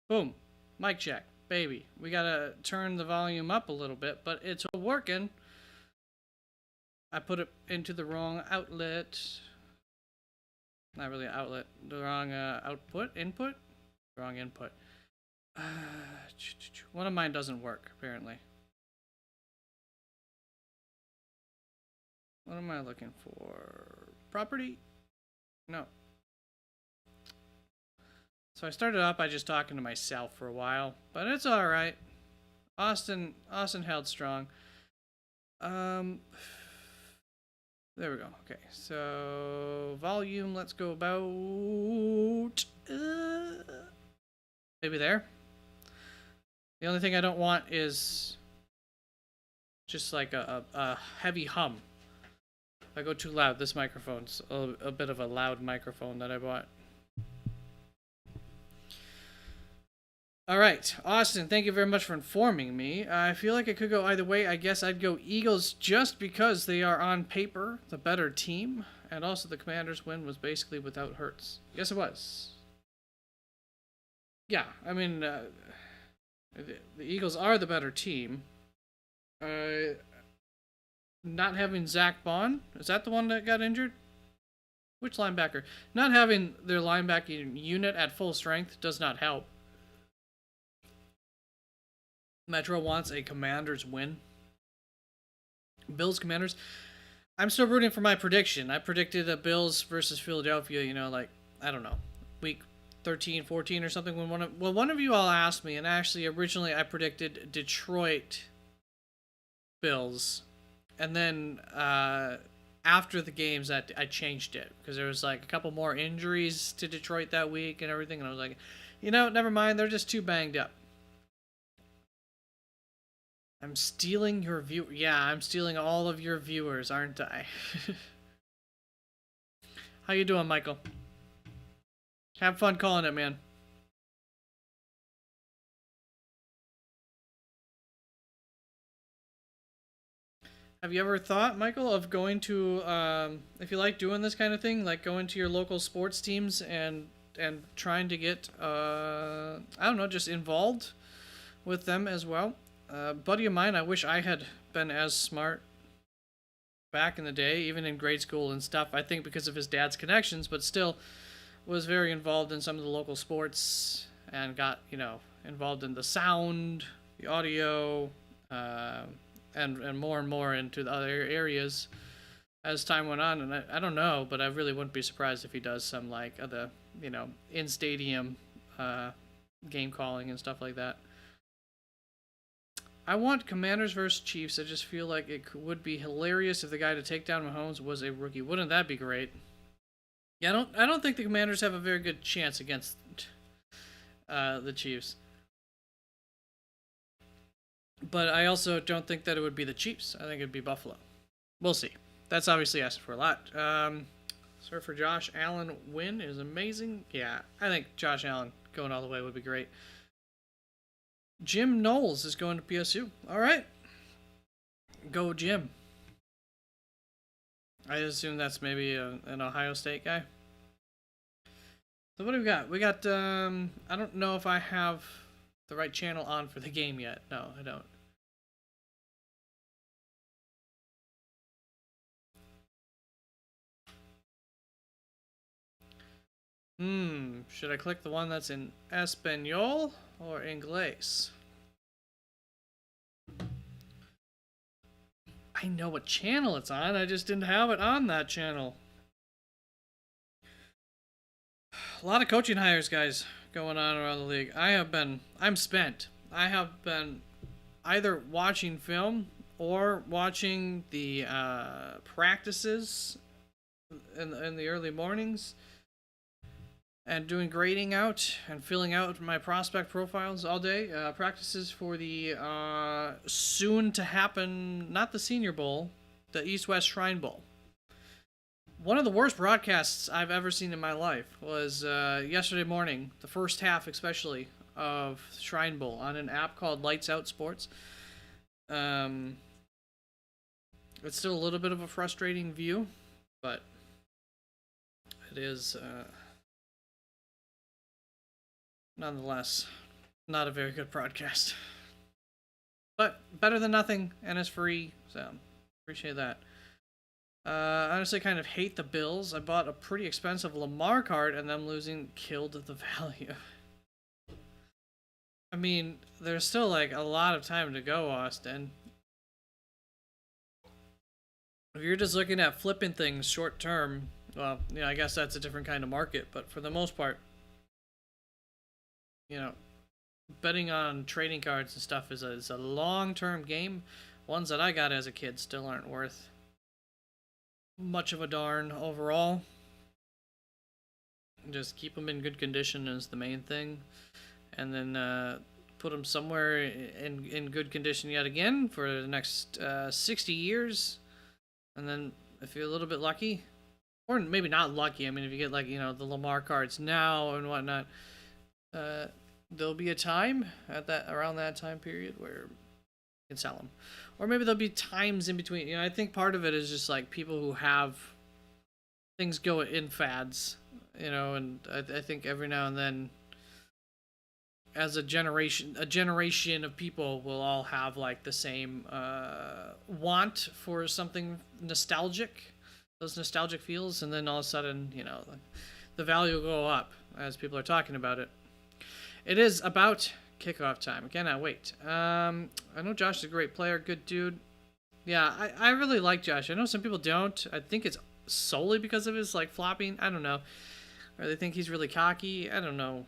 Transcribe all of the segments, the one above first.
Boom. Mic check. Baby. We gotta turn the volume up a little bit, but it's working. I put it into the wrong outlet. Not really outlet. The wrong output? Input? Wrong input. One of mine doesn't work, apparently. What am I looking for? Property? No. So I started up by just talking to myself for a while, but it's all right. Austin held strong. There we go. Okay, so volume. Let's go about maybe there. The only thing I don't want is just like a heavy hum. If I go too loud, this microphone's a bit of a loud microphone that I bought. All right, Austin, thank you very much for informing me. I feel like it could go either way. I guess I'd go Eagles just because they are on paper the better team, and also the Commanders' win was basically without Hurts. Yes, it was. Yeah, I mean, the Eagles are the better team. Not having Zach Bond, is that the one that got injured? Which linebacker? Not having their linebacking unit at full strength does not help. Metro wants a Commanders win. Bills Commanders. I'm still rooting for my prediction. I predicted a Bills versus Philadelphia, like, I don't know, week 13, 14 or something. When one of you all asked me, and actually originally I predicted Detroit Bills. And then after the games, I changed it because there was like a couple more injuries to Detroit that week and everything. And I was like, never mind. They're just too banged up. I'm stealing your view. Yeah, I'm stealing all of your viewers, aren't I? How you doing, Michael? Have fun calling it, man. Have you ever thought, Michael, of going to, if you like doing this kind of thing, like going to your local sports teams and trying to get, I don't know, just involved with them as well? Buddy of mine, I wish I had been as smart back in the day, even in grade school and stuff. I think because of his dad's connections, but still was very involved in some of the local sports and got, involved in the sound, the audio, and more into the other areas as time went on. And I don't know, but I really wouldn't be surprised if he does some like the in stadium game calling and stuff like that. I want Commanders versus Chiefs. I just feel like it would be hilarious if the guy to take down Mahomes was a rookie. Wouldn't that be great? Yeah, I don't think the Commanders have a very good chance against the Chiefs. But I also don't think that it would be the Chiefs. I think it'd be Buffalo. We'll see. That's obviously asking for a lot. For Josh Allen win is amazing. Yeah, I think Josh Allen going all the way would be great. Jim Knowles is going to PSU. All right. Go, Jim. I assume that's maybe an Ohio State guy. So what do we got? We got, I don't know if I have the right channel on for the game yet. No, I don't. Should I click the one that's in Espanol or Inglés? I know what channel it's on, I just didn't have it on that channel. A lot of coaching hires, guys, going on around the league. I'm spent. I have been either watching film or watching the practices in the early mornings and doing grading out and filling out my prospect profiles all day. Practices for the soon to happen, not the Senior Bowl, the East West Shrine Bowl. One of the worst broadcasts I've ever seen in my life was yesterday morning, the first half especially, of Shrine Bowl on an app called Lights Out Sports. It's still a little bit of a frustrating view, but it is nonetheless. Not a very good broadcast. But better than nothing, and it's free, so appreciate that. I honestly kind of hate the Bills. I bought a pretty expensive Lamar card, and them losing killed the value. I mean, there's still like a lot of time to go, Austin. If you're just looking at flipping things short term, well, I guess that's a different kind of market. But for the most part, you know, betting on trading cards and stuff is a long-term game. Ones that I got as a kid still aren't worth much of a darn overall. Just keep them in good condition is the main thing, and then put them somewhere in good condition yet again for the next 60 years, and then if you're a little bit lucky, or maybe not lucky, I mean, if you get like the Lamar cards now and whatnot, there'll be a time at around that time period where you can sell them, or maybe there'll be times in between. I think part of it is just like people who have things go in fads, and I think every now and then, as a generation of people will all have like the same want for something nostalgic, those nostalgic feels, and then all of a sudden, the value will go up as people are talking about it. It is about kickoff time. I cannot wait. I know Josh is a great player, good dude. Yeah, I really like Josh. I know some people don't. I think it's solely because of his like flopping. I don't know. Or they think he's really cocky. I don't know.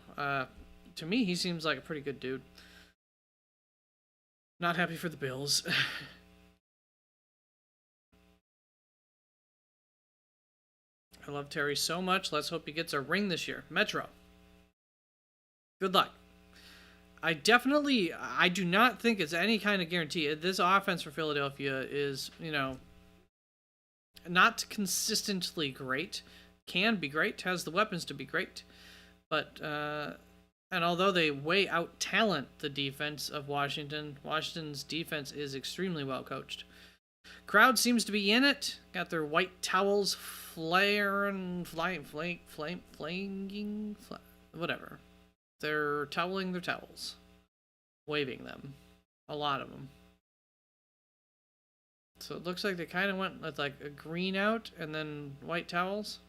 To me, he seems like a pretty good dude. Not happy for the Bills. I love Terry so much. Let's hope he gets a ring this year. Metro. Good luck. I do not think it's any kind of guarantee. This offense for Philadelphia is, not consistently great. Can be great. Has the weapons to be great. But, and although they way out talent the defense of Washington, Washington's defense is extremely well coached. Crowd seems to be in it. Got their white towels flaring, whatever. They're toweling their towels. Waving them. A lot of them. So it looks like they kind of went with like a green out and then white towels.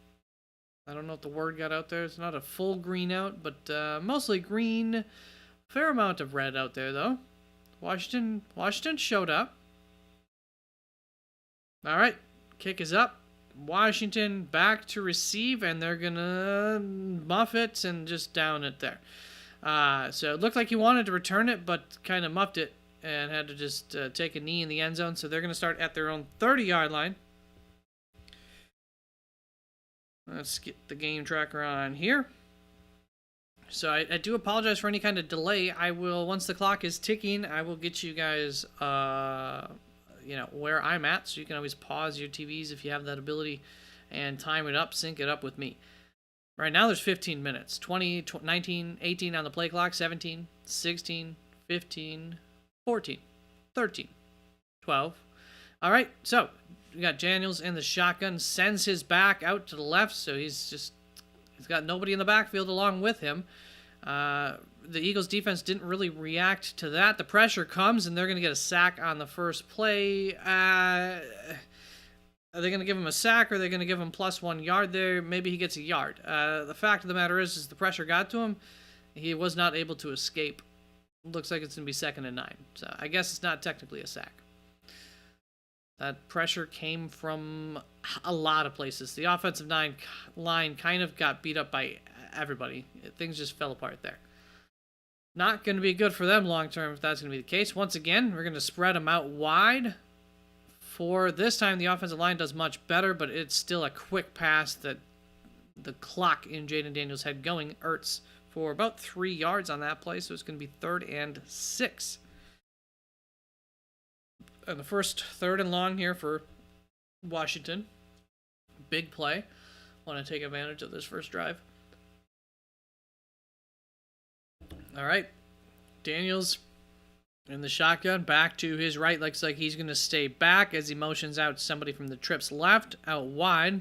I don't know if the word got out there. It's not a full green out, but mostly green. Fair amount of red out there, though. Washington showed up. All right, kick is up. Washington back to receive, and they're going to muff it and just down it there. So it looked like he wanted to return it, but kind of muffed it and had to just take a knee in the end zone. So they're going to start at their own 30-yard line. Let's get the game tracker on here. So I do apologize for any kind of delay. I will, once the clock is ticking, I will get you guys, where I'm at. So you can always pause your TVs if you have that ability and time it up, sync it up with me. Right now there's 15 minutes. 20, 19, 18 on the play clock, 17, 16, 15, 14, 13, 12. All right, so we got Daniels in the shotgun, sends his back out to the left, so he's got nobody in the backfield along with him. The Eagles defense didn't really react to that. The pressure comes, and they're going to get a sack on the first play. Are they going to give him a sack, or are they going to give him plus 1 yard there? Maybe he gets a yard. The fact of the matter is the pressure got to him. He was not able to escape. Looks like it's going to be 2nd and 9. So I guess it's not technically a sack. That pressure came from a lot of places. The offensive line kind of got beat up by everybody. Things just fell apart there. Not going to be good for them long term if that's going to be the case. Once again, we're going to spread them out wide. For this time, the offensive line does much better, but it's still a quick pass that the clock in Jayden Daniels' head going. Hurts for about 3 yards on that play, so it's going to be 3rd and 6. And the first 3rd and long here for Washington. Big play. Want to take advantage of this first drive. All right. Daniels in the shotgun, back to his right. Looks like he's going to stay back as he motions out somebody from the trips left, out wide.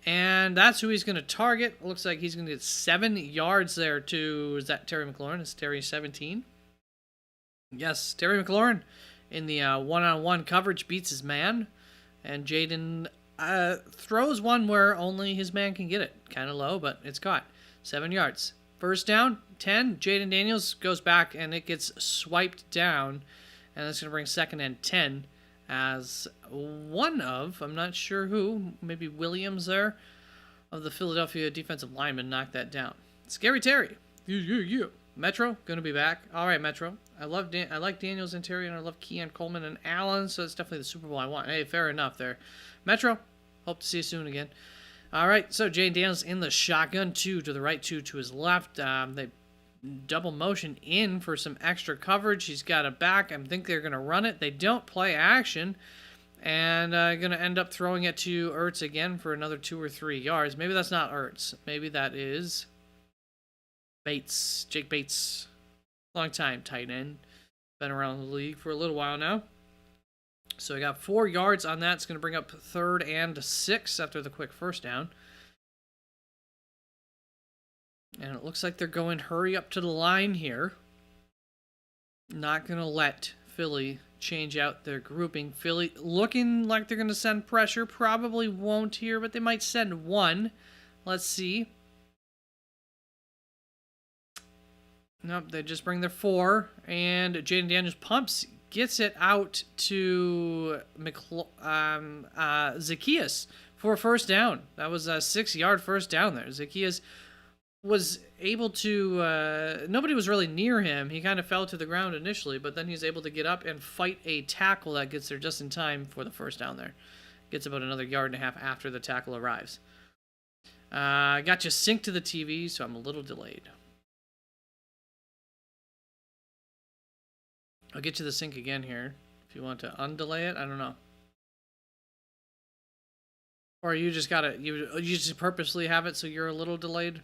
And that's who he's going to target. Looks like he's going to get 7 yards there to, is that Terry McLaurin? Is Terry 17? Yes, Terry McLaurin in the one-on-one coverage beats his man. And Jayden throws one where only his man can get it. Kind of low, but it's caught. 7 yards. First down, 10. Jayden Daniels goes back, and it gets swiped down. And that's going to bring second and 10 as one of, I'm not sure who, maybe Williams there, of the Philadelphia defensive linemen knocked that down. Scary Terry. Yeah. Metro, going to be back. All right, Metro. I like Daniels and Terry, and I love Keon Coleman and Allen, so it's definitely the Super Bowl I want. Hey, fair enough there. Metro, hope to see you soon again. All right, so Jayden Daniels in the shotgun, 2 to the right, 2 to his left. They double motion in for some extra coverage. He's got a back. I think they're going to run it. They don't play action, and going to end up throwing it to Ertz again for another 2 or 3 yards. Maybe that's not Ertz. Maybe that is Bates, Jake Bates. Long time tight end. Been around the league for a little while now. So I got 4 yards on that. It's going to bring up 3rd and 6 after the quick first down. And it looks like they're going hurry up to the line here. Not going to let Philly change out their grouping. Philly looking like they're going to send pressure. Probably won't here, but they might send one. Let's see. Nope, they just bring their 4. And Jayden Daniels pumps, gets it out to Zacchaeus for a first down. That was a 6-yard first down there. Zacchaeus was able to, nobody was really near him. He kind of fell to the ground initially, but then he's able to get up and fight a tackle that gets there just in time for the first down there. Gets about another 1.5 yards after the tackle arrives. Got you synced to the TV, so I'm a little delayed. I'll get you the sync again here. If you want to undelay it, I don't know. Or you just gotta, you just purposely have it so you're a little delayed.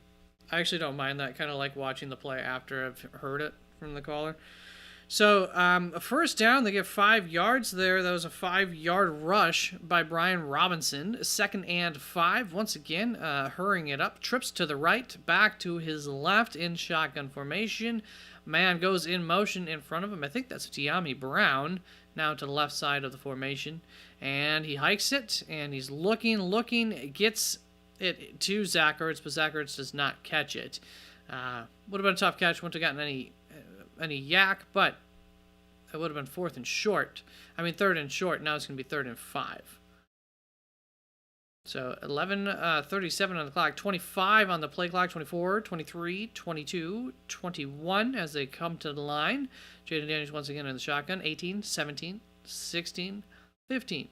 I actually don't mind that. Kind of like watching the play after I've heard it from the caller. So, a first down, they get 5 yards there. That was a 5-yard rush by Brian Robinson. 2nd and 5. Once again, hurrying it up. Trips to the right, back to his left in shotgun formation. Man goes in motion in front of him. I think that's Tiami Brown, now to the left side of the formation. And he hikes it, and he's looking, gets it to Zach Ertz, but Zach Ertz does not catch it. Would have been a tough catch. Wouldn't have gotten any yak, but it would have been 4th and short. I mean, 3rd and short. Now it's going to be 3rd and 5. So 11:37 on the clock, 25 on the play clock, 24, 23, 22, 21 as they come to the line. Jayden Daniels once again in the shotgun. 18, 17, 16, 15,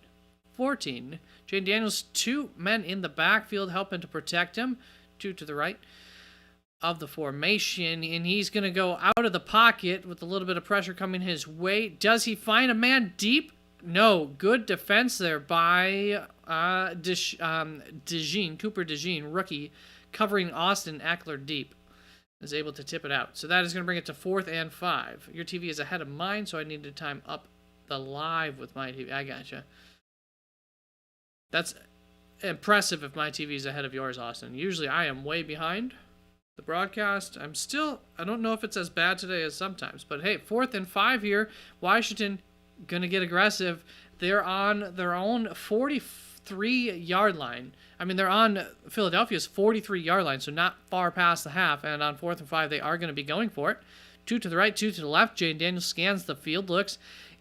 14. Jayden Daniels, 2 men in the backfield helping to protect him. 2 to the right of the formation, and he's going to go out of the pocket with a little bit of pressure coming his way. Does he find a man deep? No. Good defense there by Cooper DeJean, rookie, covering Austin Eckler deep. Is able to tip it out. So that is going to bring it to 4th and 5. Your TV is ahead of mine, so I need to time up the live with my TV. I gotcha. That's impressive if my TV is ahead of yours, Austin. Usually I am way behind the broadcast. I don't know if it's as bad today as sometimes, but hey, 4th and 5 here. Washington gonna get aggressive. They're on their own 43-yard line. I mean, they're on Philadelphia's 43-yard line, so not far past the half. And on 4th and 5, they are going to be going for it. 2 to the right, 2 to the left. Jayden Daniels scans the field,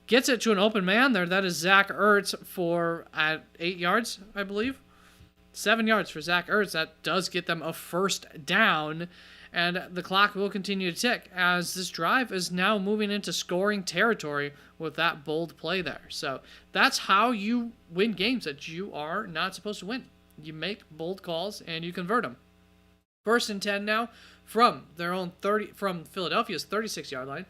gets it to an open man there. That is Zach Ertz for 8 yards, I believe. 7 yards for Zach Ertz. That does get them a first down. And the clock will continue to tick as this drive is now moving into scoring territory with that bold play there. So that's how you win games that you are not supposed to win. You make bold calls and you convert them. 1st and 10 now from from Philadelphia's 36-yard line.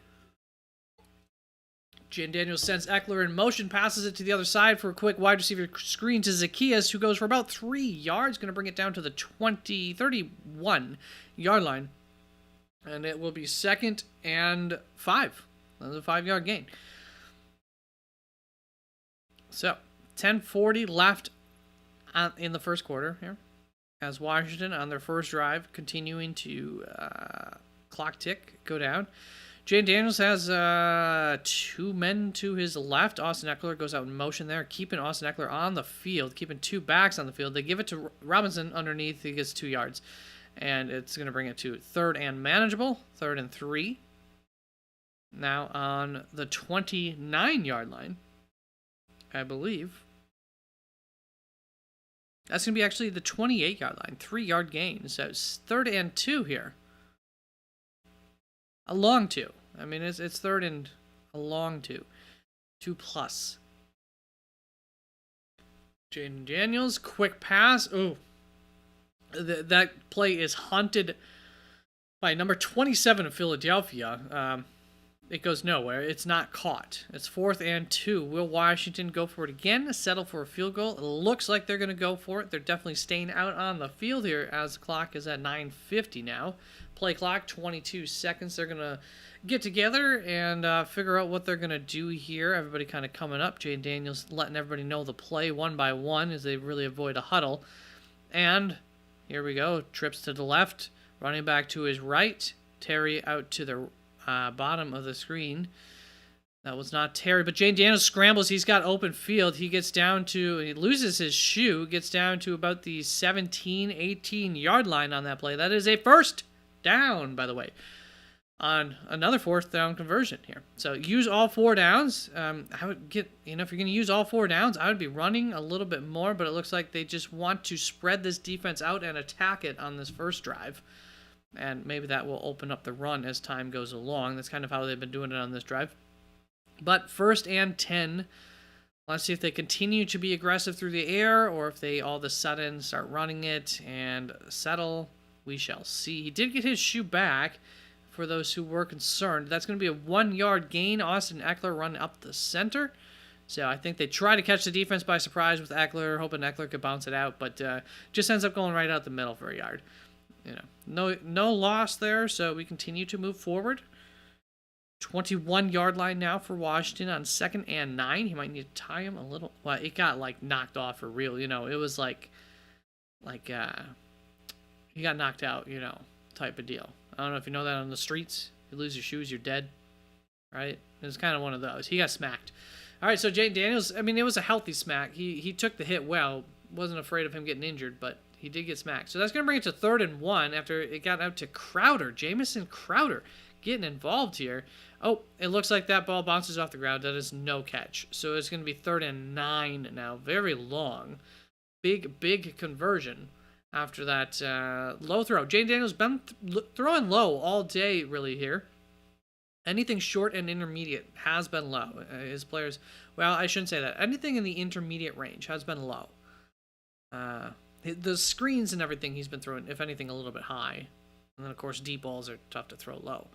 Jayden Daniels sends Eckler in motion, passes it to the other side for a quick wide receiver screen to Zacchaeus, who goes for about 3 yards, going to bring it down to the 31-yard line. And it will be 2nd and 5. That's a 5-yard gain. So, 10:40 left in the first quarter here. as Washington on their first drive, continuing to clock tick, go down. Jayden Daniels has 2 men to his left. Austin Eckler goes out in motion there, keeping Austin Eckler on the field, keeping 2 backs on the field. They give it to Robinson underneath. He gets 2 yards. And it's going to bring it to 3rd and manageable, 3rd and 3. Now on the 29-yard line, I believe. That's going to be actually the 28-yard line, 3-yard gain. So it's 3rd and 2 here. A long 2. I mean, it's 3rd and a long 2. 2+. Jayden Daniels, quick pass. Ooh. That play is haunted by number 27 of Philadelphia. It goes nowhere. It's not caught. It's 4th and 2. Will Washington go for it again? Settle for a field goal? It looks like they're going to go for it. They're definitely staying out on the field here as the clock is at 9:50 now. Play clock, 22 seconds. They're going to get together and figure out what they're going to do here. Everybody kind of coming up. Jayden Daniels letting everybody know the play one by one as they really avoid a huddle. And here we go. Trips to the left. Running back to his right. Terry out to the bottom of the screen. That was not Terry, but Jayden Daniels scrambles. He's got open field. He gets down to, he loses his shoe, gets down to about the 17, 18-yard line on that play. That is a 1st down, by the way, on another 4th down conversion here. So use all 4 downs. I would get, if you're going to use all 4 downs, I would be running a little bit more, but it looks like they just want to spread this defense out and attack it on this first drive. And maybe that will open up the run as time goes along. That's kind of how they've been doing it on this drive. But 1st and 10. Let's see if they continue to be aggressive through the air or if they all of a sudden start running it and settle. We shall see. He did get his shoe back for those who were concerned. That's going to be a 1-yard gain. Austin Eckler run up the center. So I think they try to catch the defense by surprise with Eckler, hoping Eckler could bounce it out, but just ends up going right out the middle for a yard. No loss there, so we continue to move forward. 21-yard line now for Washington on 2nd and 9. He might need to tie him a little. Well, it got knocked off for real. It was like he got knocked out, type of deal. I don't know if you know that on the streets. You lose your shoes, you're dead, right? It was kind of one of those. He got smacked. All right, so Jayden Daniels, I mean, it was a healthy smack. He took the hit well. Wasn't afraid of him getting injured, but he did get smacked. So that's going to bring it to 3rd and 1 after it got out to Crowder. Jamison Crowder getting involved here. Oh, it looks like that ball bounces off the ground. That is no catch. So it's going to be 3rd and 9 now. Very long. Big conversion after that low throw. Jayden Daniels been throwing low all day really here. Anything short and intermediate has been low. His players, well, I shouldn't say that. Anything in the intermediate range has been low. The screens and everything he's been throwing, if anything, a little bit high. And then, of course, deep balls are tough to throw low.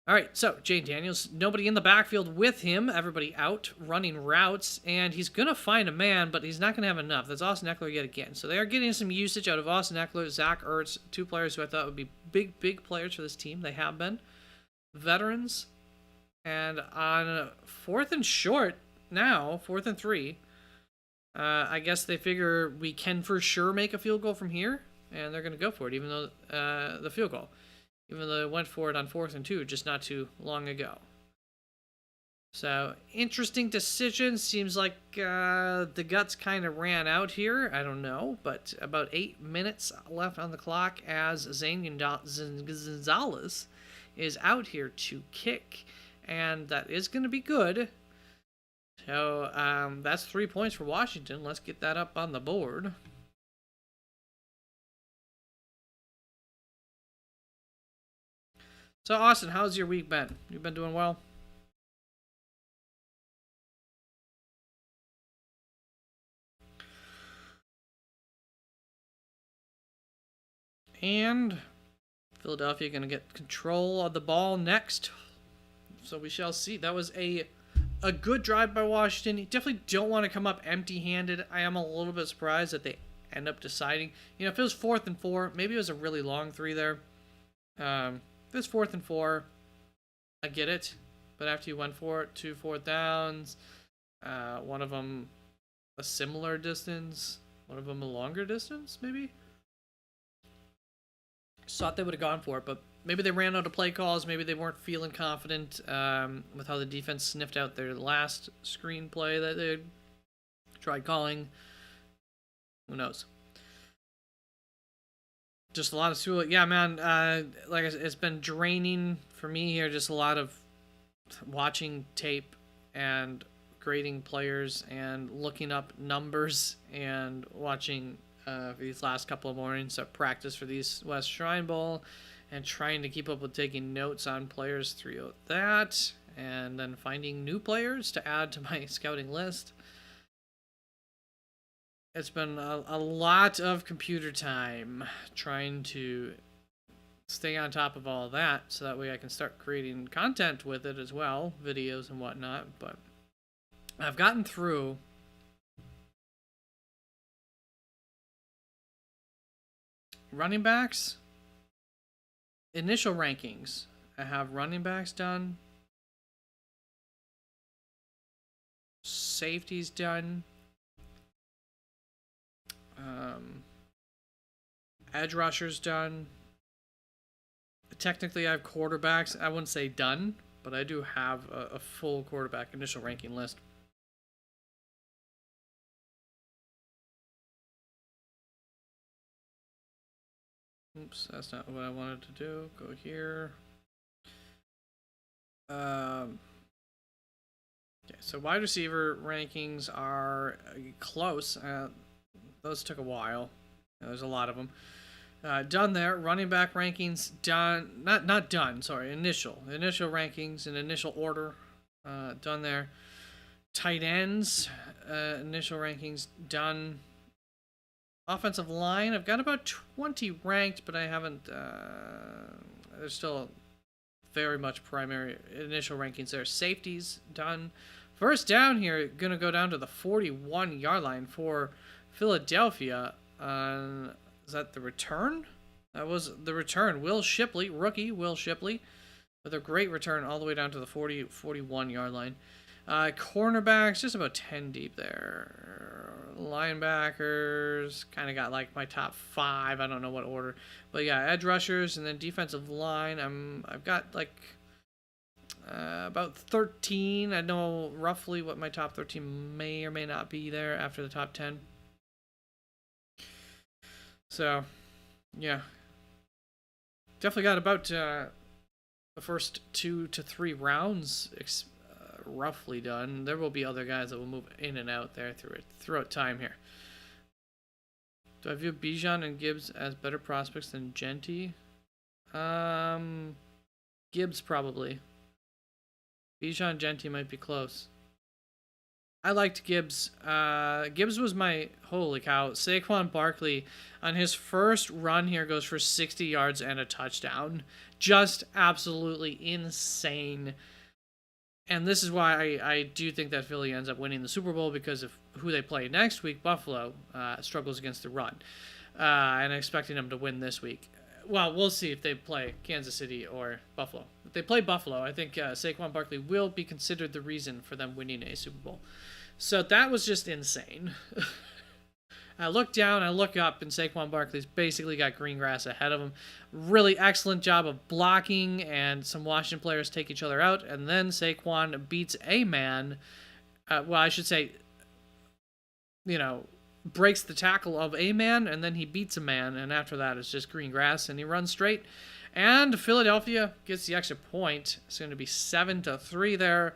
All right, so Jayden Daniels, nobody in the backfield with him. Everybody out running routes, and he's going to find a man, but he's not going to have enough. That's Austin Eckler yet again. So they are getting some usage out of Austin Eckler, Zach Ertz, 2 players who I thought would be big players for this team. They have been. Veterans. And on 4th and short now, 4th and 3, I guess they figure we can for sure make a field goal from here, and they're going to go for it, even though the field goal. Even though they went for it on 4th and 2 just not too long ago. So, interesting decision. Seems like the guts kind of ran out here. I don't know, but about 8 minutes left on the clock as Zane Gonzalez is out here to kick, and that is going to be good. So, that's 3 points for Washington. Let's get that up on the board. So, Austin, how's your week been? You've been doing well? And Philadelphia going to get control of the ball next. So we shall see. That was a good drive by Washington. You definitely don't want to come up empty-handed. I am a little bit surprised that they end up deciding. If it was 4th and 4, maybe it was a really long 3 there. If it's 4th and 4, I get it. But after you went for it, 2 4th downs, one of them a similar distance, one of them a longer distance, maybe? thought they would have gone for it, but maybe they ran out of play calls. Maybe they weren't feeling confident with how the defense sniffed out their last screen play that they tried calling. Who knows? Just a lot of school. Yeah, man. Like it's been draining for me here. Just a lot of watching tape and grading players and looking up numbers and watching these last couple of mornings of practice for the East West Shrine Bowl and trying to keep up with taking notes on players through that and then finding new players to add to my scouting list. It's been a lot of computer time trying to stay on top of all of that so that way I can start creating content with it as well, videos and whatnot. But I've gotten through running backs, initial rankings. I have running backs done, safeties done, edge rushers done. Technically, I have quarterbacks. I wouldn't say done, but I do have a full quarterback initial ranking list. Oops, that's not what I wanted to do. Go here. Okay, so wide receiver rankings are close. Those took a while. There's a lot of them. Done there. Running back rankings done. Not done. Sorry, initial rankings in initial order. Done there. Tight ends initial rankings done. Offensive line, I've got about 20 ranked, but I haven't. There's still very much primary initial rankings there. Safeties done. First down here, gonna go down to the 41-yard line for Philadelphia. Is that the return? That was the return. Will Shipley, rookie Will Shipley, with a great return all the way down to the 41-yard line. Cornerbacks, just about 10 deep there. Linebackers, kind of got like my top 5. I don't know what order, but yeah, edge rushers and then defensive line. I've got like about 13. I know roughly what my top 13 may or may not be there after the top 10. So, yeah, definitely got about the first 2 to 3 rounds roughly done. There will be other guys that will move in and out there throughout time here. Do I view Bijan and Gibbs as better prospects than Genty? Gibbs probably. Bijan and Genty might be close. I liked Gibbs. Gibbs was my holy cow. Saquon Barkley on his first run here goes for 60 yards and a touchdown. Just absolutely insane. And this is why I do think that Philly ends up winning the Super Bowl because of who they play next week. Buffalo struggles against the run. And expecting them to win this week. Well, we'll see if they play Kansas City or Buffalo. If they play Buffalo, I think Saquon Barkley will be considered the reason for them winning a Super Bowl. So that was just insane. I look down, I look up, and Saquon Barkley's basically got green grass ahead of him. Really excellent job of blocking, and some Washington players take each other out, and then Saquon beats a man. Well, I should say, breaks the tackle of a man, and then he beats a man, and after that it's just green grass, and he runs straight. And Philadelphia gets the extra point. It's going to be 7-3 there.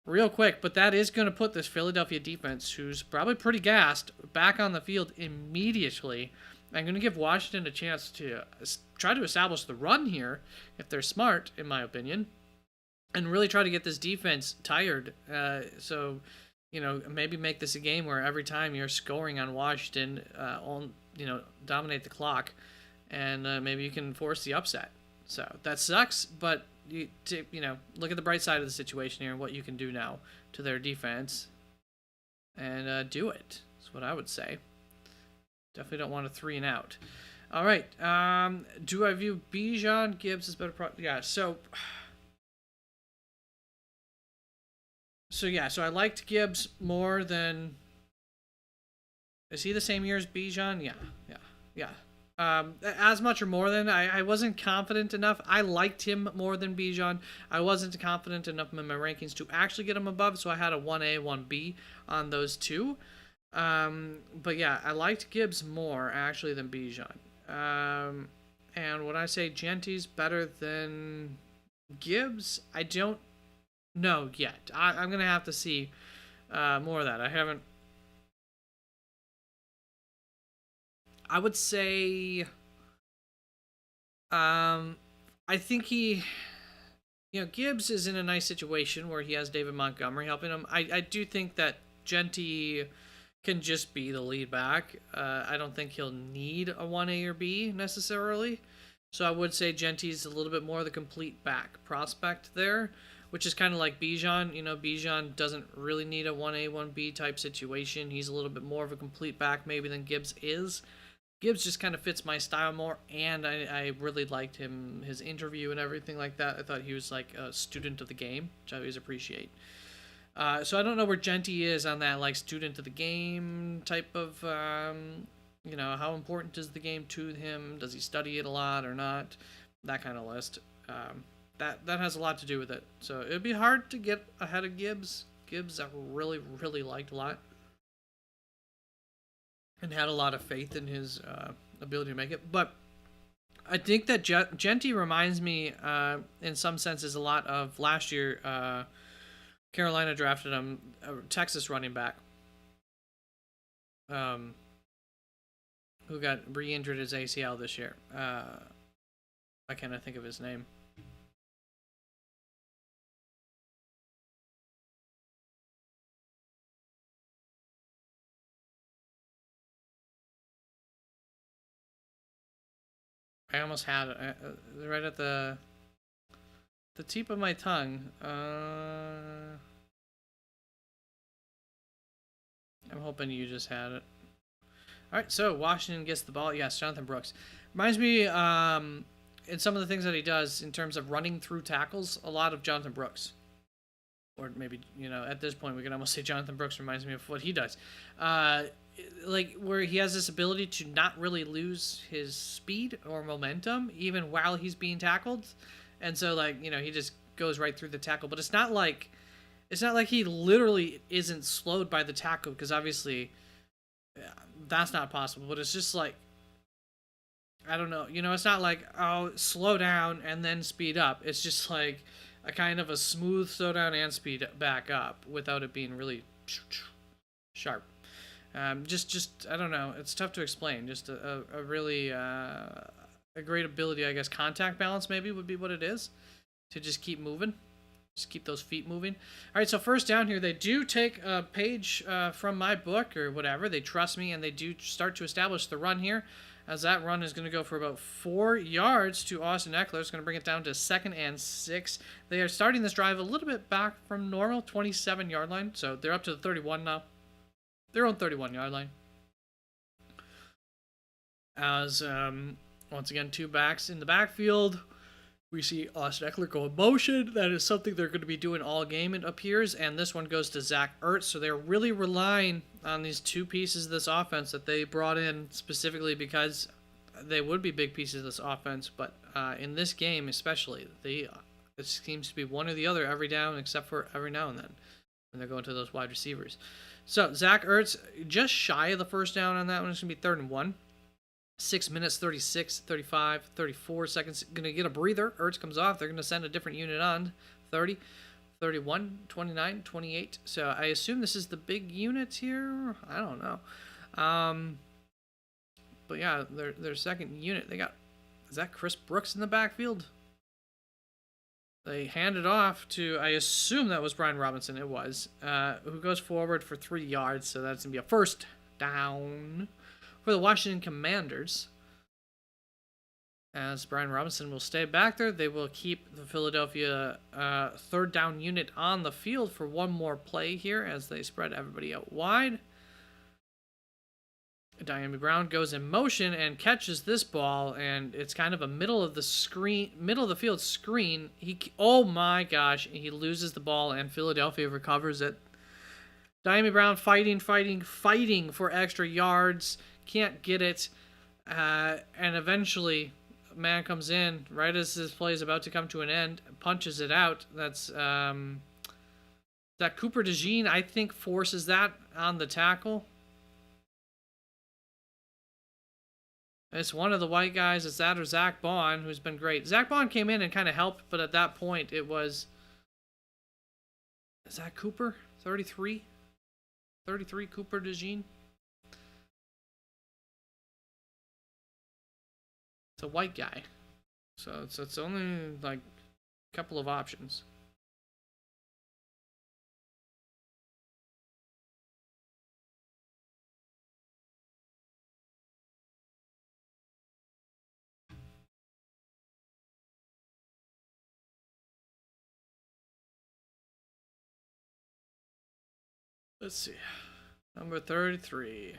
Real quick, but that is going to put this Philadelphia defense, who's probably pretty gassed, back on the field immediately. I'm going to give Washington a chance to try to establish the run here, if they're smart, in my opinion, and really try to get this defense tired. So, maybe make this a game where every time you're scoring on Washington, dominate the clock, and maybe you can force the upset. So that sucks, but look at the bright side of the situation here and what you can do now to their defense, and do it. That's what I would say. Definitely don't want a 3 and out. All right. Do I view Bijan Gibbs as better? Yeah. So I liked Gibbs more than. Is he the same year as Bijan? Yeah. As much or more than. I wasn't confident enough. I liked him more than Bijan. I wasn't confident enough in my rankings to actually get him above, so I had a 1A, 1B on those two. But yeah, I liked Gibbs more actually than Bijan. And when I say Genty's better than Gibbs, I don't know yet. I'm gonna have to see more of that. I haven't. I would say, I think Gibbs is in a nice situation where he has David Montgomery helping him. I do think that Genty can just be the lead back. I don't think he'll need a 1A or B necessarily. So I would say Genty's a little bit more the complete back prospect there, which is kind of like Bijan. Bijan doesn't really need a 1A, 1B type situation. He's a little bit more of a complete back maybe than Gibbs is. Gibbs just kind of fits my style more, and I really liked his interview and everything like that. I thought he was like a student of the game, which I always appreciate. So I don't know where Genty is on that like student of the game type of, how important is the game to him? Does he study it a lot or not? That kind of list. That has a lot to do with it. So it'd be hard to get ahead of Gibbs. Gibbs I really, really liked a lot. And had a lot of faith in his ability to make it. But I think that Genty reminds me, in some senses, a lot of last year. Carolina drafted him, a Texas running back, who got re-injured his ACL this year. Why can't I think of his name? I almost had it right at the tip of my tongue. I'm hoping you just had it. All right, so Washington gets the ball. Yes, Jonathan Brooks. Reminds me, in some of the things that he does in terms of running through tackles, a lot of Jonathan Brooks. Or maybe, at this point we can almost say Jonathan Brooks reminds me of what he does. Like where he has this ability to not really lose his speed or momentum even while he's being tackled. And so he just goes right through the tackle, but it's not like he literally isn't slowed by the tackle, because obviously that's not possible, but it's just like, I don't know, it's not like, oh, slow down and then speed up. It's just like a kind of a smooth slow down and speed back up without it being really sharp. Just I don't know. It's tough to explain. Just a really a great ability, I guess. Contact balance maybe would be what it is, to just keep moving, just keep those feet moving. All right, so first down here, they do take a page from my book or whatever. They trust me, and they do start to establish the run here, as that run is going to go for about 4 yards to Austin Ekeler. It's going to bring it down to 2nd and 6. They are starting this drive a little bit back from normal, 27-yard line, so they're up to the 31 now. Their own 31-yard line. As, once again, 2 backs in the backfield. We see Austin Ekeler go in motion. That is something they're going to be doing all game, it appears. And this one goes to Zach Ertz. So they're really relying on these 2 pieces of this offense that they brought in specifically because they would be big pieces of this offense. But in this game especially, it seems to be one or the other every down, except for every now and then when they're going to those wide receivers. So Zach Ertz, just shy of the first down on that one. It's going to be 3rd and 1. 6 minutes, 36, 35, 34 seconds. Going to get a breather. Ertz comes off. They're going to send a different unit on. 30, 31, 29, 28. So I assume this is the big unit here. I don't know. But yeah, their second unit. Is that Chris Brooks in the backfield? They hand it off to, I assume that was Brian Robinson. It was. Who goes forward for 3 yards. So that's going to be a first down for the Washington Commanders. As Brian Robinson will stay back there, they will keep the Philadelphia 3rd down unit on the field for one more play here as they spread everybody out wide. Dyami Brown goes in motion and catches this ball, and it's kind of a middle of the field screen. Oh my gosh, he loses the ball, and Philadelphia recovers it. Dyami Brown fighting for extra yards. Can't get it. And eventually, a man comes in right as this play is about to come to an end, punches it out. That's that Cooper DeJean, I think, forces that on the tackle. It's one of the white guys. It's that or Zach Bond, who's been great. Zach Bond came in and kind of helped, but at that point, it was. Is that Cooper? 33? 33 Cooper DeJean? It's a white guy. So it's only like a couple of options. Let's see. Number 33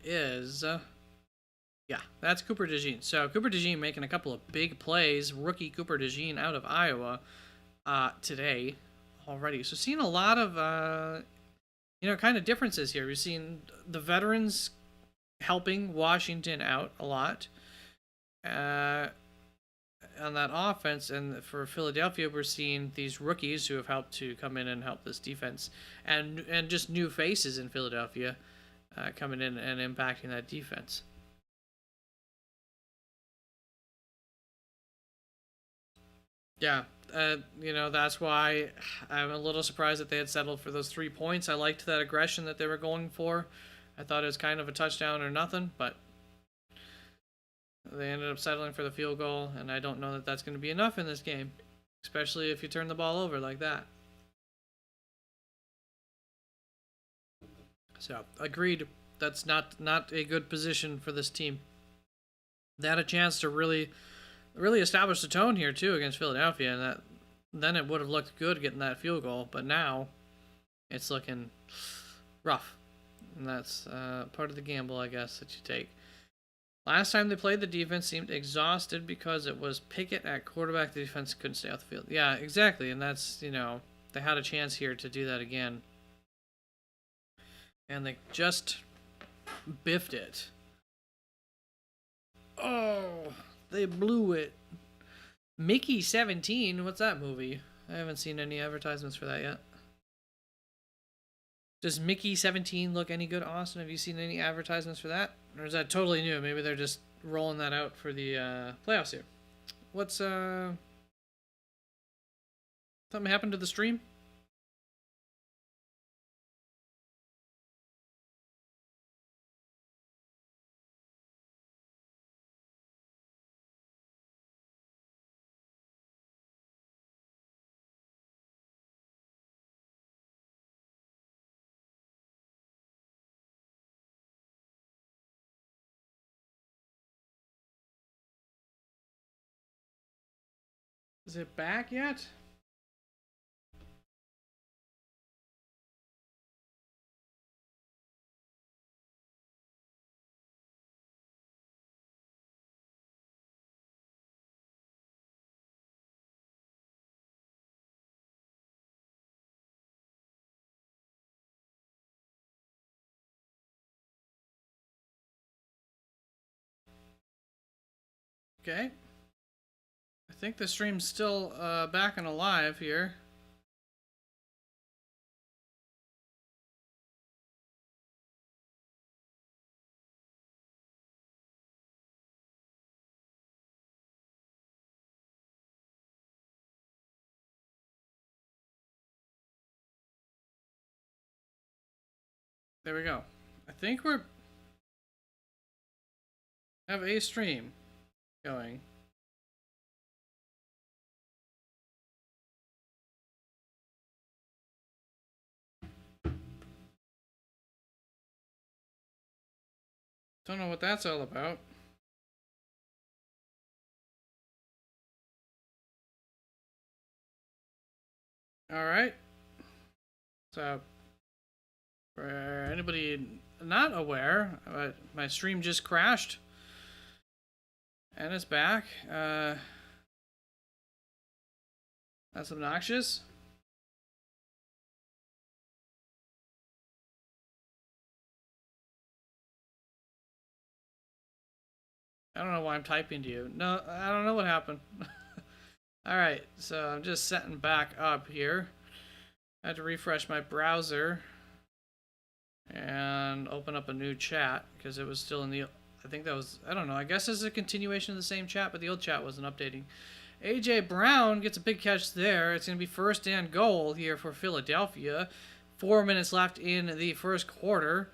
is yeah, that's Cooper DeJean. So Cooper DeJean making a couple of big plays. Rookie Cooper DeJean out of Iowa today already. So seeing a lot of kind of differences here. We've seen the veterans helping Washington out a lot on that offense, and for Philadelphia, we're seeing these rookies who have helped to come in and help this defense, and just new faces in Philadelphia coming in and impacting that defense. Yeah, that's why I'm a little surprised that they had settled for those 3 points. I liked that aggression that they were going for. I thought it was kind of a touchdown or nothing, but they ended up settling for the field goal, and I don't know that that's going to be enough in this game, especially if you turn the ball over like that. So, agreed. That's not a good position for this team. They had a chance to really establish the tone here too against Philadelphia, and that then it would have looked good getting that field goal. But now it's looking rough, and that's part of the gamble, I guess, that you take. Last time they played, the defense seemed exhausted because it was Pickett at quarterback. The defense couldn't stay off the field. Yeah, exactly, and that's they had a chance here to do that again, and they just biffed it. Oh, they blew it. Mickey 17, what's that movie? I haven't seen any advertisements for that yet. Does Mickey 17 look any good, Austin? Have you seen any advertisements for that? Or is that totally new? Maybe they're just rolling that out for the playoffs here. What's, something happened to the stream? Is it back yet? Okay. I think the stream's still back and alive here. There we go. I think we're have a stream going. Don't know what that's all about. All right. So, for anybody not aware, my stream just crashed, and it's back. That's obnoxious. I don't know why I'm typing to you. No, I don't know what happened. Alright, so I'm just setting back up here. I had to refresh my browser and open up a new chat because it was still in the... I think that was... I don't know. I guess it's a continuation of the same chat, but the old chat wasn't updating. A.J. Brown gets a big catch there. It's going to be first and goal here for Philadelphia. 4 minutes left in the first quarter.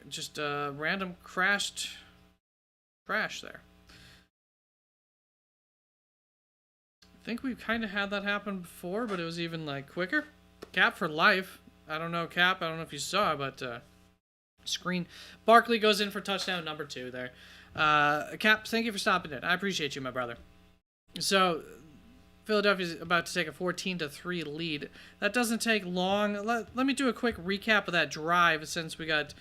Just a random crash there. I think we've kind of had that happen before, but it was even like quicker. Cap for life. I don't know, Cap. I don't know if you saw, but screen. Barkley goes in for touchdown number 2 there. Cap, thank you for stopping it. I appreciate you, my brother. So, Philadelphia's about to take a 14-3 lead. That doesn't take long. Let me do a quick recap of that drive since we got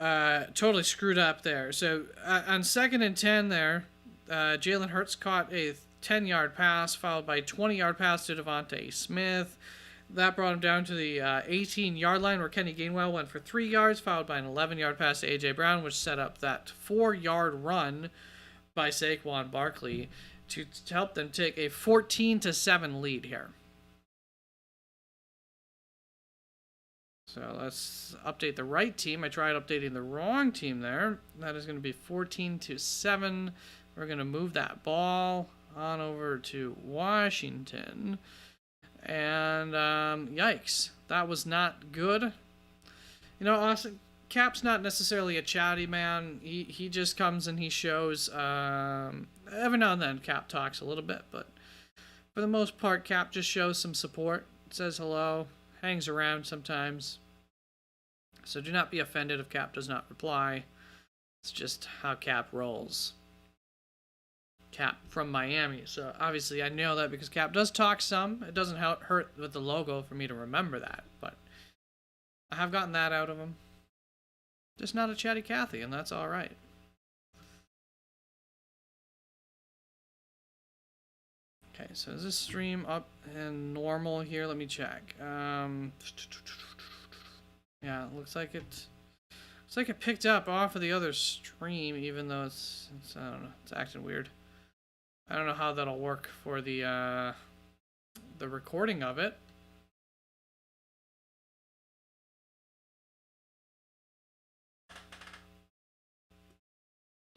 totally screwed up there. So, on 2nd and 10 there, Jalen Hurts caught a 10-yard pass, followed by a 20-yard pass to Devontae Smith. That brought him down to the 18-yard line, where Kenny Gainwell went for 3 yards, followed by an 11-yard pass to A.J. Brown, which set up that 4-yard run by Saquon Barkley to help them take a 14-7 lead here. So let's update the right team. I tried updating the wrong team there. That is going to be 14-7. We're going to move that ball on over to Washington. And yikes, that was not good. You know, Austin, Cap's not necessarily a chatty man. He just comes and he shows. Every now and then Cap talks a little bit, but for the most part, Cap just shows some support, says hello, hangs around sometimes. So do not be offended if Cap does not reply. It's just how Cap rolls. Cap from Miami. So obviously I know that because Cap does talk some. It doesn't hurt with the logo for me to remember that, but I have gotten that out of him. Just not a chatty Cathy, and that's alright. Okay, so is this stream up and normal here? Let me check. Yeah, it looks like it picked up off of the other stream, even though it's I don't know, it's acting weird. I don't know how that'll work for the recording of it.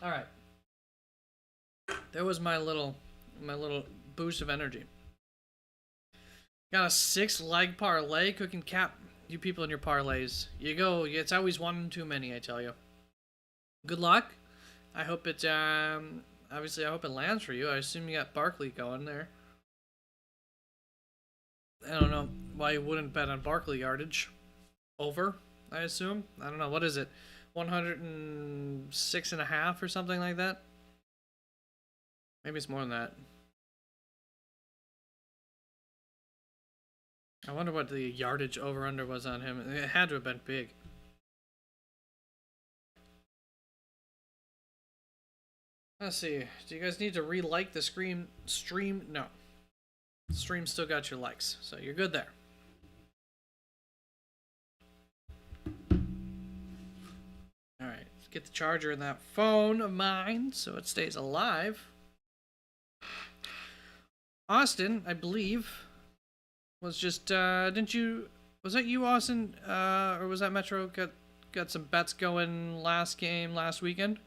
All right. There was my little boost of energy. Got a 6-leg parlay. Cooking Cap. You people in your parlays. You go. It's always one too many, I tell you. Good luck. I hope it, obviously I hope it lands for you. I assume you got Barkley going there. I don't know why you wouldn't bet on Barkley yardage. Over, I assume. I don't know. What is it? 106.5 or something like that? Maybe it's more than that. I wonder what the yardage over-under was on him. It had to have been big. Let's see. Do you guys need to re-like the stream? No. The stream still got your likes, so you're good there. Alright, let's get the charger in that phone of mine so it stays alive. Austin, I believe, was just, didn't you, was that you, Austin, or was that Metro got some bets going last weekend?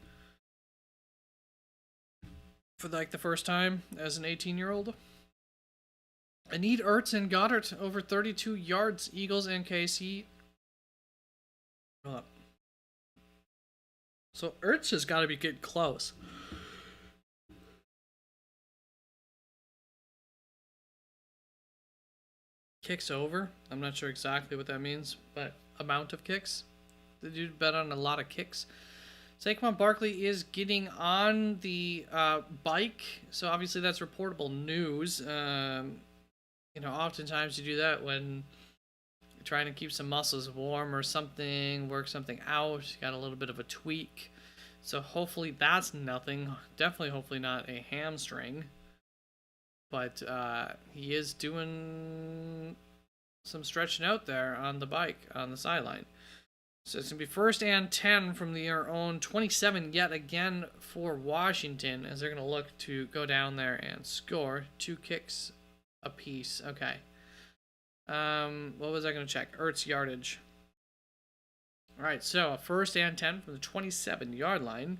For like the first time as an 18-year-old. I need Ertz and Goddard over 32 yards, Eagles and KC. So Ertz has got to be getting close. Kicks over. I'm not sure exactly what that means, but amount of kicks. Did you bet on a lot of kicks? Saquon Barkley is getting on the bike, so obviously that's reportable news. You know, oftentimes you do that when you're trying to keep some muscles warm or something, work something out, got a little bit of a tweak. So hopefully that's nothing. Definitely, hopefully not a hamstring. But he is doing some stretching out there on the bike, on the sideline. So it's going to be first and 10 from their own 27 yet again for Washington, as they're going to look to go down there and score 2 kicks apiece. Okay. What was I going to check? Ertz yardage. All right, so a first and 10 from the 27-yard line.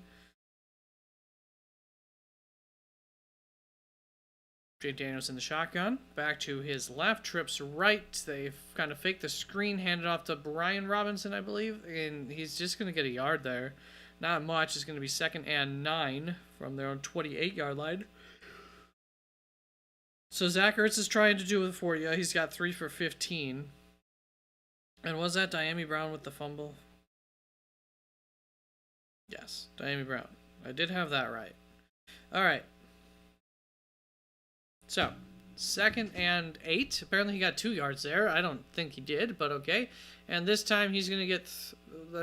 Jayden Daniels in the shotgun. Back to his left, trips right. They kind of fake the screen, handed off to Brian Robinson, I believe, and he's just going to get a yard there. Not much. It's going to be second and 9 from their own 28-yard line. So Zach Ertz is trying to do it for you. He's got 3 for 15. And was that Dyami Brown with the fumble? Yes, Dyami Brown. I did have that right. All right. So, second and 8. Apparently he got 2 yards there. I don't think he did, but okay. And this time he's going to get...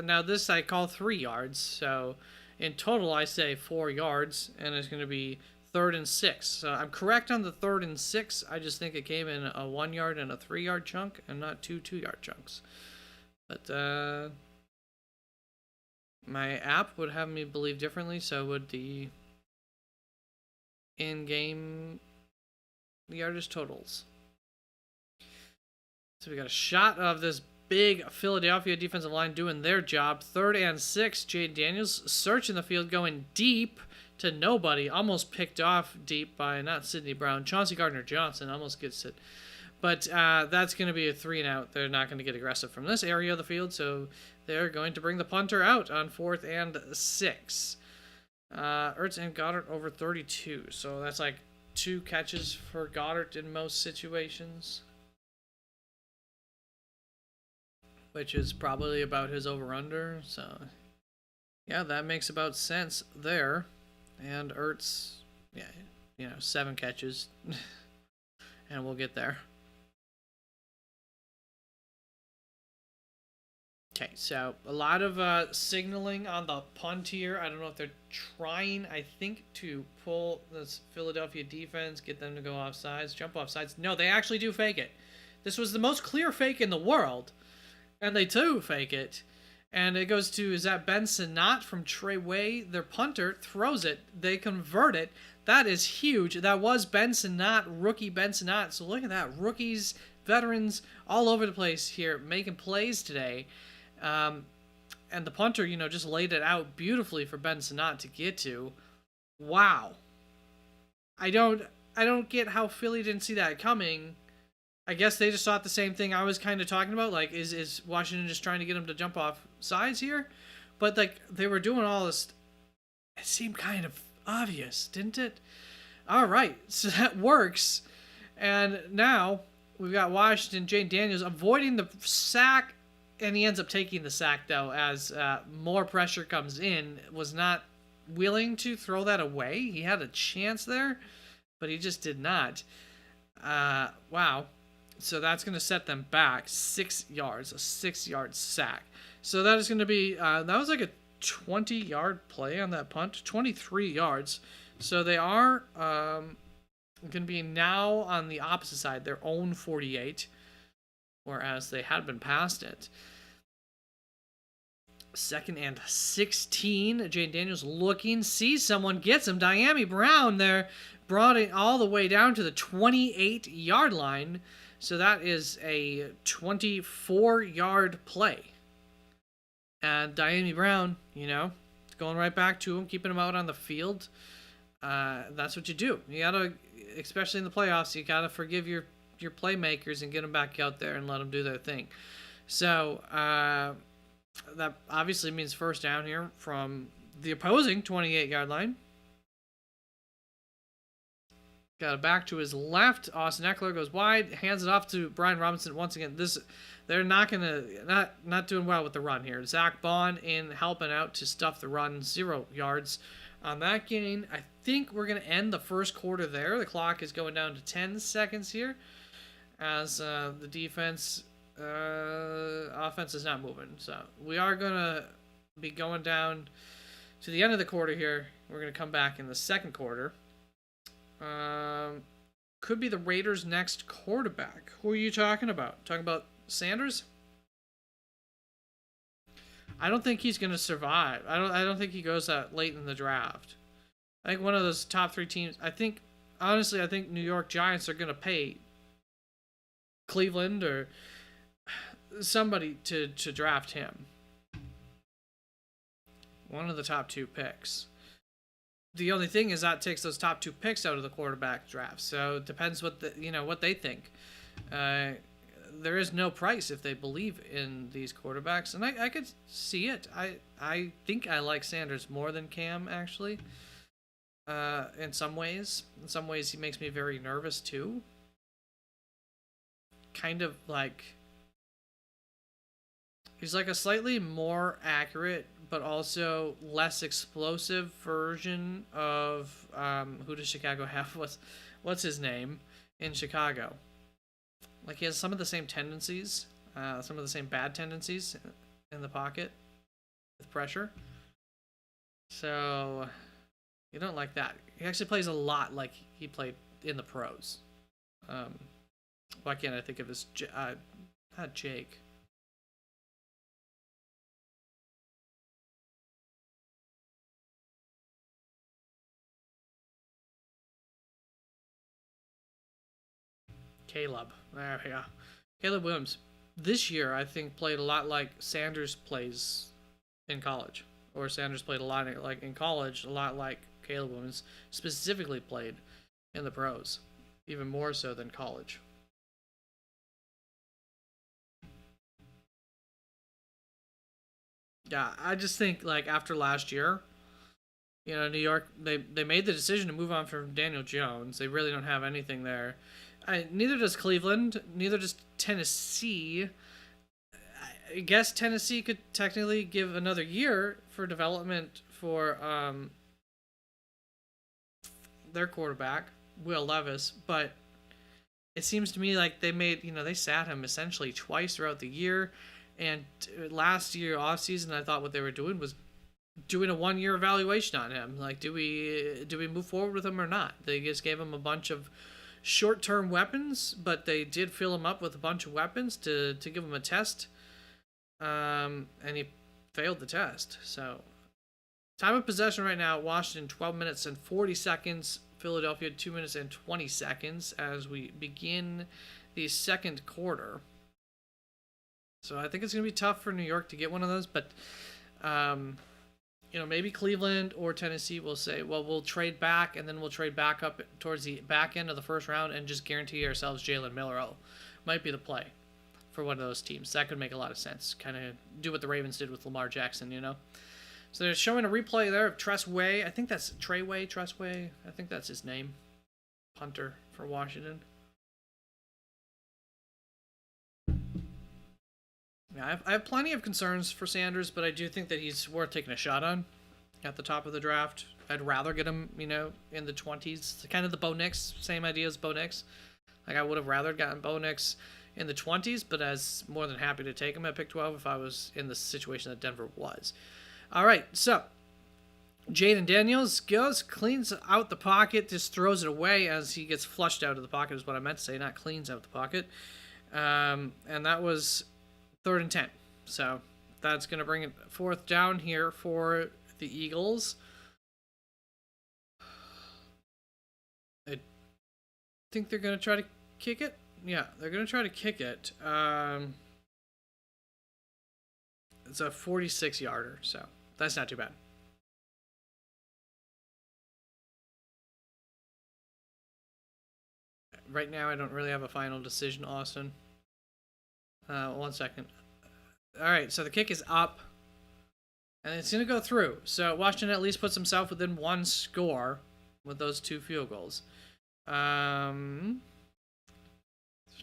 now this I call 3 yards. So, in total I say 4 yards. And it's going to be 3rd and 6. So, I'm correct on the 3rd and 6. I just think it came in a 1 yard and a 3 yard chunk. And not 2 2-yard chunks. But, my app would have me believe differently. So, would the in-game... the yardage totals. So we got a shot of this big Philadelphia defensive line doing their job. 3rd and 6. Jayden Daniels searching the field, going deep to nobody. Almost picked off deep by not Sidney Brown. Chauncey Gardner-Johnson almost gets it. But that's going to be a 3 and out. They're not going to get aggressive from this area of the field, so they're going to bring the punter out on 4th and 6. Ertz and Goddard over 32. So that's like 2 catches for Goddard in most situations, which is probably about his over-under. So, yeah, that makes about sense there. And Ertz, yeah, 7 catches, and we'll get there. Okay, so a lot of signaling on the punt here. I don't know if they're trying, I think, to pull this Philadelphia defense, get them to go offsides, jump offsides. No, they actually do fake it. This was the most clear fake in the world, and they do fake it. And it goes to, is that Ben Sinnott from Trey Way? Their punter throws it. They convert it. That is huge. That was Ben Sinnott, rookie Ben Sinnott. So look at that. Rookies, veterans, all over the place here making plays today. And the punter, just laid it out beautifully for Ben Sinnott to get to. Wow. I don't get how Philly didn't see that coming. I guess they just thought the same thing I was kind of talking about. Like, is Washington just trying to get him to jump off sides here? But, like, they were doing all this. It seemed kind of obvious, didn't it? All right, so that works. And now we've got Washington, Jayden Daniels avoiding the sack. And he ends up taking the sack, though, as more pressure comes in. Was not willing to throw that away. He had a chance there, but he just did not. Wow. So that's going to set them back 6 yards, a 6-yard sack. So that is going to be, that was like a 20-yard play on that punt, 23 yards. So they are going to be now on the opposite side, their own 48. Whereas they had been past it. 2nd and 16. Jayden Daniels looking, sees someone, gets him. Dyami Brown there brought it all the way down to the 28-yard line. So that is a 24-yard play. And Dyami Brown, going right back to him, keeping him out on the field. That's what you do. You gotta, especially in the playoffs, you gotta forgive your playmakers and get them back out there and let them do their thing. So that obviously means first down here from the opposing 28-yard line. Got it back to his left. Austin Eckler goes wide, hands it off to Brian Robinson. Once again, they're not doing well with the run here. Zach Bond in helping out to stuff the run, 0 yards on that gain. I think we're going to end the first quarter there. The clock is going down to 10 seconds here as the offense is not moving. So we are going to be going down to the end of the quarter here. We're going to come back in the second quarter. Could be the Raiders' next quarterback. Who are you talking about? Talking about Sanders? I don't think he's going to survive. I don't think he goes that late in the draft. I think one of those top 3 teams. I think honestly, I think New York Giants are going to pay Cleveland or somebody to draft him. One of the top 2 picks. The only thing is that takes those top 2 picks out of the quarterback draft. So it depends what what they think. There is no price if they believe in these quarterbacks, and I could see it. I think I like Sanders more than Cam actually. In some ways, he makes me very nervous too. Kind of like he's like a slightly more accurate but also less explosive version of who does Chicago have? What's his name in Chicago? Like he has some of the same tendencies, some of the same bad tendencies in the pocket with pressure. So you don't like that. He actually plays a lot like he played in the pros. Why can't I think of his? Not Jake. Caleb. There we go. Caleb Williams. This year, I think, played a lot like Sanders plays in college. Or Sanders played a lot like in college, a lot like Caleb Williams specifically played in the pros. Even more so than college. Yeah, I just think, like, after last year, New York, they made the decision to move on from Daniel Jones. They really don't have anything there. Neither does Cleveland. Neither does Tennessee. I guess Tennessee could technically give another year for development for their quarterback, Will Levis, but it seems to me like they sat him essentially twice throughout the year. And last year offseason, I thought what they were doing was doing a 1-year evaluation on him. Like, do we move forward with him or not? They just gave him a bunch of short-term weapons, but they did fill him up with a bunch of weapons to give him a test. And he failed the test. So, time of possession right now, Washington 12 minutes and 40 seconds. Philadelphia 2 minutes and 20 seconds as we begin the second quarter. So I think it's going to be tough for New York to get one of those, but maybe Cleveland or Tennessee will say, well, we'll trade back, and then we'll trade back up towards the back end of the first round and just guarantee ourselves Jalen Milroe. Might be the play for one of those teams. That could make a lot of sense. Kind of do what the Ravens did with Lamar Jackson, So they're showing a replay there of Tress Way. I think that's Tress Way. I think that's his name. Punter for Washington. Yeah, I have plenty of concerns for Sanders, but I do think that he's worth taking a shot on at the top of the draft. I'd rather get him, in the 20s. Kind of the Bo Nix, same idea as Bo Nix. Like, I would have rather gotten Bo Nix in the 20s, but I was more than happy to take him at pick 12 if I was in the situation that Denver was. All right, so Jayden Daniels cleans out the pocket, just throws it away as he gets flushed out of the pocket is what I meant to say, not cleans out the pocket. And that was 3rd and 10. So that's going to bring it 4th down here for the Eagles. I think they're going to try to kick it. Yeah, they're going to try to kick it. It's a 46-yarder, so that's not too bad. Right now, I don't really have a final decision, Austin. 1 second. All right, so the kick is up, and it's going to go through. So Washington at least puts himself within 1 score with those 2 field goals. Let's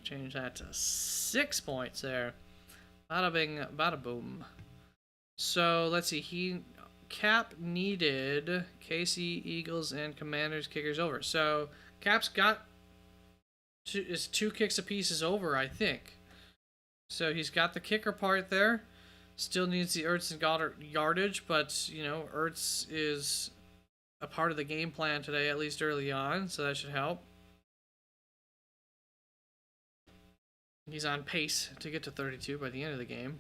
change that to 6 points there. Bada bing, bada boom. So let's see. Cap needed KC, Eagles, and Commanders kickers over. So Cap's got 2 kicks apiece is over, I think. So he's got the kicker part there. Still needs the Ertz and Goddard yardage, but, Ertz is a part of the game plan today, at least early on, so that should help. He's on pace to get to 32 by the end of the game.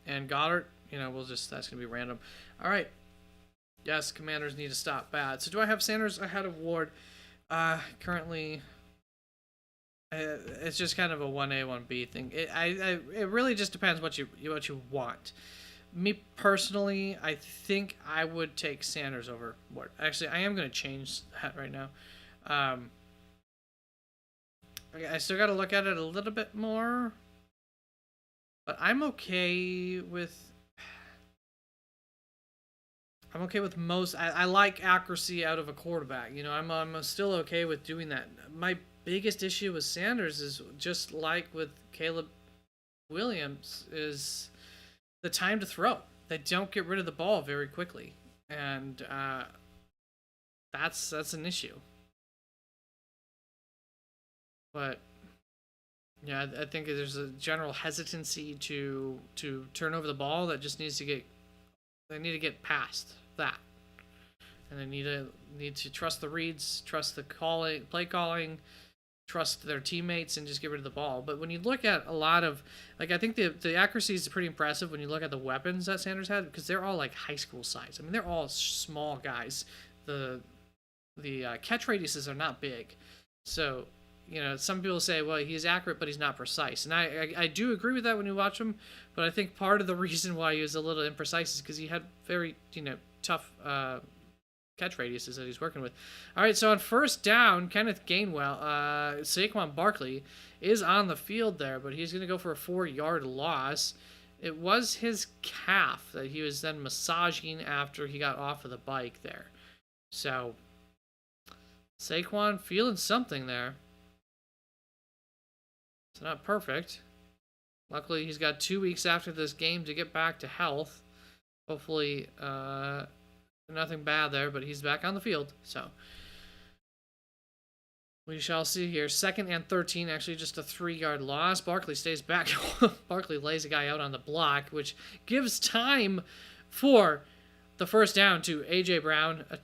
And Goddard, that's going to be random. All right. Yes, Commanders need to stop bad. So do I have Sanders ahead of Ward? Currently, it's just kind of a 1A, 1B thing. It really just depends what you want. Me personally, I think I would take Sanders over Ward. Actually, I am going to change that right now. I still got to look at it a little bit more, but I'm okay with most. I like accuracy out of a quarterback. I'm still okay with doing that. My biggest issue with Sanders is just like with Caleb Williams is the time to throw. They don't get rid of the ball very quickly, and that's an issue. But yeah, I think there's a general hesitancy to turn over the ball that just needs to get. They need to get past that, and they need to trust the reads, trust the play calling, trust their teammates, and just get rid of the ball. But when you look at a lot of, I think the accuracy is pretty impressive when you look at the weapons that Sanders had, because they're all like high school size. I mean, they're all small guys. The catch radiuses are not big, so. Some people say, well, he's accurate, but he's not precise. And I do agree with that when you watch him, but I think part of the reason why he was a little imprecise is because he had very, tough catch radiuses that he's working with. All right, so on first down, Kenneth Gainwell, Saquon Barkley is on the field there, but he's going to go for a 4-yard loss. It was his calf that he was then massaging after he got off of the bike there. So, Saquon feeling something there. It's not perfect. Luckily, he's got 2 weeks after this game to get back to health. Hopefully, nothing bad there, but he's back on the field. So, we shall see here. 2nd and 13, actually just a 3-yard loss. Barkley stays back. Barkley lays a guy out on the block, which gives time for the first down to A.J. Brown. A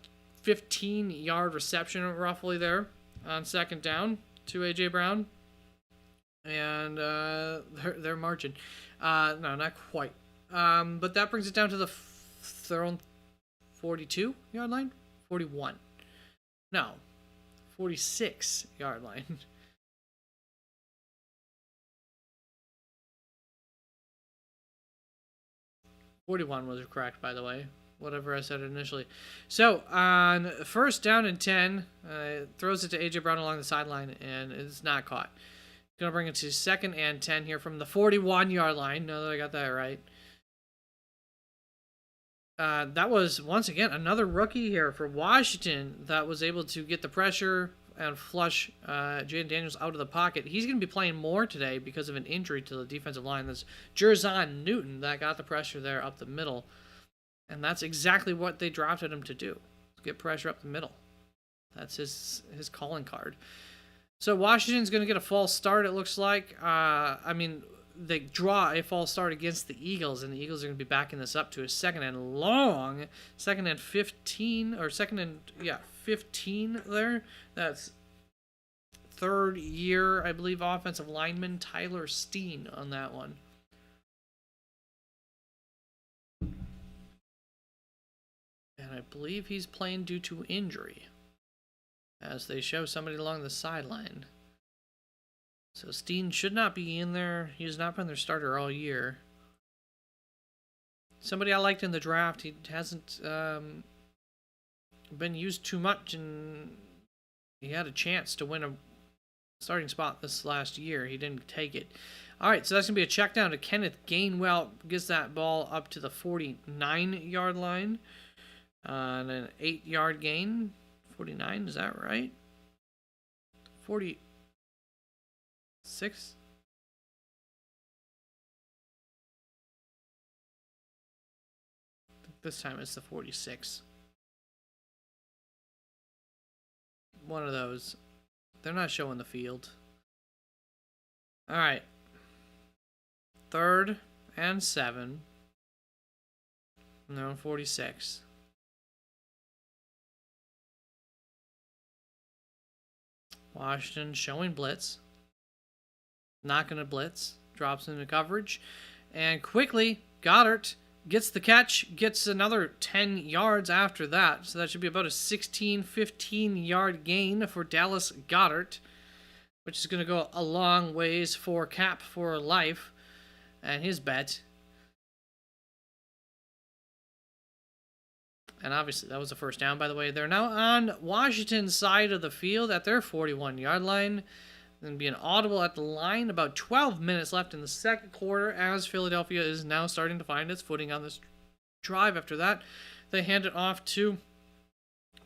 15-yard reception roughly there on 2nd down to A.J. Brown. And they're marching. No, not quite. But that brings it down to their own 42-yard line? 41. No. 46-yard line. $41 was correct, by the way. Whatever I said initially. So, on first down and 10, throws it to A.J. Brown along the sideline, and it's not caught. Going to bring it to 2nd and 10 here from the 41-yard line. Now that I got that right. That was, once again, another rookie here for Washington that was able to get the pressure and flush Jayden Daniels out of the pocket. He's going to be playing more today because of an injury to the defensive line. That's Jerzon Newton that got the pressure there up the middle. And that's exactly what they drafted him to do. Get pressure up the middle. That's his calling card. So Washington's going to get a false start, it looks like. They draw a false start against the Eagles, and the Eagles are going to be backing this up to a 2nd and long, 2nd and 15, or 2nd and, 15 there. That's 3rd year, I believe, offensive lineman Tyler Steen on that one. And I believe he's playing due to injury, as they show somebody along the sideline. So Steen should not be in there. He's not been their starter all year. Somebody I liked in the draft. He hasn't been used too much, and he had a chance to win a starting spot this last year. He didn't take it. All right, so that's going to be a check down to Kenneth Gainwell. Gets that ball up to the 49-yard line on an 8-yard gain. 49, is that right? 46? This time it's the 46. One of those. They're not showing the field. All right. 3rd and 7. And they're on 46. Washington showing blitz. Not going to blitz. Drops into coverage. And quickly, Goddard gets the catch, gets another 10 yards after that. So that should be about a 16, 15-yard gain for Dallas Goedert, which is going to go a long ways for Cap for life and his bet. And obviously, that was a first down, by the way. They're now on Washington's side of the field at their 41-yard line. Going to be an audible at the line. About 12 minutes left in the second quarter as Philadelphia is now starting to find its footing on this drive. After that, they hand it off to,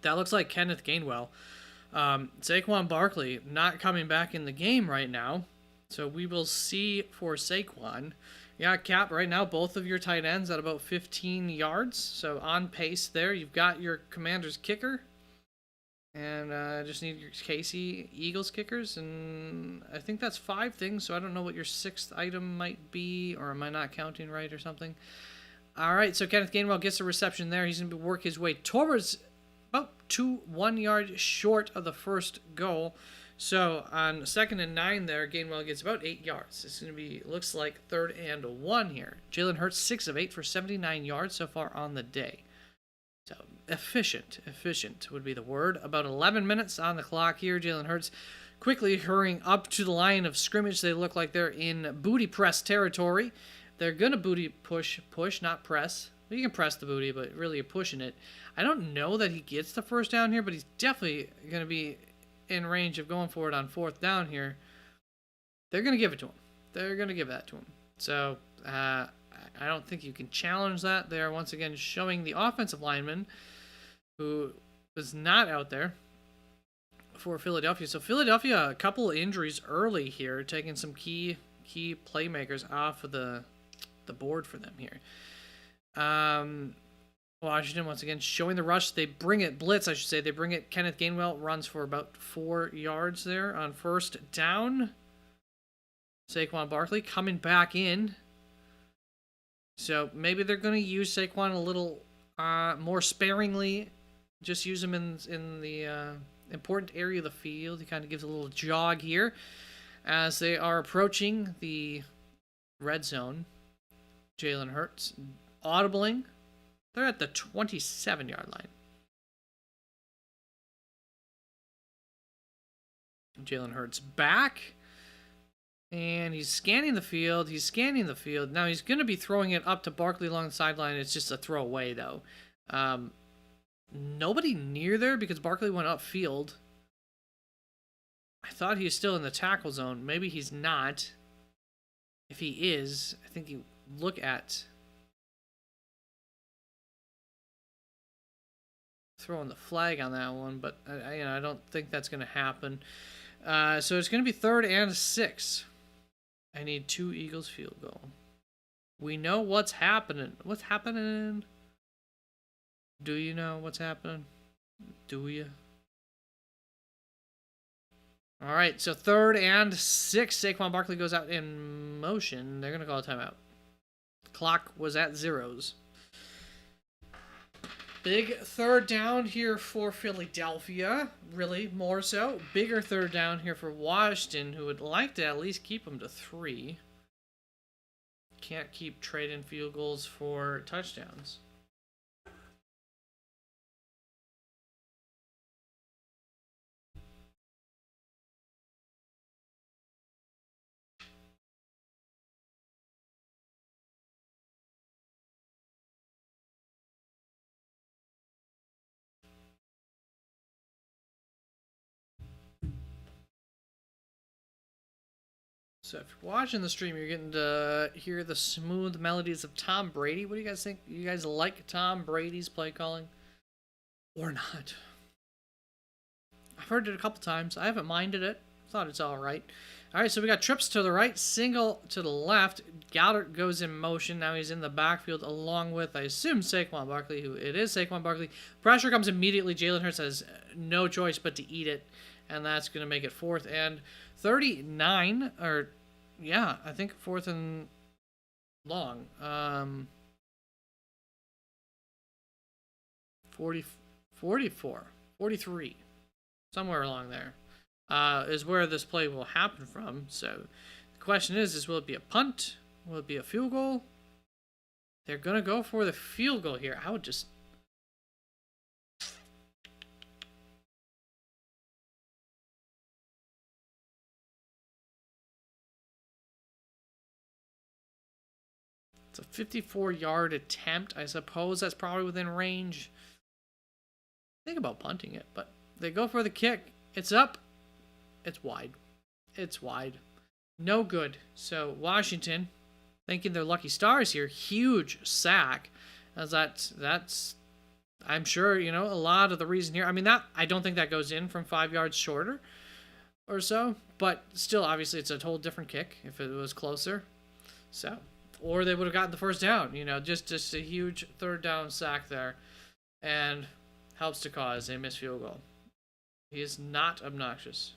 that looks like Kenneth Gainwell. Saquon Barkley not coming back in the game right now. So we will see for Saquon. Yeah, Cap, right now, both of your tight ends at about 15 yards. So on pace there. You've got your Commanders kicker. And just need your KC Eagles kickers. And I think that's 5 things. So I don't know what your 6th item might be. Or am I not counting right or something? All right, so Kenneth Gainwell gets a reception there. He's going to work his way towards about 1 yard short of the first goal. So on 2nd and 9 there, Gainwell gets about 8 yards. It's going to be, looks like 3rd and 1 here. Jalen Hurts 6 of 8 for 79 yards so far on the day. So efficient would be the word. About 11 minutes on the clock here. Jalen Hurts quickly hurrying up to the line of scrimmage. They look like they're in booty press territory. They're going to booty push, not press. You can press the booty, but really you're pushing it. I don't know that he gets the first down here, but he's definitely going to be in range of going for it on 4th down here. They're going to give it to him. They're going to give that to him. So I don't think you can challenge that. They are once again showing the offensive lineman who was not out there for Philadelphia. So Philadelphia, a couple of injuries early here, taking some key playmakers off of the board for them here. Washington, once again, showing the rush. They bring it, blitz, I should say. They bring it. Kenneth Gainwell runs for about 4 yards there on 1st down. Saquon Barkley coming back in. So maybe they're going to use Saquon a little more sparingly. Just use him in the important area of the field. He kind of gives a little jog here as they are approaching the red zone. Jalen Hurts audibling. They're at the 27-yard line. Jalen Hurts back. And he's scanning the field. Now he's going to be throwing it up to Barkley along the sideline. It's just a throwaway, though. Nobody near there because Barkley went upfield. I thought he was still in the tackle zone. Maybe he's not. If he is, I think you look at throwing the flag on that one, but I don't think that's going to happen. So it's going to be 3rd and 6. I need 2 Eagles field goal. We know what's happening. What's happening? Do you know what's happening? Do you? All right, so 3rd and 6. Saquon Barkley goes out in motion. They're going to call a timeout. Clock was at 0s. Big 3rd down here for Philadelphia. Really, more so. Bigger 3rd down here for Washington, who would like to at least keep them to 3. Can't keep trading field goals for touchdowns. So if you're watching the stream, you're getting to hear the smooth melodies of Tom Brady. What do you guys think? You guys like Tom Brady's play calling? Or not? I've heard it a couple times. I haven't minded it. Thought it's all right. All right, so we got trips to the right, single to the left. Goddard goes in motion. Now he's in the backfield along with, I assume, Saquon Barkley, who it is Saquon Barkley. Pressure comes immediately. Jalen Hurts has no choice but to eat it, and that's going to make it 4th and 39, or yeah, I think 4th and long. 44, 43, somewhere along there. Is where this play will happen from. So the question is will it be a punt? Will it be a field goal? They're going to go for the field goal here. I would just... It's a 54-yard attempt. I suppose that's probably within range. Think about punting it, but they go for the kick. It's up. It's wide. It's wide. No good. So Washington, thinking they're lucky stars here. Huge sack. As that's I'm sure, you know, a lot of the reason here. I mean, that I don't think that goes in from 5 yards shorter or so, but still, obviously, it's a whole different kick if it was closer. So, or they would have gotten the first down. You know, just a huge third down sack there, and helps to cause a missed field goal. He is not obnoxious.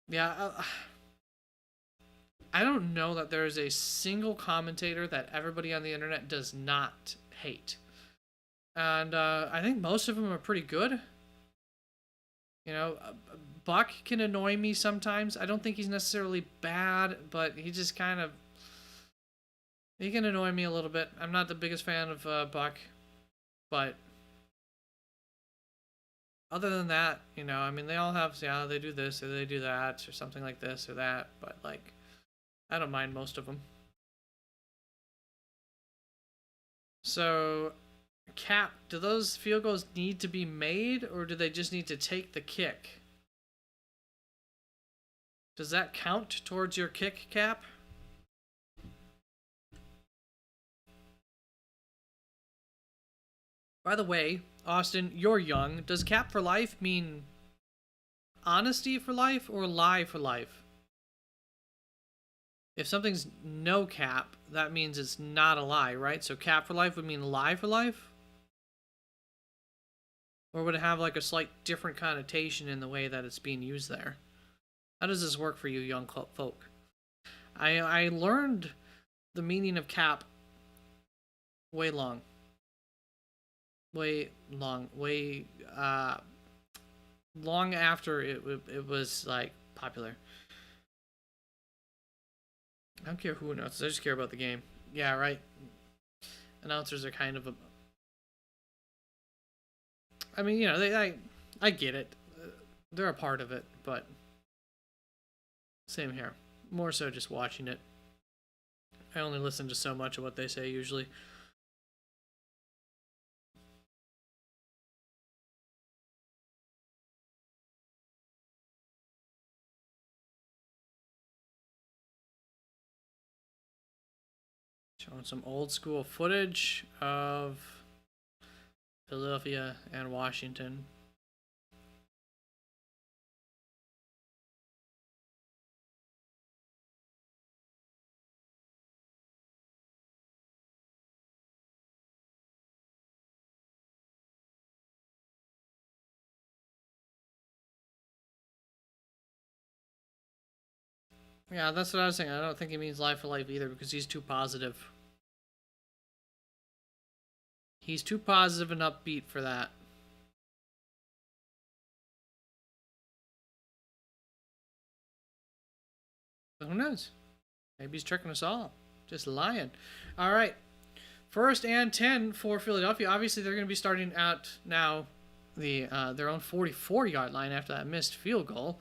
Yeah, I don't know that there is a single commentator that everybody on the internet does not hate. And I think most of them are pretty good. You know, Buck can annoy me sometimes. I don't think he's necessarily bad, but he just kind of... He can annoy me a little bit. I'm not the biggest fan of Buck, but... Other than that, you know, I mean, they all have, yeah, they do this or they do that or something like this or that, but, like, I don't mind most of them. So, Cap, do those field goals need to be made, or do they just need to take the kick? Does that count towards your kick, Cap? By the way, Austin, you're young. Does cap for life mean honesty for life or lie for life? If something's no cap, that means it's not a lie, right? So cap for life would mean lie for life? Or would it have like a slight different connotation in the way that it's being used there? How does this work for you young folk? I learned the meaning of cap way long after it was like popular. I don't care who announces, I just care about the game. Yeah, right. Announcers are kind of a... I mean, you know, I get it. They're a part of it, but same here. More so just watching it. I only listen to so much of what they say usually. Showing some old school footage of Philadelphia and Washington. Yeah, that's what I was saying. I don't think he means life for life either because he's too positive. He's too positive and upbeat for that. But who knows? Maybe he's tricking us all. Just lying. All right. 1st and 10 for Philadelphia. Obviously, they're going to be starting at now their own 44-yard line after that missed field goal.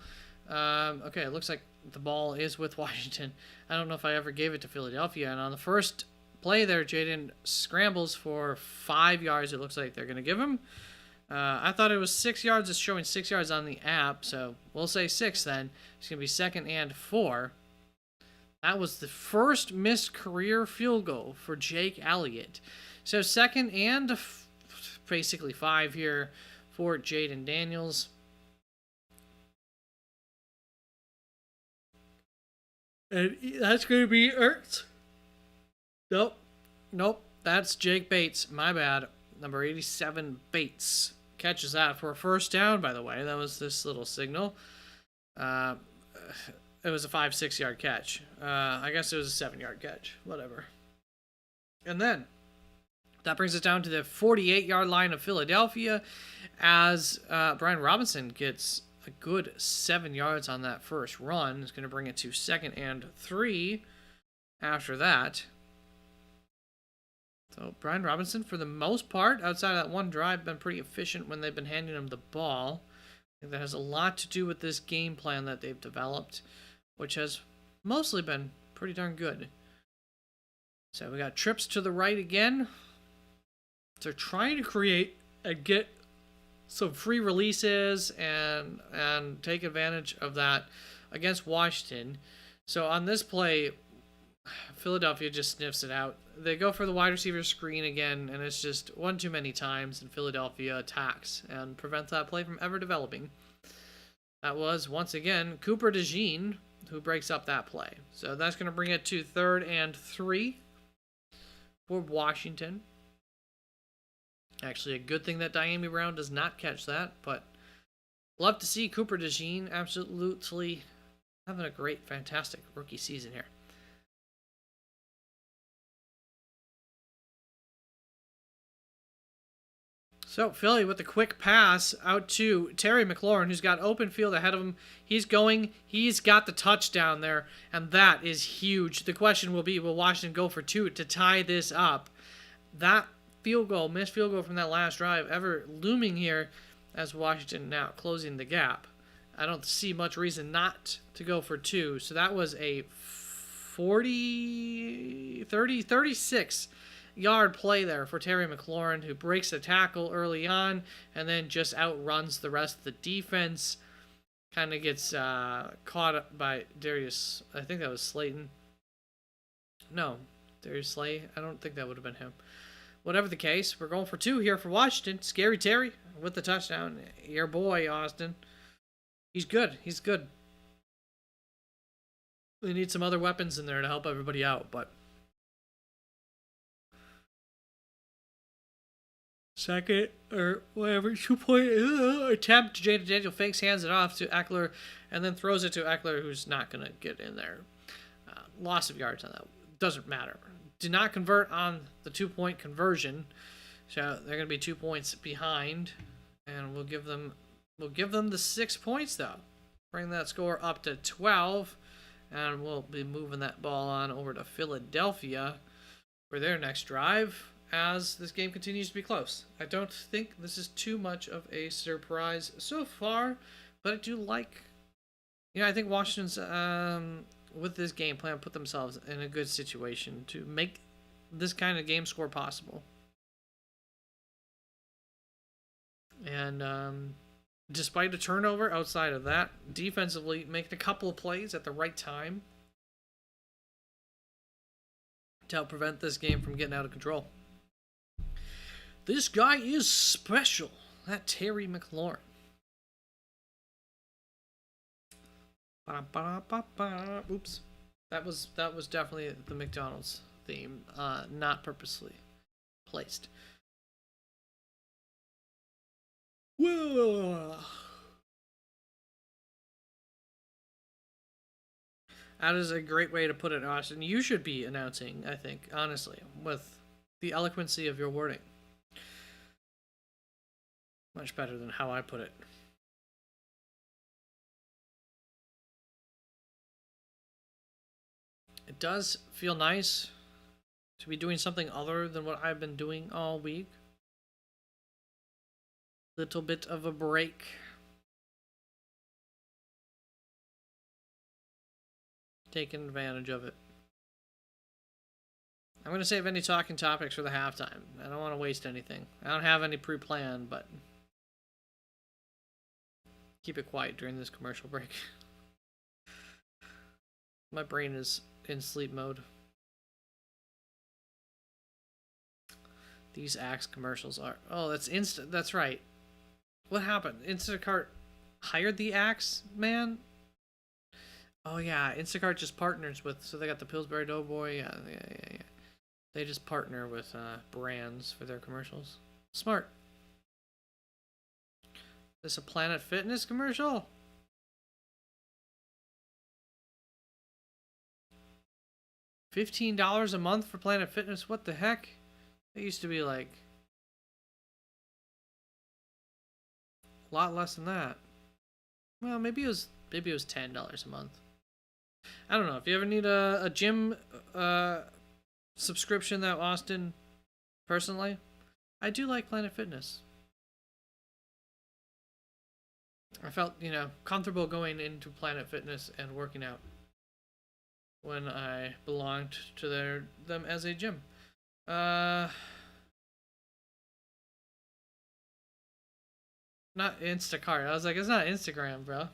Okay, it looks like the ball is with Washington. I don't know if I ever gave it to Philadelphia. And on the first play there, Jayden scrambles for 5 yards. It looks like they're going to give him. I thought it was 6 yards. It's showing 6 yards on the app, so we'll say 6 then. It's going to be 2nd and 4. That was the first missed career field goal for Jake Elliott. So 2nd and basically 5 here for Jayden Daniels. And that's going to be Ertz. Nope. That's Jake Bates. My bad. Number 87, Bates. Catches that for a first down, by the way. That was this little signal. It was a 5-6 yard catch. I guess it was a 7-yard catch. Whatever. And then that brings us down to the 48-yard line of Philadelphia as Brian Robinson gets a good 7 yards on that first run. It's going to bring it to 2nd and 3 after that. So Brian Robinson, for the most part, outside of that one drive, been pretty efficient when they've been handing him the ball. I think that has a lot to do with this game plan that they've developed, which has mostly been pretty darn good. So we got trips to the right again. They're trying to create and get some free releases and take advantage of that against Washington. So on this play, Philadelphia just sniffs it out. They go for the wide receiver screen again, and it's just one too many times, and Philadelphia attacks and prevents that play from ever developing. That was, once again, Cooper DeJean who breaks up that play. So that's going to bring it to 3rd and 3 for Washington. Actually, a good thing that Diami Brown does not catch that, but love to see Cooper DeJean absolutely having a great, fantastic rookie season here. So Philly with the quick pass out to Terry McLaurin, who's got open field ahead of him. He's going. He's got the touchdown there, and that is huge. The question will be, will Washington go for 2 to tie this up? That field goal, missed field goal from that last drive, ever looming here as Washington now closing the gap. I don't see much reason not to go for 2. So that was a 36-yard play there for Terry McLaurin, who breaks a tackle early on and then just outruns the rest of the defense. Kind of gets caught up by Darius. I think that was Slayton. No, Darius Slay. I don't think that would have been him. Whatever the case, we're going for 2 here for Washington. Scary Terry with the touchdown. Your boy, Austin. He's good. He's good. They need some other weapons in there to help everybody out, but second or whatever 2-point attempt. Jayden Daniels fakes, hands it off to Eckler, and then throws it to Eckler, who's not going to get in there. Loss of yards on that. Doesn't matter. Did not convert on the 2-point conversion, so they're going to be 2 points behind, and we'll give them the 6 points though. Bring that score up to 12, and we'll be moving that ball on over to Philadelphia for their next drive as this game continues to be close. I don't think this is too much of a surprise so far, but I do like, I think Washington's with this game plan put themselves in a good situation to make this kind of game score possible. And despite a turnover outside of that, defensively making a couple of plays at the right time to help prevent this game from getting out of control. This guy is special. That Terry McLaurin. Oops. That was definitely the McDonald's theme, not purposely placed. Whoa. That is a great way to put it, Austin. You should be announcing, I think, honestly, with the eloquency of your wording. Much better than how I put it. It does feel nice to be doing something other than what I've been doing all week. Little bit of a break. Taking advantage of it. I'm going to save any talking topics for the halftime. I don't want to waste anything. I don't have any pre-planned, but keep it quiet during this commercial break. My brain is in sleep mode. These Axe commercials are... Oh, that's instant. That's right. What happened? Instacart hired the Axe man? Oh, yeah. Instacart just partners with... So they got the Pillsbury Doughboy. Yeah. They just partner with brands for their commercials. Smart. Is this a Planet Fitness commercial? $15 a month for Planet Fitness? What the heck? It used to be like a lot less than that. Well, maybe it was $10 a month. I don't know if you ever need a gym subscription that Austin personally. I do like Planet Fitness. I felt, comfortable going into Planet Fitness and working out when I belonged to them as a gym. Uh, Not Instacart. I was like, it's not Instagram, bro.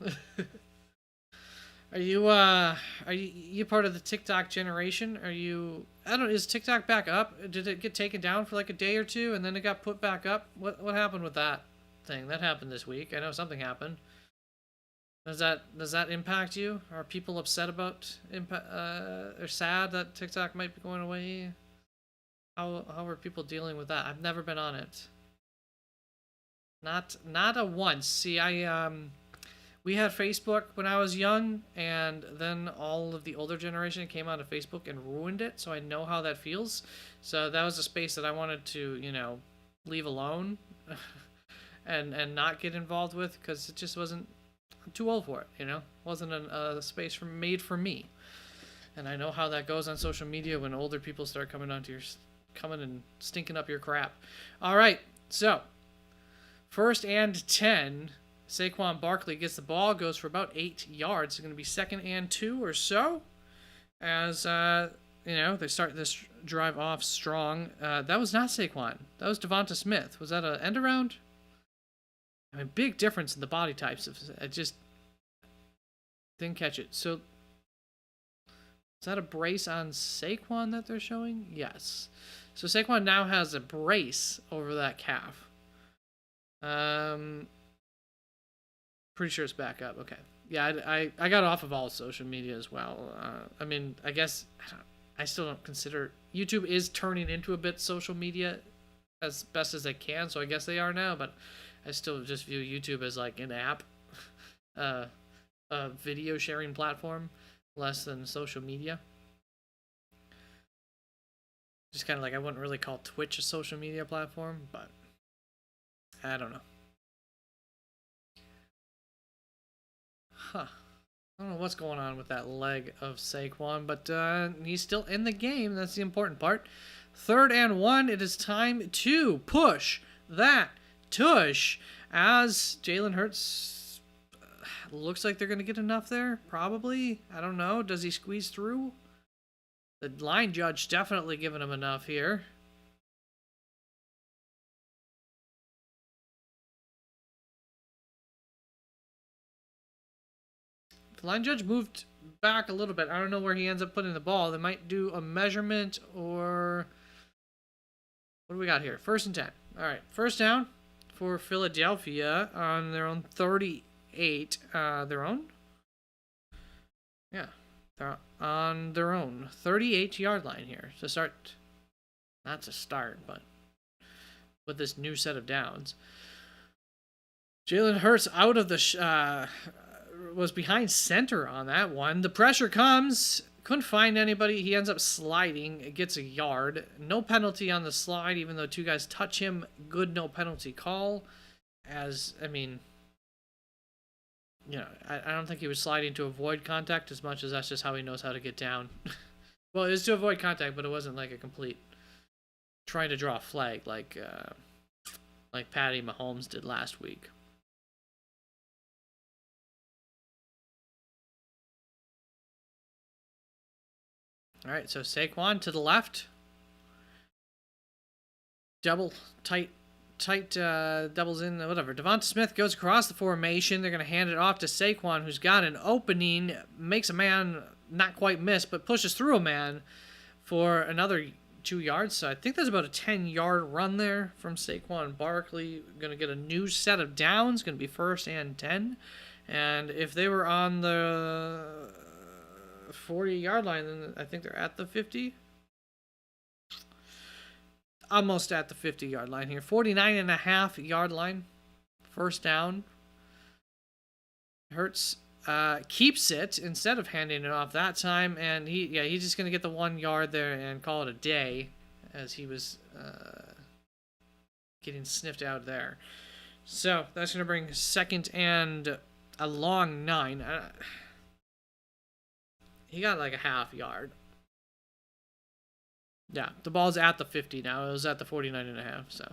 Are you part of the TikTok generation? I don't know, is TikTok back up? Did it get taken down for like a day or two and then it got put back up? What happened with that thing? That happened this week. I know something happened. Does that impact you? Are people upset about or sad that TikTok might be going away? How are people dealing with that? I've never been on it. Not a once. See, we had Facebook when I was young, and then all of the older generation came onto Facebook and ruined it. So I know how that feels. So that was a space that I wanted to, leave alone, and not get involved with because it just wasn't. I'm too old for it. Wasn't a space made for me. And I know how that goes on social media when older people start coming and stinking up your crap. All right, so 1st and 10. Saquon Barkley gets the ball, goes for about 8 yards. It's going to be 2nd and 2 or so. As, they start this drive off strong. That was not Saquon. That was Devonta Smith. Was that an end around? I mean, big difference in the body types. I just didn't catch it. So, is that a brace on Saquon that they're showing? Yes. So Saquon now has a brace over that calf. Pretty sure it's back up. Okay. Yeah, I got off of all social media as well. I mean, I guess I still don't consider YouTube is turning into a bit social media as best as they can, so I guess they are now, but I still just view YouTube as like an app, a video sharing platform, less than social media. Just kind of like I wouldn't really call Twitch a social media platform, but I don't know. Huh. I don't know what's going on with that leg of Saquon, but he's still in the game. That's the important part. 3rd and 1. It is time to push that tush as Jalen Hurts looks like they're going to get enough there. Probably. I don't know. Does he squeeze through? The line judge definitely giving him enough here. The line judge moved back a little bit. I don't know where he ends up putting the ball. They might do a measurement or... What do we got here? 1st and 10. All right. 1st down for Philadelphia on their own 38. Their own? Yeah. They're on their own 38-yard line here to start. Not to start, but with this new set of downs. Jalen Hurts out of the... was behind center on that one. The pressure comes. Couldn't find anybody. He ends up sliding. It gets a yard. No penalty on the slide, even though 2 guys touch him. Good no penalty call. As, I mean, I don't think he was sliding to avoid contact as much as that's just how he knows how to get down. Well, it was to avoid contact, but it wasn't like a complete trying to draw a flag like Patty Mahomes did last week. All right, so Saquon to the left. Double, tight, doubles in, whatever. Devonta Smith goes across the formation. They're going to hand it off to Saquon, who's got an opening, makes a man not quite miss, but pushes through a man for another 2 yards. So I think there's about a 10-yard run there from Saquon Barkley. Going to get a new set of downs. Going to be 1st and 10. And if they were on the 40-yard line, then I think they're at the 50. Almost at the 50-yard line here. 49.5-yard line. 1st down. Hurts keeps it instead of handing it off that time, and he's just gonna get the 1 yard there and call it a day, as he was getting sniffed out there. So that's gonna bring 2nd and a long 9. He got like a half yard. Yeah, the ball's at the 50 now. It was at the 49.5. So,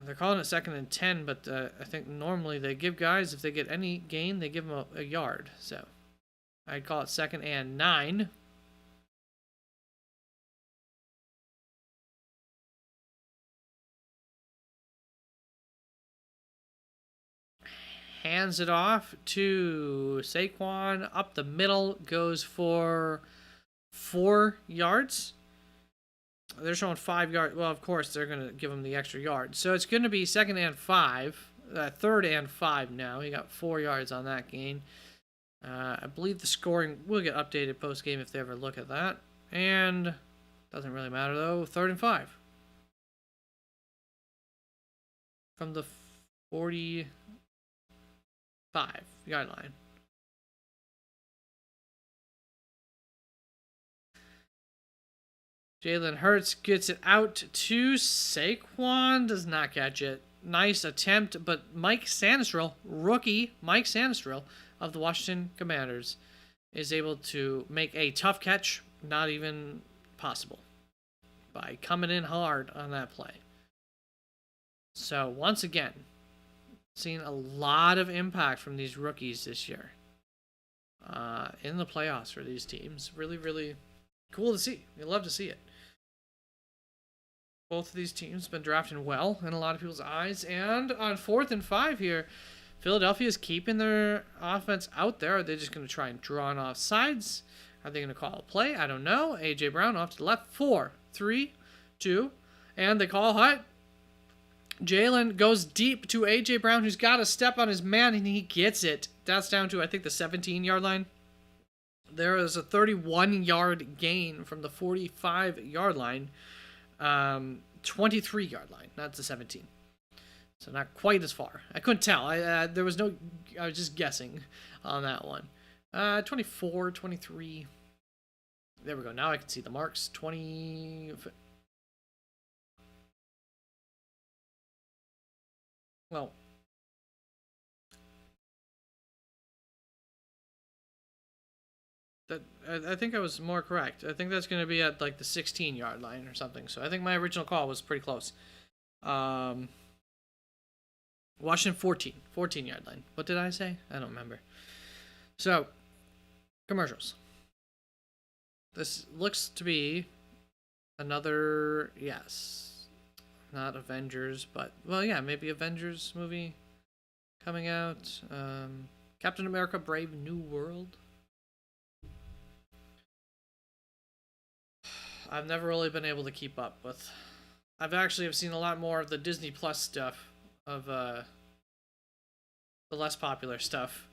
they're calling it 2nd and 10, but I think normally they give guys, if they get any gain, they give them a yard. So, I'd call it 2nd and 9. Hands it off to Saquon. Up the middle, goes for 4 yards. They're showing 5 yards. Well, of course, they're going to give him the extra yard. So it's going to be 2nd and 5. 3rd and 5 now. He got 4 yards on that gain. I believe the scoring will get updated post-game if they ever look at that. And doesn't really matter, though. 3rd and 5. From the 45-yard line. Jalen Hurts gets it out to Saquon. Does not catch it. Nice attempt, but Mike Sanistrell, rookie Mike Sanistrell of the Washington Commanders, is able to make a tough catch, not even possible, by coming in hard on that play. So, once again, seeing a lot of impact from these rookies this year in the playoffs for these teams. Really, really cool to see. You love to see it. Both of these teams have been drafting well in a lot of people's eyes. And on 4th and 5 here, Philadelphia is keeping their offense out there. Are they just going to try and draw on off sides? Are they going to call a play? I don't know. A.J. Brown off to the left. 4, 3, 2, and they call hut. Jalen goes deep to A.J. Brown, who's got to step on his man, and he gets it. That's down to, I think, the 17-yard line. There is a 31-yard gain from the 45-yard line. 23-yard line, not the 17. So not quite as far. I couldn't tell. There was no. I was just guessing on that one. 24, 23. There we go. Now I can see the marks. 20. Well. I think I was more correct. I think that's going to be at like the 16-yard line or something. So I think my original call was pretty close. Washington 14-yard line. What did I say? I don't remember. So, commercials. This looks to be another, yes, not Avengers, but, well, yeah, maybe Avengers movie coming out. Captain America Brave New World. I've never really been able to keep up with. I've actually seen a lot more of the Disney Plus stuff of the less popular stuff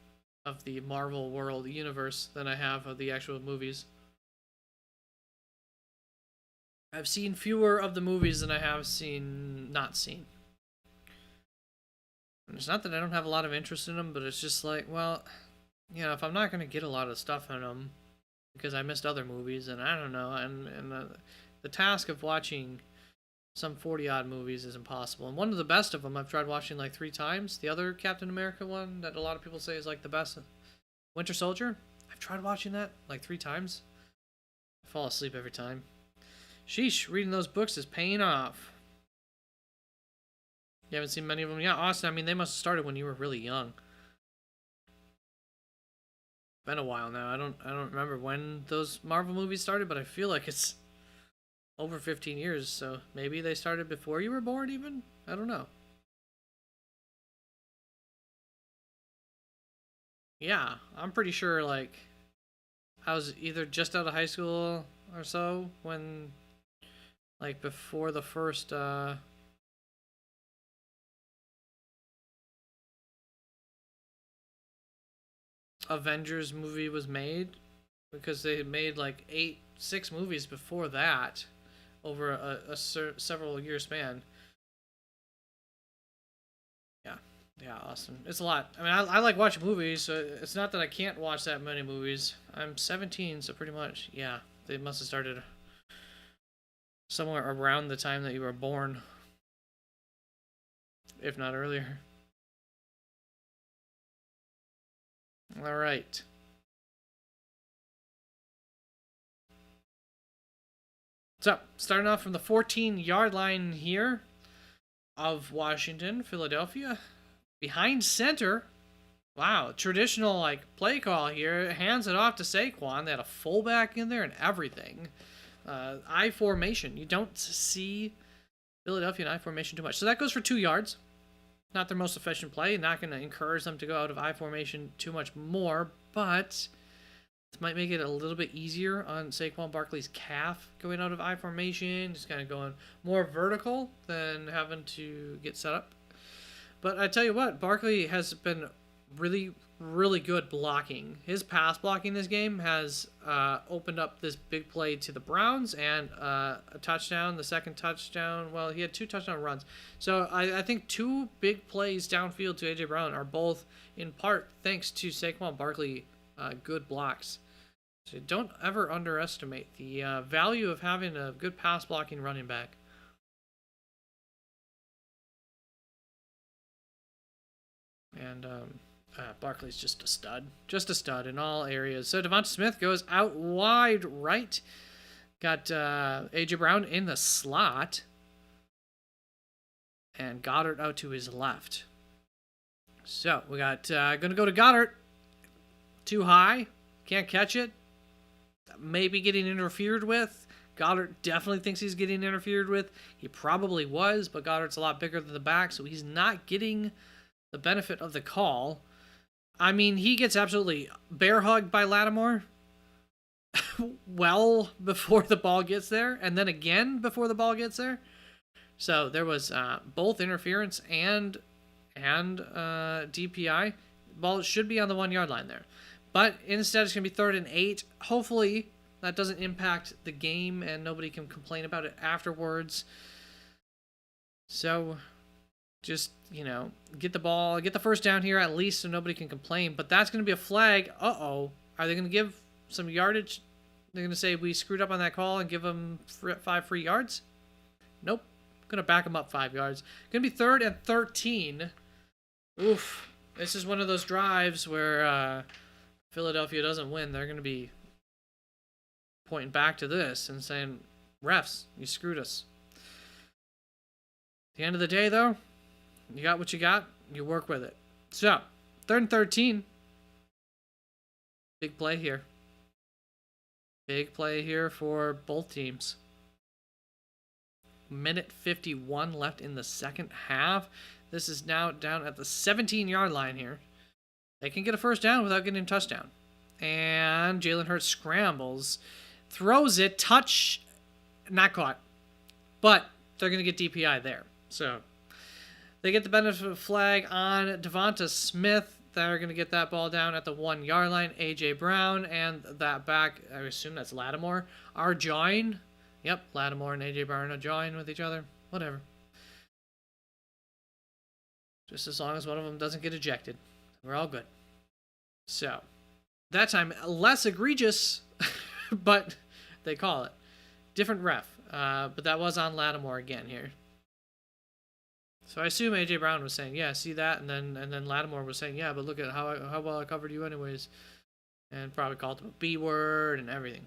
of the Marvel World universe than I have of the actual movies. I've seen fewer of the movies than I have not seen. And it's not that I don't have a lot of interest in them, but it's just like, well, you know, if I'm not going to get a lot of stuff in them because I missed other movies, and I don't know, and the task of watching some 40-odd movies is impossible. And one of the best of them I've tried watching like 3 times. The other Captain America one that a lot of people say is like the best, Winter Soldier. I've tried watching that like 3 times. I fall asleep every time. Sheesh, reading those books is paying off. You haven't seen many of them? Yeah, Austin, I mean, they must have started when you were really young. Been a while now. I don't remember when those Marvel movies started, but I feel like it's over 15 years, so maybe they started before you were born even? I don't know. Yeah, I'm pretty sure, like, I was either just out of high school or so when, like, before the first, Avengers movie was made, because they had made, like, 6 movies before that over a several year span. Yeah, Austin. It's a lot. I mean, I like watching movies, so it's not that I can't watch that many movies. I'm 17, so pretty much, yeah. They must have started somewhere around the time that you were born, if not earlier. All right. So, starting off from the 14-yard line here of Washington, Philadelphia. Behind center. Wow, traditional like play call here. Hands it off to Saquon. They had a fullback in there and everything. I formation. You don't see Philadelphia in I formation too much. So that goes for 2 yards. Not their most efficient play. Not going to encourage them to go out of I formation too much more, but this might make it a little bit easier on Saquon Barkley's calf going out of I formation. Just kind of going more vertical than having to get set up. But I tell you what, Barkley has been really, really good blocking. His pass blocking this game has opened up this big play to the Browns and a touchdown. The second touchdown, well, he had 2 touchdown runs. So I think 2 big plays downfield to A.J. Brown are both in part thanks to Saquon Barkley good blocks. So don't ever underestimate the value of having a good pass blocking running back. And Barkley's just a stud in all areas. So Devonta Smith goes out wide right. Got A.J. Brown in the slot. And Goddard out to his left. So we got going to go to Goddard. Too high. Can't catch it. Maybe getting interfered with. Goddard definitely thinks he's getting interfered with. He probably was, but Goddard's a lot bigger than the back, so he's not getting the benefit of the call. I mean, he gets absolutely bear hugged by Lattimore well before the ball gets there, and then again before the ball gets there. So there was both interference and DPI. The ball should be on the 1 yard line there. But instead, it's going to be 3rd and 8. Hopefully, that doesn't impact the game and nobody can complain about it afterwards. So, just, get the first down here at least so nobody can complain. But that's going to be a flag. Uh-oh. Are they going to give some yardage? They're going to say we screwed up on that call and give them 5 free yards? Nope. Going to back them up 5 yards. Going to be 3rd and 13. Oof. This is one of those drives where Philadelphia doesn't win. They're going to be pointing back to this and saying, refs, you screwed us. At the end of the day, though, you got what you got. You work with it. So, 3rd and 13. Big play here. Big play here for both teams. Minute 51 left in the second half. This is now down at the 17-yard line here. They can get a first down without getting a touchdown. And Jalen Hurts scrambles, throws it, touch, not caught. But they're going to get DPI there. So they get the benefit of flag on Devonta Smith. They're going to get that ball down at the 1 yard line. A.J. Brown and that back, I assume that's Lattimore, are jawing. Yep, Lattimore and A.J. Brown are jawing with each other. Whatever. Just as long as one of them doesn't get ejected. We're all good. So, that time, less egregious, but they call it. Different ref. But that was on Lattimore again here. So I assume A.J. Brown was saying, yeah, see that? And then Lattimore was saying, yeah, but look at how well I covered you anyways. And probably called him a B word and everything.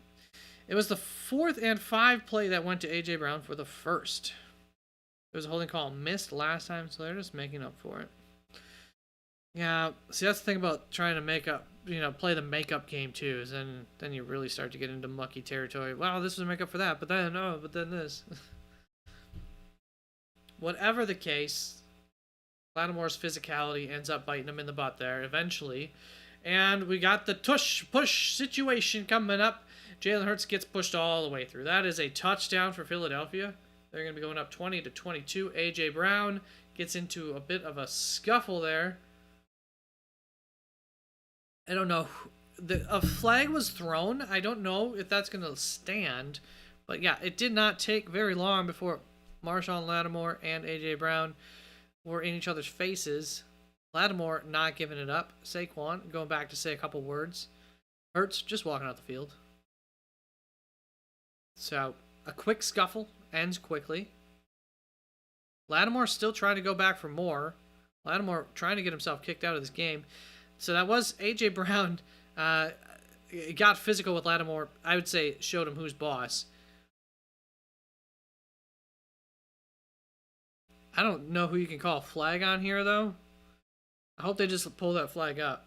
It was the 4th and 5 play that went to A.J. Brown for the first. It was a holding call missed last time, so they're just making up for it. Yeah, see, that's the thing about trying to make up, play the makeup game too, is then you really start to get into mucky territory. Wow, this was a makeup for that, but then this. Whatever the case, Lattimore's physicality ends up biting him in the butt there eventually. And we got the push situation coming up. Jalen Hurts gets pushed all the way through. That is a touchdown for Philadelphia. They're going to be going up 20-22. A.J. Brown gets into a bit of a scuffle there. I don't know. A flag was thrown. I don't know if that's going to stand. But yeah, it did not take very long before Marshawn Lattimore and A.J. Brown were in each other's faces. Lattimore not giving it up. Saquon going back to say a couple words. Hurts just walking out the field. So, a quick scuffle ends quickly. Lattimore still trying to go back for more. Lattimore trying to get himself kicked out of this game. So that was A.J. Brown. Got physical with Lattimore. I would say showed him who's boss. I don't know who you can call a flag on here, though. I hope they just pull that flag up.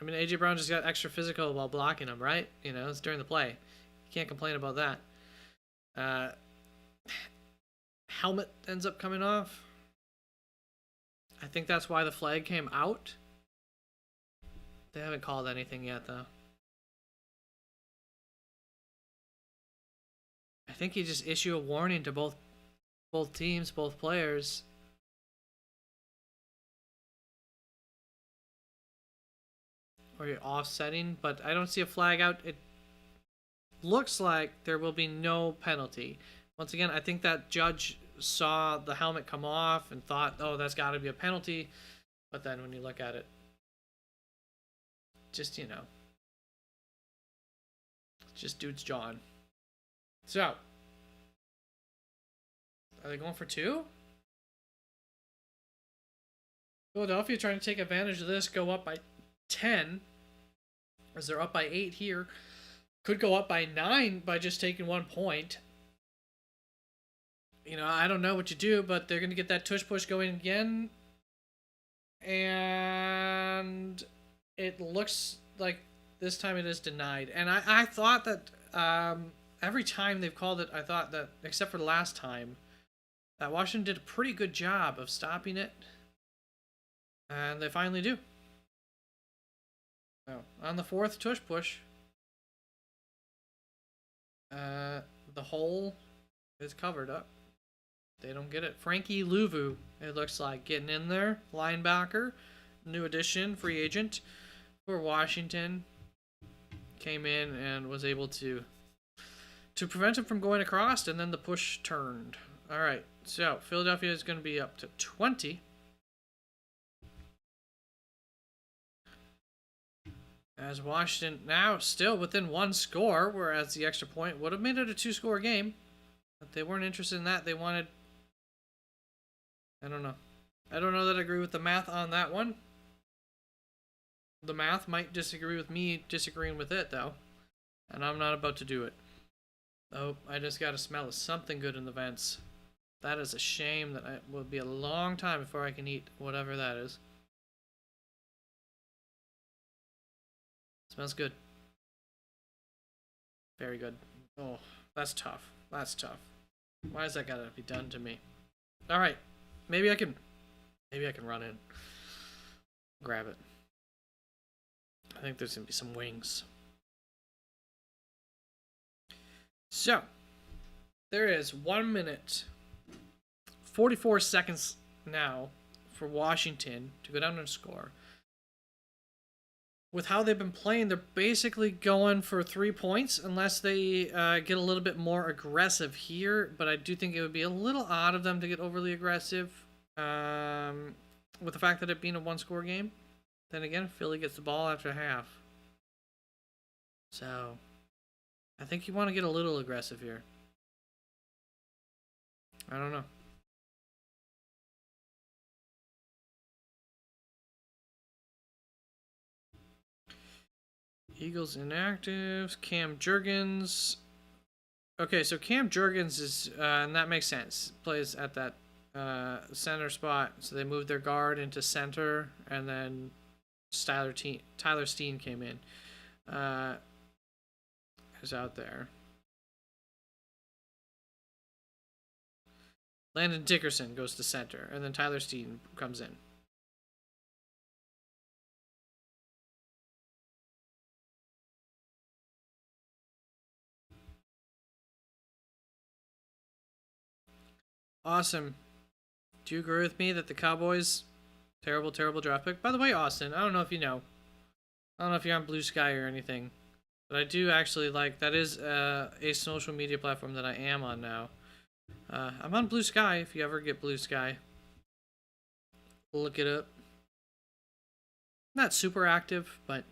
I mean, A.J. Brown just got extra physical while blocking him, right? You know, it's during the play. You can't complain about that. Helmet ends up coming off. I think that's why the flag came out. They haven't called anything yet, though. I think you just issue a warning to both teams, both players. Or you're offsetting, but I don't see a flag out. It looks like there will be no penalty. Once again, I think that judge saw the helmet come off and thought, oh, that's got to be a penalty. But then when you look at it, just, you know, just dude's John. So, are they going for 2? Philadelphia trying to take advantage of this, go up by 10, as they're up by 8 here. Could go up by 9 by just taking 1 point. You know, I don't know what you do, but they're going to get that tush push going again. And it looks like this time it is denied. And I thought that every time they've called it, I thought that, except for the last time, that Washington did a pretty good job of stopping it. And they finally do. So, on the 4th tush push, the hole is covered up. They don't get it. Frankie Louvu, it looks like, getting in there. Linebacker, new addition, free agent for Washington. Came in and was able to prevent him from going across, and then the push turned. All right, so Philadelphia is going to be up to 20. As Washington now still within 1 score, whereas the extra point would have made it a 2-score game. But they weren't interested in that. They wanted... I don't know. I don't know that I agree with the math on that one. The math might disagree with me disagreeing with it, though. And I'm not about to do it. Oh, I just got to smell something good in the vents. That is a shame that it will be a long time before I can eat whatever that is. Smells good. Very good. Oh, that's tough. That's tough. Why is that gotta be done to me? Alright. Maybe I can run in. Grab it. I think there's gonna be some wings. So, there is 1 minute, 44 seconds now for Washington to go down and score. With how they've been playing, they're basically going for 3 points unless they get a little bit more aggressive here. But I do think it would be a little odd of them to get overly aggressive with the fact that it being a 1-score game. Then again, Philly gets the ball after half. So, I think you want to get a little aggressive here. I don't know. Eagles inactives. Cam Jurgens. Okay, so Cam Jurgens is, and that makes sense, plays at that center spot. So they moved their guard into center, and then Tyler Steen came in. Is out there. Landon Dickerson goes to center, and then Tyler Steen comes in. Awesome. Do you agree with me that the Cowboys, terrible draft pick? By the way, Austin, I don't know if you know. I don't know if you're on BlueSky or anything. But I do actually like, that is a social media platform that I am on now. I'm on BlueSky if you ever get BlueSky. Look it up. Not super active, but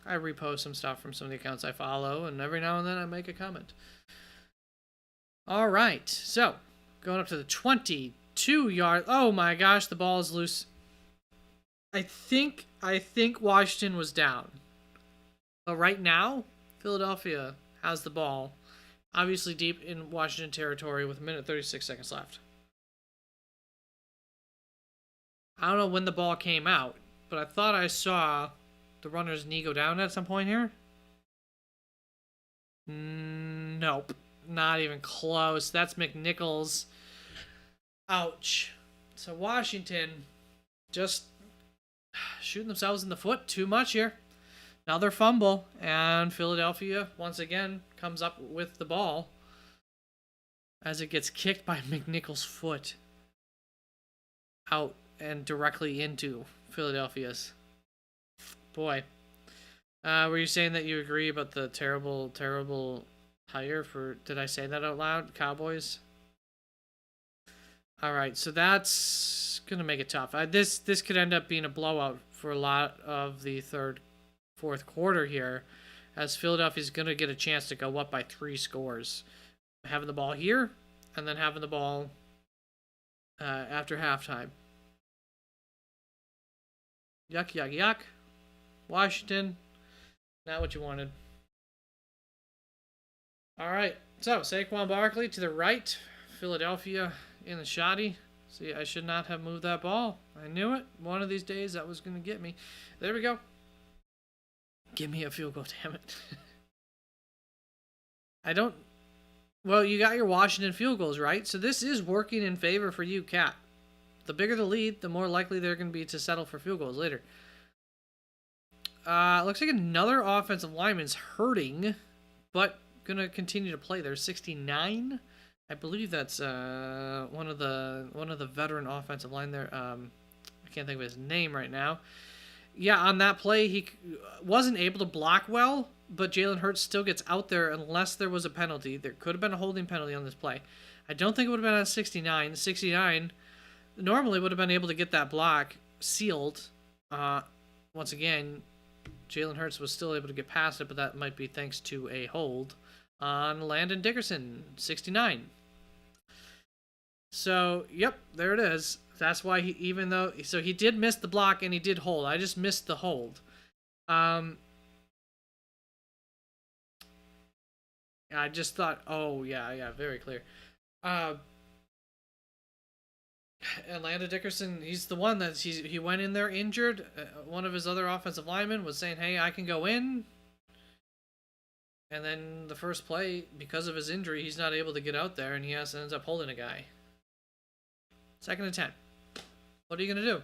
I repost some stuff from some of the accounts I follow, and every now and then I make a comment. All right, so going up to the 22-yard. Oh my gosh, the ball is loose. I think Washington was down. But right now, Philadelphia has the ball obviously deep in Washington territory with a minute 36 seconds left. I don't know when the ball came out, but I thought I saw the runner's knee go down at some point here. Nope. Not even close. That's McNichols. Ouch. So Washington just shooting themselves in the foot too much here. Another fumble, and Philadelphia once again comes up with the ball as it gets kicked by McNichols' foot out and directly into Philadelphia's. Boy. Were you saying that you agree about the terrible hire for, did I say that out loud? Cowboys? All right, so that's going to make it tough. This could end up being a blowout for a lot of the fourth quarter here, as Philadelphia's going to get a chance to go up by 3 scores. Having the ball here, and then having the ball after halftime. Yuck, yuck, yuck. Washington, not what you wanted. All right, so Saquon Barkley to the right. Philadelphia in the shoddy. See, I should not have moved that ball. I knew it. One of these days that was going to get me. There we go. Give me a field goal, damn it. Well, you got your Washington field goals, right? So this is working in favor for you, Cap. The bigger the lead, the more likely they're going to be to settle for field goals later. Looks like another offensive lineman's hurting, but going to continue to play. There's 69. I believe that's one of the veteran offensive line there. I can't think of his name right now. Yeah, on that play, he wasn't able to block well, but Jalen Hurts still gets out there unless there was a penalty. There could have been a holding penalty on this play. I don't think it would have been at 69. 69 normally would have been able to get that block sealed. Once again, Jalen Hurts was still able to get past it, but that might be thanks to a hold on Landon Dickerson, 69. So, yep, there it is. That's why he did miss the block and he did hold. I just missed the hold. I just thought, oh, yeah, very clear. Atlanta Dickerson, he's the one that he went in there injured. One of his other offensive linemen was saying, hey, I can go in. And then the first play, because of his injury, he's not able to get out there, and he ends up holding a guy. 2nd and 10. What are you going to do?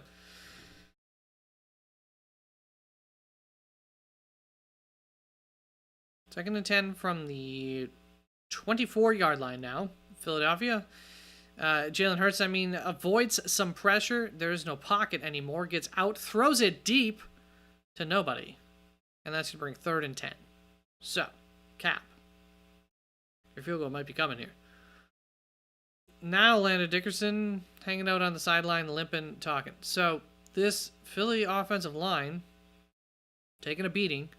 Second and 10 from the 24-yard line now. Philadelphia. Jalen Hurts, avoids some pressure. There is no pocket anymore. Gets out, throws it deep to nobody. And that's going to bring 3rd and 10. So, Cap. Your field goal might be coming here. Now Landon Dickerson hanging out on the sideline, limping, talking. So, this Philly offensive line taking a beating.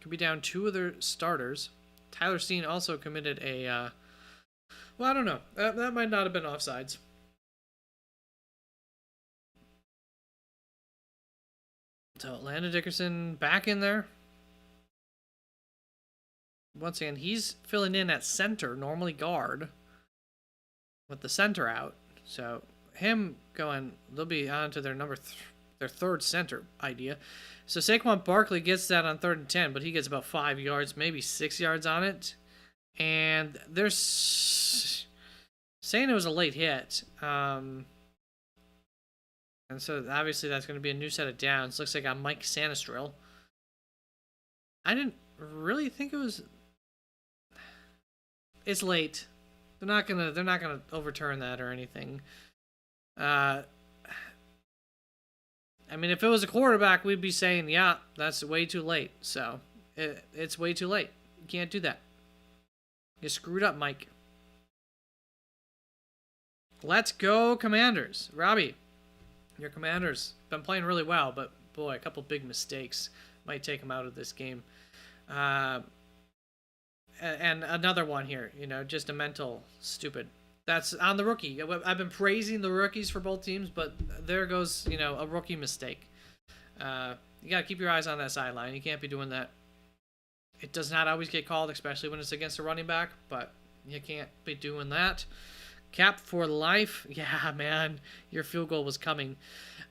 Could be down 2 of their starters. Tyler Steen also committed a... well, I don't know. That might not have been offsides. So, Landon Dickerson back in there. Once again, he's filling in at center, normally guard, with the center out. So, him going, they'll be on to their their 3rd center idea. So, Saquon Barkley gets that on 3rd and 10, but he gets about 5 yards, maybe 6 yards on it. And they're saying it was a late hit. And so, obviously, that's going to be a new set of downs. Looks like on Mike Sanistril. I didn't really think it was... It's late. They're not gonna overturn that or anything. If it was a quarterback, we'd be saying, yeah, that's way too late. So it's way too late. You can't do that. You screwed up, Mike. Let's go, Commanders. Robbie, your Commanders been playing really well, but boy, a couple big mistakes might take them out of this game. And another one here, just a mental stupid. That's on the rookie. I've been praising the rookies for both teams, but there goes, a rookie mistake. You got to keep your eyes on that sideline. You can't be doing that. It does not always get called, especially when it's against a running back, but you can't be doing that. Cap for life. Yeah, man, your field goal was coming.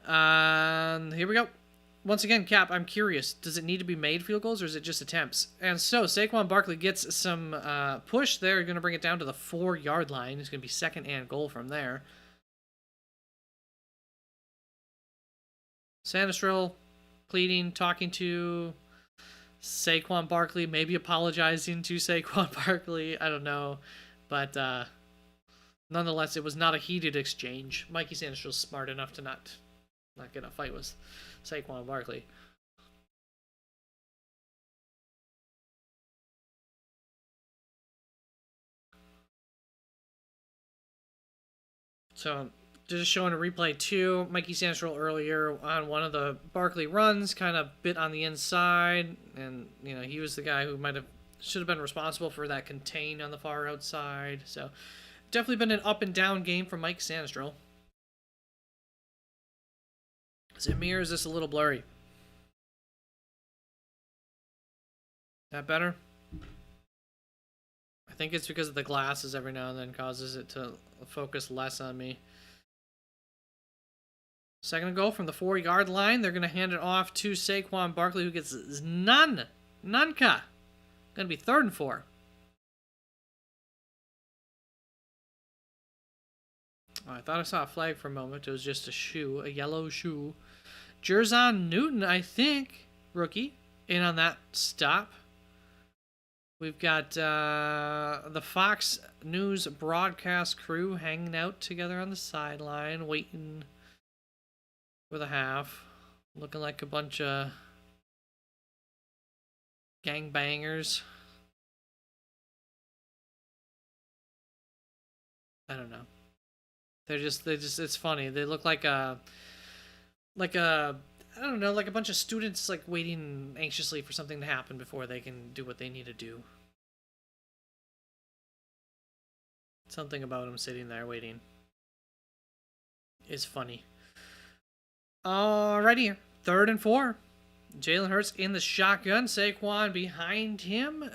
Here we go. Once again, Cap, I'm curious. Does it need to be made field goals or is it just attempts? And so Saquon Barkley gets some push there. You're going to bring it down to the 4-yard line. It's going to be second and goal from there. Sanistril pleading, talking to Saquon Barkley, maybe apologizing to Saquon Barkley. I don't know. But nonetheless, it was not a heated exchange. Mikey Sanistril's smart enough to not get a fight with Saquon Barkley. So, just showing a replay too. Mikey Sandstrel earlier on one of the Barkley runs kind of bit on the inside, and he was the guy who should have been responsible for that contain on the far outside. So, definitely been an up and down game for Mike Sandstrel. Zamir, is this a little blurry? That better? I think it's because of the glasses every now and then causes it to focus less on me. Second and goal from the 4-yard line. They're going to hand it off to Saquon Barkley, who gets none. Nunca. Going to be 3rd and 4. Oh, I thought I saw a flag for a moment. It was just a shoe, a yellow shoe. Jerzon Newton, I think, rookie, in on that stop. We've got the Fox News broadcast crew hanging out together on the sideline, waiting for the half. Looking like a bunch of gangbangers. I don't know. They just it's funny. They look like a I don't know, like a bunch of students like waiting anxiously for something to happen before they can do what they need to do. Something about them sitting there waiting is funny. Alrighty, 3rd and 4. Jalen Hurts in the shotgun. Saquon behind him.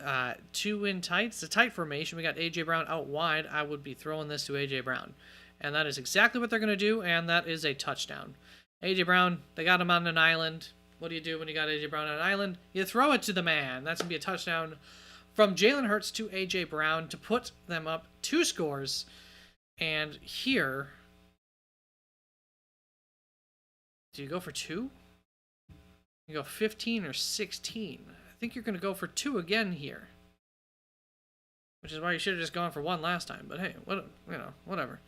2 in tight. It's a tight formation. We got A.J. Brown out wide. I would be throwing this to A.J. Brown. And that is exactly what they're going to do, and that is a touchdown. A.J. Brown, they got him on an island. What do you do when you got A.J. Brown on an island? You throw it to the man. That's going to be a touchdown from Jalen Hurts to A.J. Brown to put them up 2 scores. And here, do you go for 2? You go 15 or 16. I think you're going to go for 2 again here. Which is why you should have just gone for 1 last time. But hey, whatever.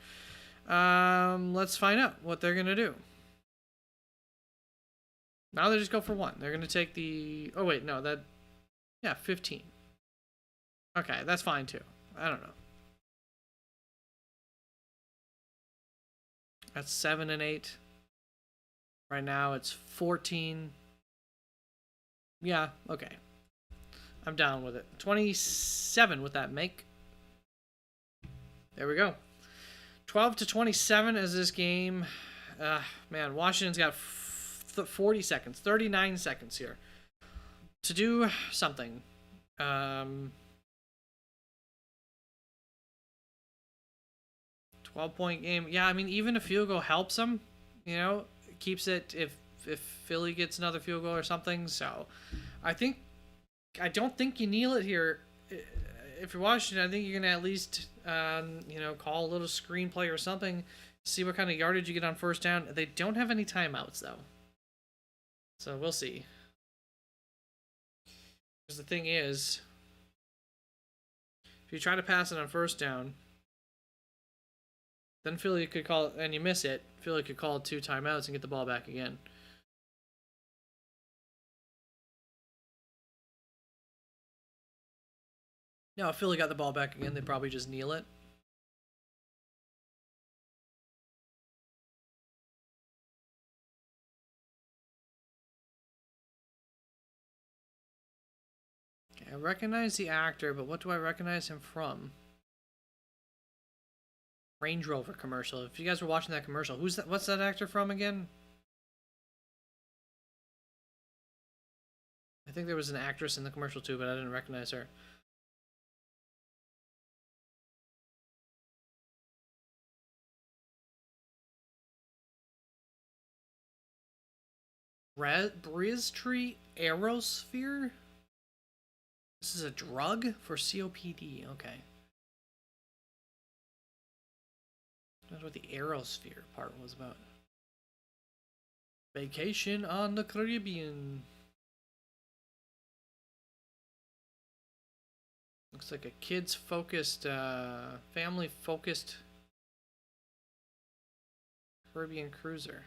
Let's find out what they're going to do. Now they just go for 1. They're going to take the... Oh, wait, no, that... Yeah, 15. Okay, that's fine, too. I don't know. That's 7 and 8. Right now, it's 14. Yeah, okay. I'm down with it. 27 with that make. There we go. 12-27 as this game. Man, Washington's got 40 seconds, 39 seconds here to do something. 12-point game. Yeah, I mean, even a field goal helps them. It keeps it if Philly gets another field goal or something. So I don't think you kneel it here. If you're Washington, I think you're going to at least, call a little screenplay or something. See what kind of yardage you get on first down. They don't have any timeouts, though. So we'll see. Because the thing is, if you try to pass it on first down, then Philly could call it, and you miss it, Philly could call 2 timeouts and get the ball back again. No, if Philly got the ball back again, they'd probably just kneel it. Okay, I recognize the actor, but what do I recognize him from? Range Rover commercial. If you guys were watching that commercial, what's that actor from again? I think there was an actress in the commercial too, but I didn't recognize her. Bristree Aerosphere? This is a drug for COPD. Okay. That's what the Aerosphere part was about. Vacation on the Caribbean. Looks like a kids-focused, family-focused Caribbean cruiser.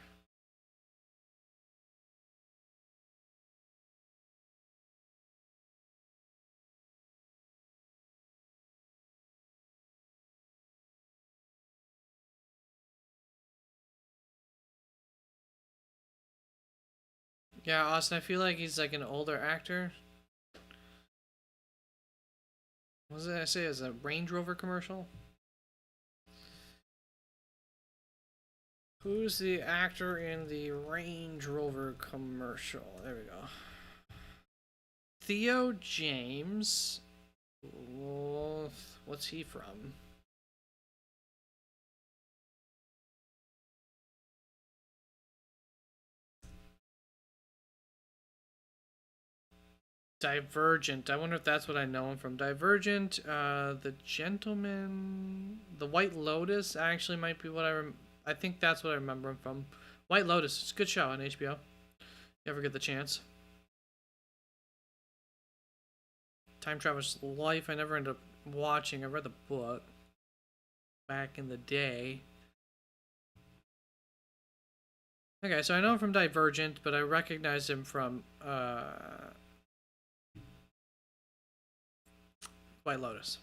Yeah, Austin, I feel like he's like an older actor. What did I say? Is a Range Rover commercial? Who's the actor in the Range Rover commercial? There we go. Theo James. What's he from? Divergent. I wonder if that's what I know him from. Divergent. The Gentleman. The White Lotus actually might be what I think that's what I remember him from. White Lotus. It's a good show on HBO. You ever get the chance. Time Traveler's Life. I never ended up watching. I read the book back in the day. Okay, so I know him from Divergent, but I recognize him from White Lotus.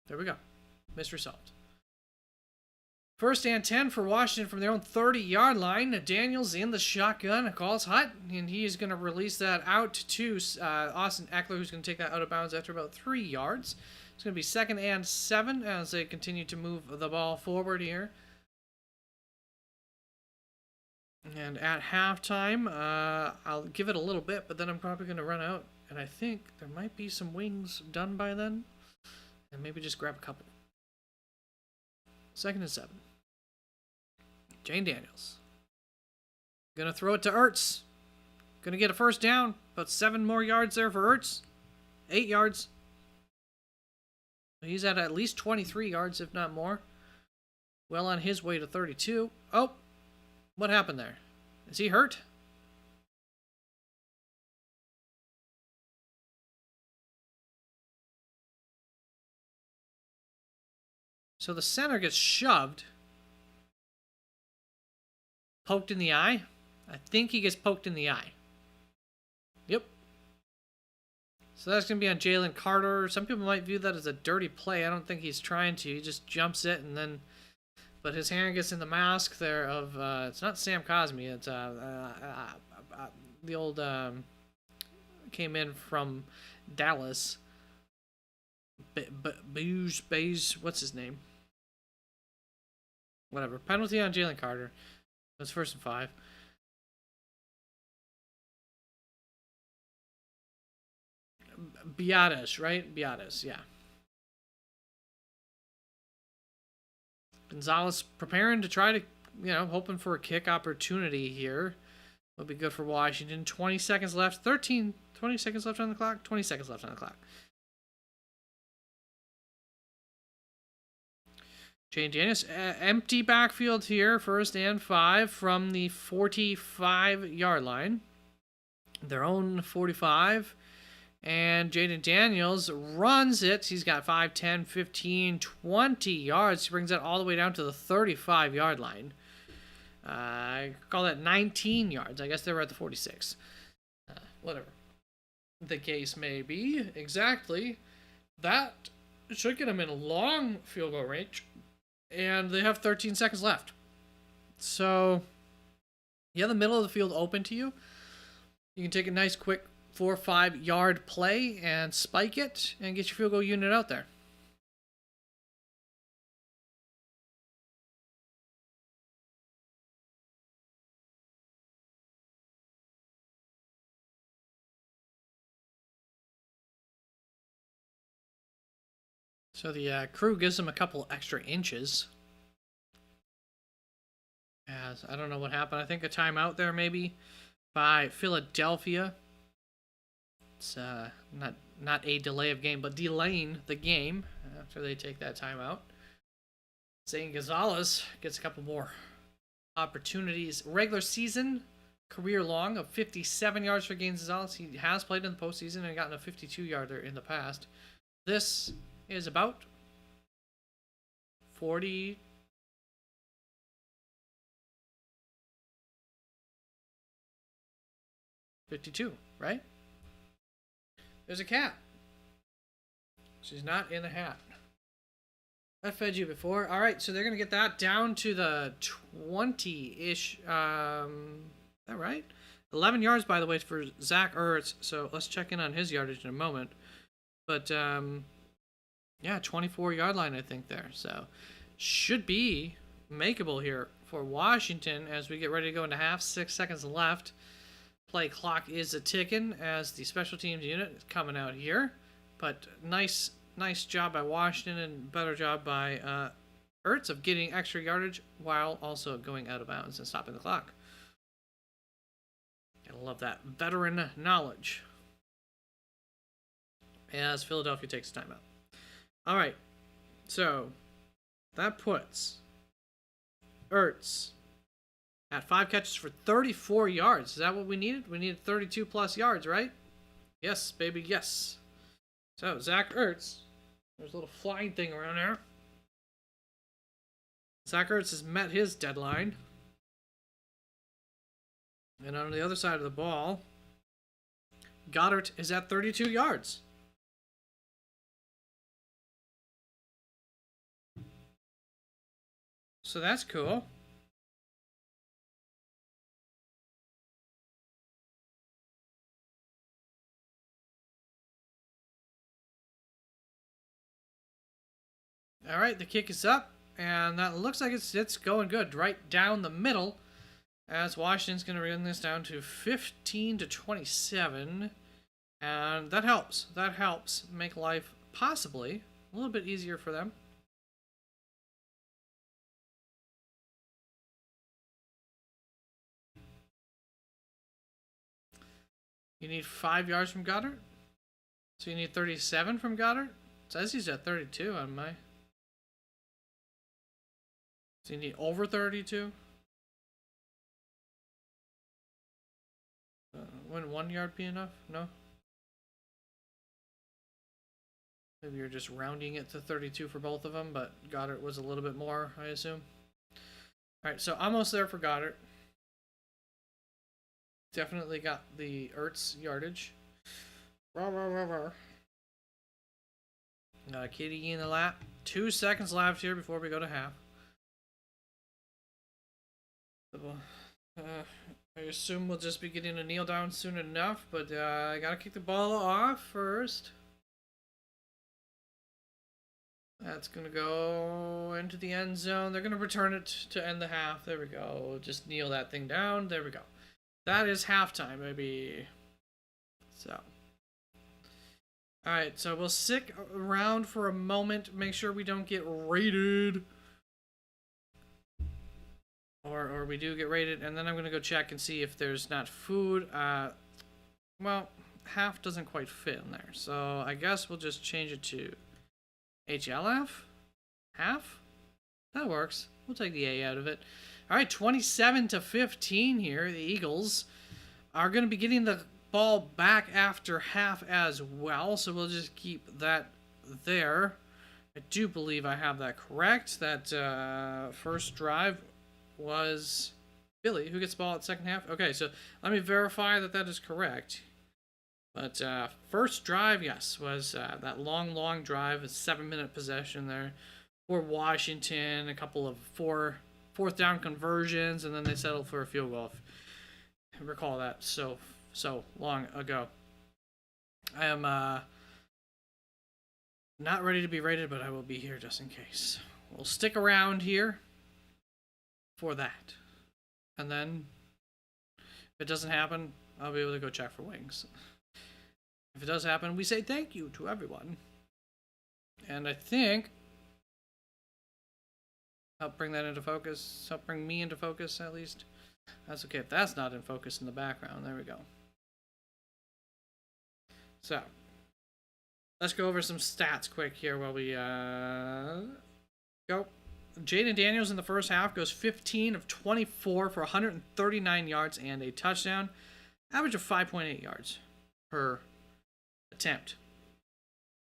There we go. Mystery solved. First and 10 for Washington from their own 30-yard line. Daniels in the shotgun. Calls hot, and he is going to release that out to Austin Eckler, who's going to take that out of bounds after about 3 yards. It's going to be 2nd and 7 as they continue to move the ball forward here. And at halftime, I'll give it a little bit, but then I'm probably going to run out. And I think there might be some wings done by then. And maybe just grab a couple. 2nd and 7. Jayden Daniels. Gonna throw it to Ertz. Gonna get a first down. About 7 more yards there for Ertz. 8 yards. He's at least 23 yards, if not more. Well on his way to 32. Oh, what happened there? Is he hurt? So the center gets shoved. Poked in the eye? I think he gets poked in the eye. Yep. So that's going to be on Jalen Carter. Some people might view that as a dirty play. I don't think he's trying to. He just jumps it and then... But his hand gets in the mask there of... it's not Sam Cosmi. It's the old... came in from Dallas. Beige... What's his name? Whatever. Penalty on Jalen Carter. That's 1st and 5. Biadasz, right? Biadasz, yeah. Gonzalez preparing to try to, hoping for a kick opportunity here. Will be good for Washington. 20 seconds left. 20 seconds left on the clock. 20 seconds left on the clock. Jayden Daniels, empty backfield here. 1st and 5 from the 45-yard line. Their own 45. And Jayden Daniels runs it. He's got 5, 10, 15, 20 yards. He brings it all the way down to the 35-yard line. I call that 19 yards. I guess they were at the 46. Whatever the case may be. Exactly. That should get them in a long field goal range. And they have 13 seconds left. So, you have the middle of the field open to you. You can take a nice, quick 4 or 5 yard play and spike it and get your field goal unit out there. So the crew gives him a couple extra inches. As I don't know what happened. I think a timeout there maybe by Philadelphia. It's not a delay of game, but delaying the game after they take that timeout. Zane Gonzalez gets a couple more opportunities. Regular season, career long of 57 yards for Gonzalez. He has played in the postseason and gotten a 52-yarder in the past. This is about 40. 52, right? There's a cat. She's not in the hat. I fed you before. All right, so they're going to get that down to the 20-ish. Is that right? 11 yards, by the way, for Zach Ertz. So let's check in on his yardage in a moment. But, yeah, 24-yard line, I think, there. So should be makeable here for Washington as we get ready to go into half. 6 seconds left. Play clock is a ticking as the special teams unit is coming out here. But nice job by Washington and better job by Ertz of getting extra yardage while also going out of bounds and stopping the clock. Gotta love that veteran knowledge. As Philadelphia takes timeout. All right, so that puts Ertz at 5 catches for 34 yards. Is that what we needed? We needed 32 plus yards, right? Yes, baby, yes. So, Zach Ertz. There's a little flying thing around there. Zach Ertz has met his deadline. And on the other side of the ball, Goddard is at 32 yards. So that's cool. All right, the kick is up, and that looks like it's going good right down the middle. As Washington's going to run this down to 15-27, and that helps. That helps make life possibly a little bit easier for them. You need 5 yards from Goddard, so you need 37 from Goddard. It says he's at 32 on my. So you need over 32. Wouldn't 1 yard be enough? No? Maybe you're just rounding it to 32 for both of them, but Goddard was a little bit more, I assume. Alright, so almost there for Goddard. Definitely got the Ertz yardage. Kitty in the lap. 2 seconds left here before we go to half. I assume we'll just be getting a kneel down soon enough, but I gotta kick the ball off first. That's gonna go into the end zone. They're gonna return it to end the half. There we go. Just kneel that thing down. There we go. That is halftime, baby. So. Alright, so we'll stick around for a moment. Make sure we don't get raided. Or we do get raided, and then I'm going to go check and see if there's not food. Well, half doesn't quite fit in there, so I guess we'll just change it to HLF? Half? That works. We'll take the A out of it. Alright, 27-15 here. The Eagles are going to be getting the ball back after half as well, so we'll just keep that there. I do believe I have that correct. That first drive was Billy, who gets the ball at second half. Okay, so let me verify that that is correct. But first drive, yes, was that long drive, a 7-minute possession there for Washington, a couple of fourth down conversions, and then they settled for a field goal. I recall that so long ago. I am not ready to be rated, but I will be here just in case. We'll stick around here for that. And then, if it doesn't happen, I'll be able to go check for wings. If it does happen, we say thank you to everyone. And I think help bring that into focus. Help bring me into focus at least. That's okay if that's not in focus in the background. There we go. So let's go over some stats quick here while we go. Jayden Daniels in the first half goes 15 of 24 for 139 yards and a touchdown. Average of 5.8 yards per attempt.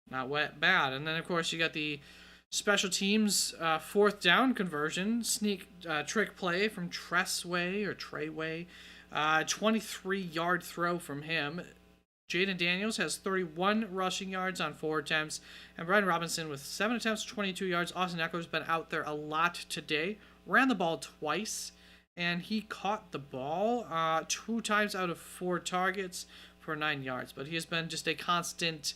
Not wet, bad. And then, of course, you got the special teams fourth down conversion. Sneak trick play from Treyway. 23-yard throw from him. Jayden Daniels has 31 rushing yards on 4 attempts. And Brian Robinson with 7 attempts, 22 yards. Austin Eckler's been out there a lot today. Ran the ball twice. And he caught the ball 2 times out of 4 targets for 9 yards. But he has been just a constant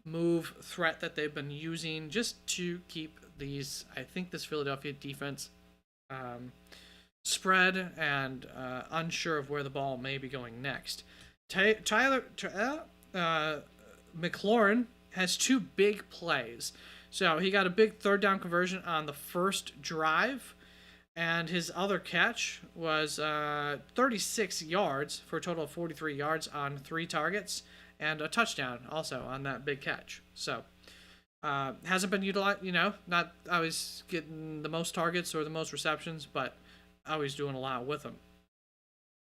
move threat that they've been using just to keep this Philadelphia defense spread and unsure of where the ball may be going next. McLaurin has 2 big plays. So he got a big third down conversion on the first drive, and his other catch was 36 yards for a total of 43 yards on 3 targets and a touchdown also on that big catch. So hasn't been utilized, not always getting the most targets or the most receptions, but always doing a lot with them.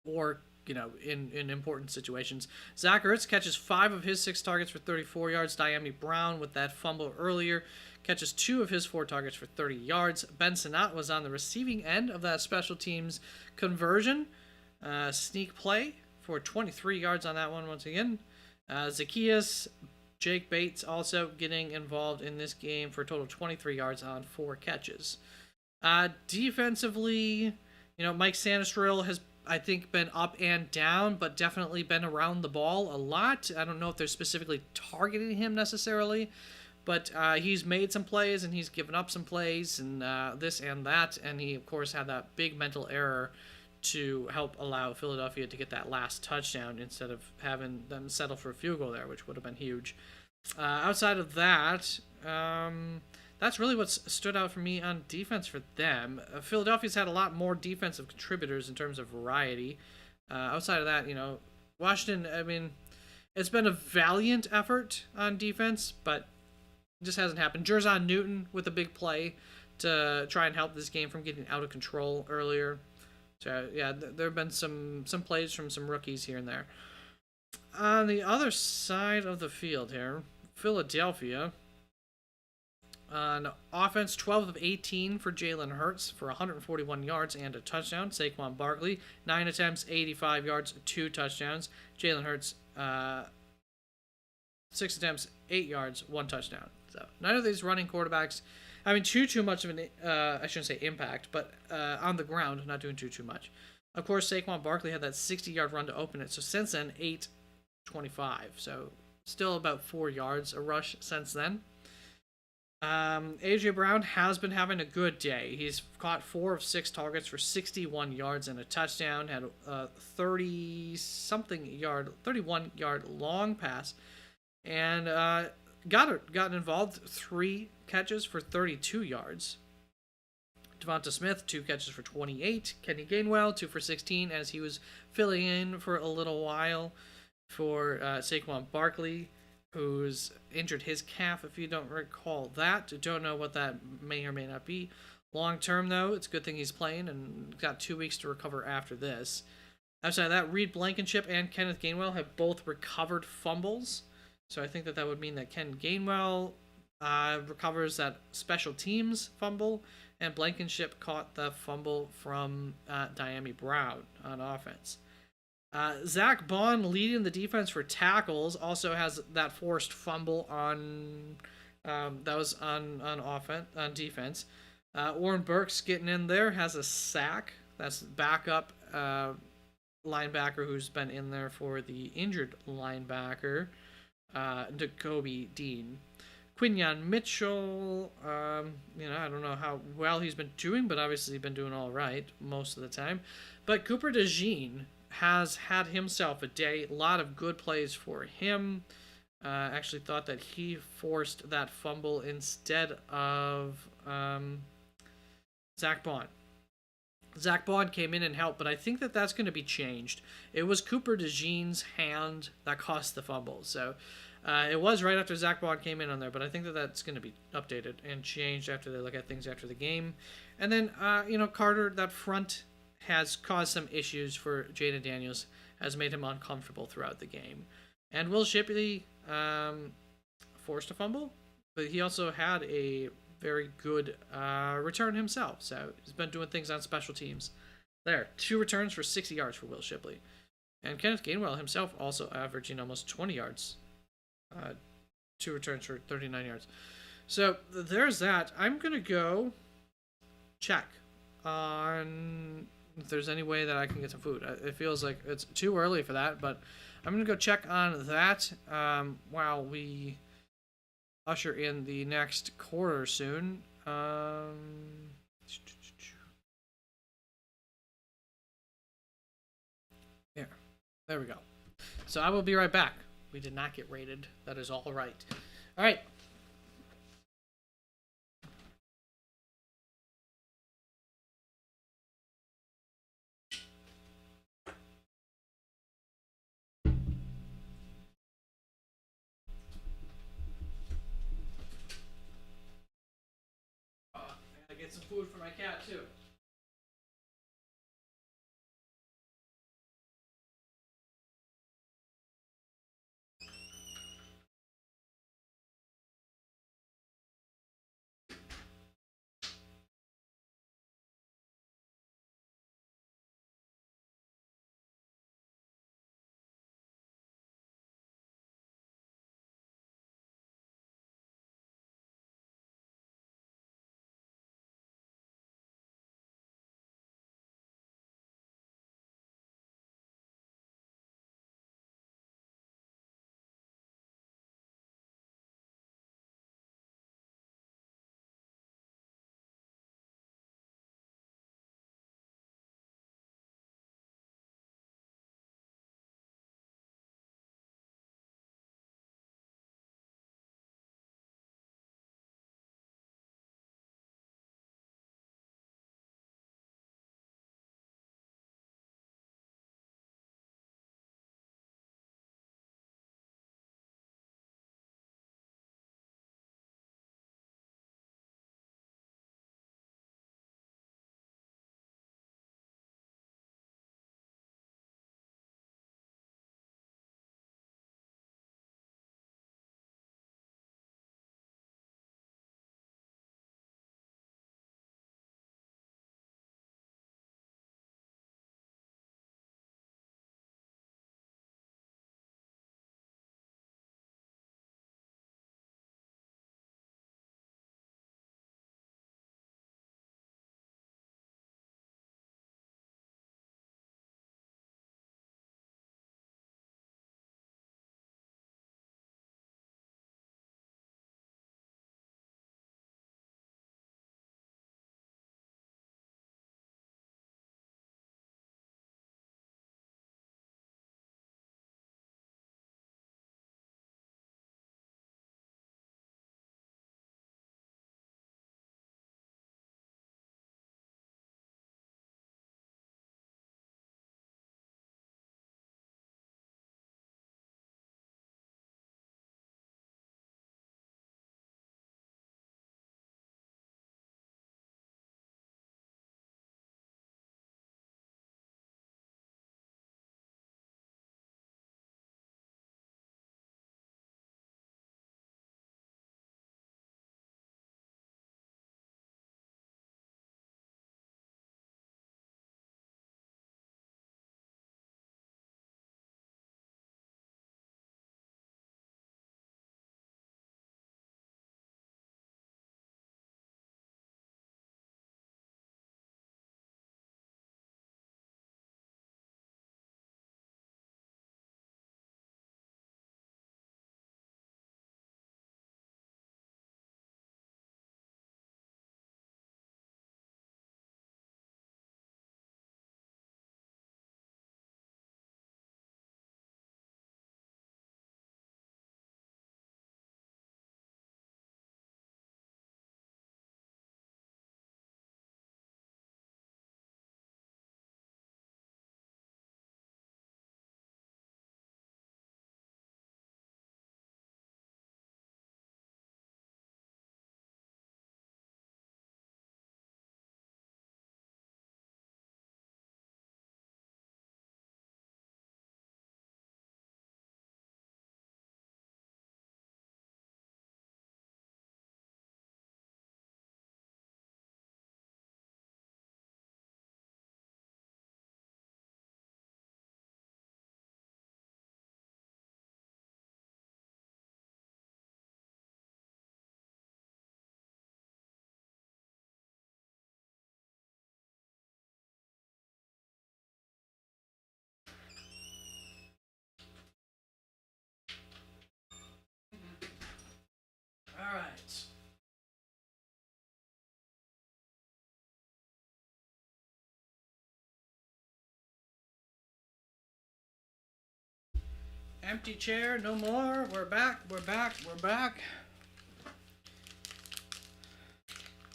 Or in important situations. Zach Ertz catches 5 of his 6 targets for 34 yards. Diami Brown, with that fumble earlier, catches 2 of his 4 targets for 30 yards. Ben Sinnott was on the receiving end of that special teams conversion. Sneak play for 23 yards on that one once again. Zacchaeus, Jake Bates also getting involved in this game for a total of 23 yards on 4 catches. Defensively, Mike Sanastrell has, I think, been up and down, but definitely been around the ball a lot. I don't know if they're specifically targeting him necessarily, but he's made some plays and he's given up some plays and this and that, and he, of course, had that big mental error to help allow Philadelphia to get that last touchdown instead of having them settle for a field goal there, which would have been huge. Outside of that, that's really what's stood out for me on defense for them. Philadelphia's had a lot more defensive contributors in terms of variety. Outside of that, Washington, it's been a valiant effort on defense, but it just hasn't happened. Jerzon Newton with a big play to try and help this game from getting out of control earlier. So, yeah, there have been some plays from some rookies here and there. On the other side of the field here, Philadelphia, on offense, 12 of 18 for Jalen Hurts for 141 yards and a touchdown. Saquon Barkley, 9 attempts, 85 yards, 2 touchdowns. Jalen Hurts, 6 attempts, 8 yards, 1 touchdown. So none of these running quarterbacks, too much of an, I shouldn't say impact, but on the ground, not doing too much. Of course, Saquon Barkley had that 60-yard run to open it. So since then, 8-25. So still about 4 yards a rush since then. A.J. Brown has been having a good day. He's caught 4 of 6 targets for 61 yards and a touchdown. Had a 31-yard long pass, and got involved 3 catches for 32 yards. Devonta Smith, 2 catches for 28. Kenny Gainwell, 2 for 16, as he was filling in for a little while for Saquon Barkley, who's injured his calf, if you don't recall that. Don't know what that may or may not be. Long term, though, it's a good thing he's playing and got 2 weeks to recover after this. Outside of that, Reed Blankenship and Kenneth Gainwell have both recovered fumbles. So I think that would mean that Ken Gainwell recovers that special teams fumble, and Blankenship caught the fumble from Diami Brown on offense. Zach Bond, leading the defense for tackles, also has that forced fumble on that was on defense. Warren Burks getting in there, has a sack. That's backup linebacker who's been in there for the injured linebacker, Jacoby Dean. Quinyon Mitchell, I don't know how well he's been doing, but obviously he's been doing all right most of the time. But Cooper DeJean has had himself a day. A lot of good plays for him. actually thought that he forced that fumble instead of Zach Bond. Zach Bond came in and helped, but I think that that's going to be changed. It was Cooper DeJean's hand that cost the fumble, so it was right after Zach Bond came in on there, but I think that that's going to be updated and changed after they look at things after the game. And then, Carter, that front has caused some issues for Jayden Daniels, has made him uncomfortable throughout the game. And Will Shipley forced a fumble, but he also had a very good return himself. So he's been doing things on special teams. There, 2 returns for 60 yards for Will Shipley. And Kenneth Gainwell himself also averaging almost 20 yards. 2 returns for 39 yards. So there's that. I'm going to go check on if there's any way that I can get some food. It feels like it's too early for that, but I'm going to go check on that while we usher in the next quarter soon. Yeah, there we go. So I will be right back. We did not get rated. That is all right. All right. I gotta get some food for my cat too. Empty chair, no more. We're back, we're back, we're back.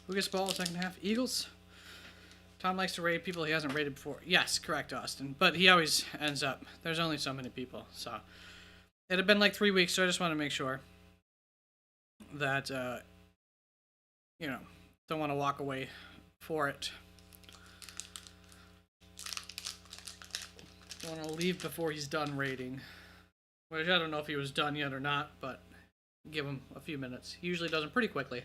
Who gets ball second half? Eagles? Tom likes to raid people he hasn't raided before. Yes, correct, Austin. But he always ends up. There's only so many people, so. It had been like 3 weeks, so I just want to make sure that, you know, don't want to walk away for it. Don't want to leave before he's done raiding. Which I don't know if he was done yet or not, but give him a few minutes. He usually does them pretty quickly.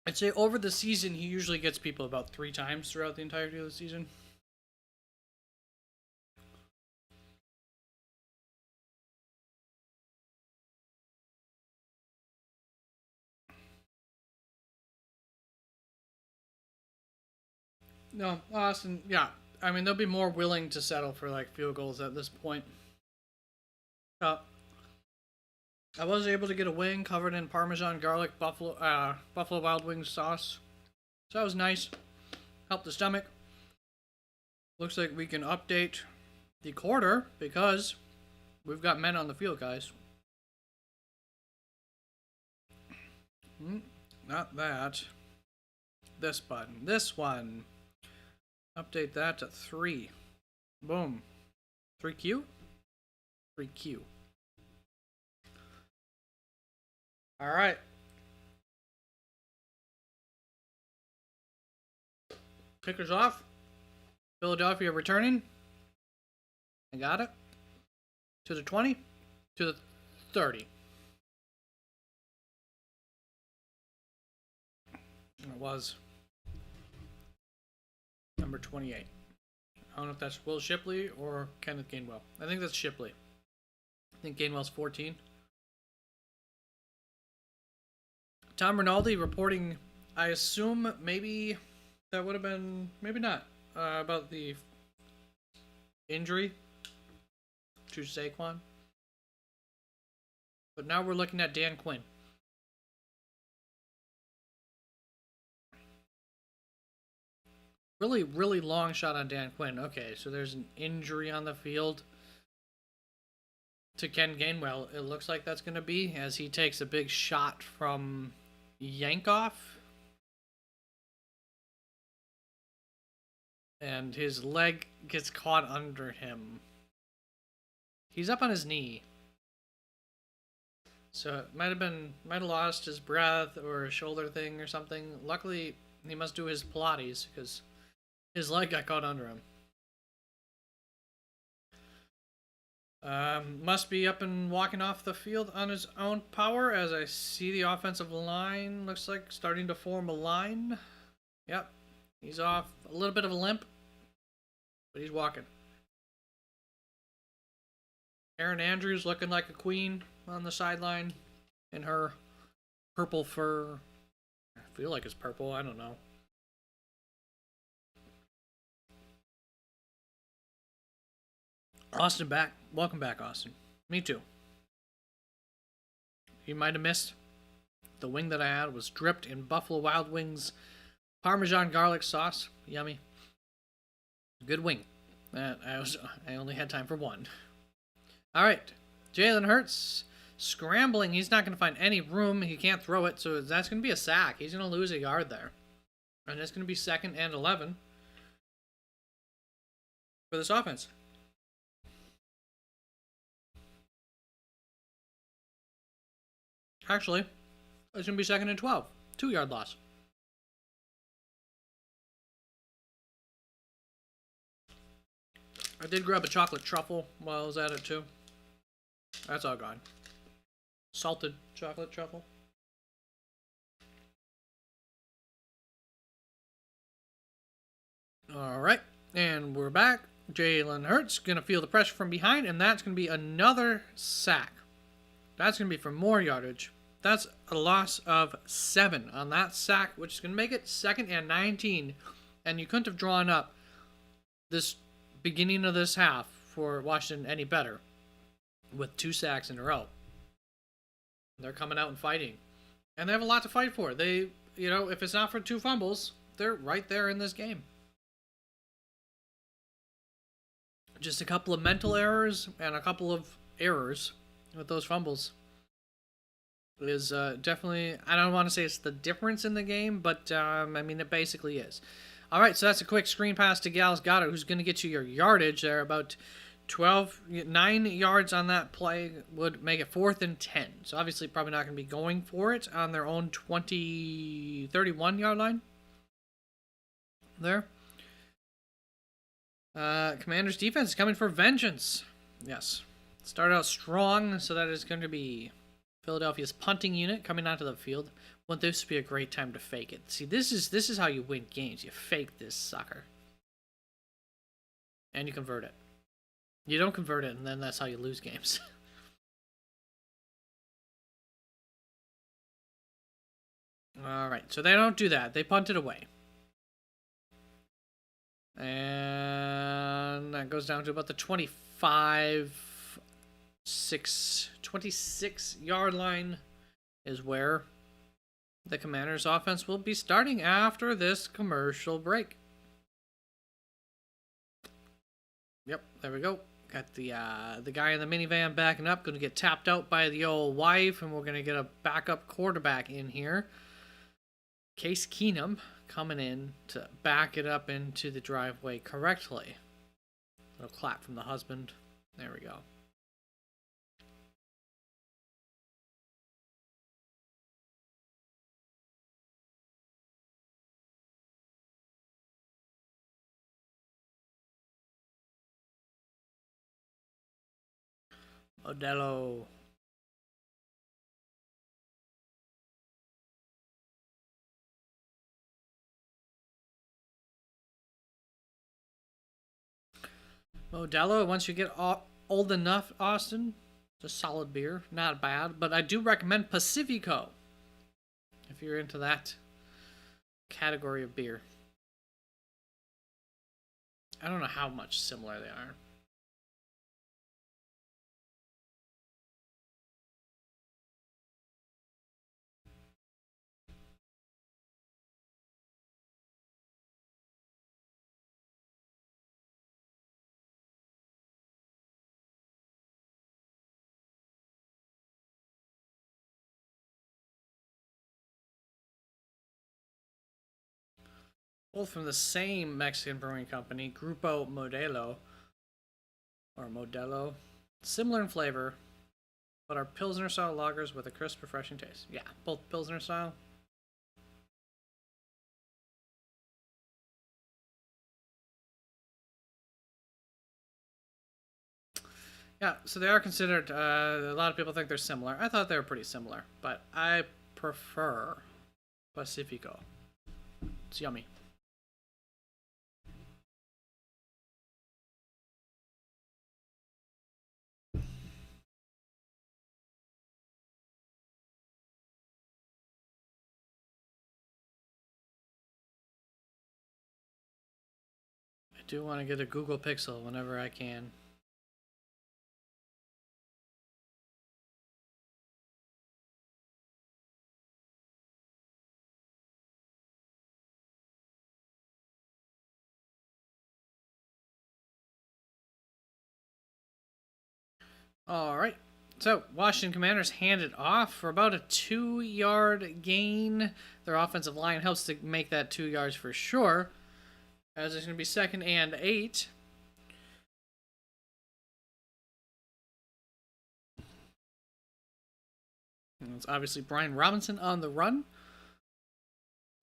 I'd say over the season, he usually gets people about 3 times throughout the entirety of the season. No, Austin, yeah. I mean, they'll be more willing to settle for, like, field goals at this point. I was able to get a wing covered in Parmesan garlic Buffalo Wild Wings sauce. So that was nice. Helped the stomach. Looks like we can update the quarter because we've got men on the field, guys. Not that. This button. This one. Update that to 3. Boom. 3Q? 3Q. Alright. Kickers off. Philadelphia returning. I got it. To the 20. To the 30. It was number 28. I don't know if that's Will Shipley or Kenneth Gainwell. I think that's Shipley. I think Gainwell's 14. Tom Rinaldi reporting, I assume maybe that would have been, maybe not, about the injury to Saquon. But now we're looking at Dan Quinn. Really, really long shot on Dan Quinn. Okay, so there's an injury on the field to Ken Gainwell. It looks like that's going to be as he takes a big shot from Yankoff. And his leg gets caught under him. He's up on his knee. So it might have lost his breath or a shoulder thing or something. Luckily, he must do his Pilates because his leg got caught under him. Must be up and walking off the field on his own power as I see the offensive line looks like starting to form a line. Yep. He's off a little bit of a limp, but he's walking. Erin Andrews looking like a queen on the sideline in her purple fur. I feel like it's purple. I don't know. Austin back. Welcome back, Austin. Me too. You might have missed. The wing that I had was dripped in Buffalo Wild Wings Parmesan garlic sauce. Yummy. Good wing. I only had time for one. All right. Jalen Hurts scrambling. He's not going to find any room. He can't throw it, so that's going to be a sack. He's going to lose a yard there. And it's going to be 2nd and 11 for this offense. Actually, it's going to be 2nd and 12. 2-yard loss. I did grab a chocolate truffle while I was at it, too. That's all gone. Salted chocolate truffle. Alright, and we're back. Jalen Hurts going to feel the pressure from behind, and that's going to be another sack. That's going to be for more yardage. That's a loss of 7 on that sack, which is going to make it 2nd and 19. And you couldn't have drawn up this beginning of this half for Washington any better with 2 sacks in a row. They're coming out and fighting. And they have a lot to fight for. They you know, if it's not for 2 fumbles, they're right there in this game. Just a couple of mental errors and a couple of errors with those fumbles is definitely, I don't want to say it's the difference in the game, but I mean, it basically is. All right, so that's a quick screen pass to Dallas Goedert, who's going to get you your yardage there. About 9 yards on that play would make it 4th and 10. So obviously probably not going to be going for it on their own 31 yard line there. Commanders defense is coming for vengeance. Yes. Started out strong, so that is going to be Philadelphia's punting unit coming onto the field. Wouldn't this be a great time to fake it? See, this is how you win games. You fake this sucker. And you convert it. You don't convert it, and then that's how you lose games. Alright, so they don't do that. They punt it away. And that goes down to about the 26 yard line is where the Commanders offense will be starting after this commercial break. Yep, there we go. Got the guy in the minivan backing up, going to get tapped out by the old wife, and we're going to get a backup quarterback in here. Case Keenum coming in to back it up into the driveway correctly. Little clap from the husband. There we go. Modelo. Modelo, once you get old enough, Austin, it's a solid beer. Not bad, but I do recommend Pacifico if you're into that category of beer. I don't know how much similar they are. Both from the same Mexican brewing company, Grupo Modelo, or Modelo. Similar in flavor, but are Pilsner-style lagers with a crisp, refreshing taste. Yeah, both Pilsner-style. Yeah, so they are considered, a lot of people think they're similar. I thought they were pretty similar, but I prefer Pacifico. It's yummy. I do want to get a Google Pixel whenever I can. All right. So, Washington Commanders hand it off for about a 2-yard gain. Their offensive line helps to make that 2 yards for sure, as it's going to be 2nd and 8. And it's obviously Brian Robinson on the run.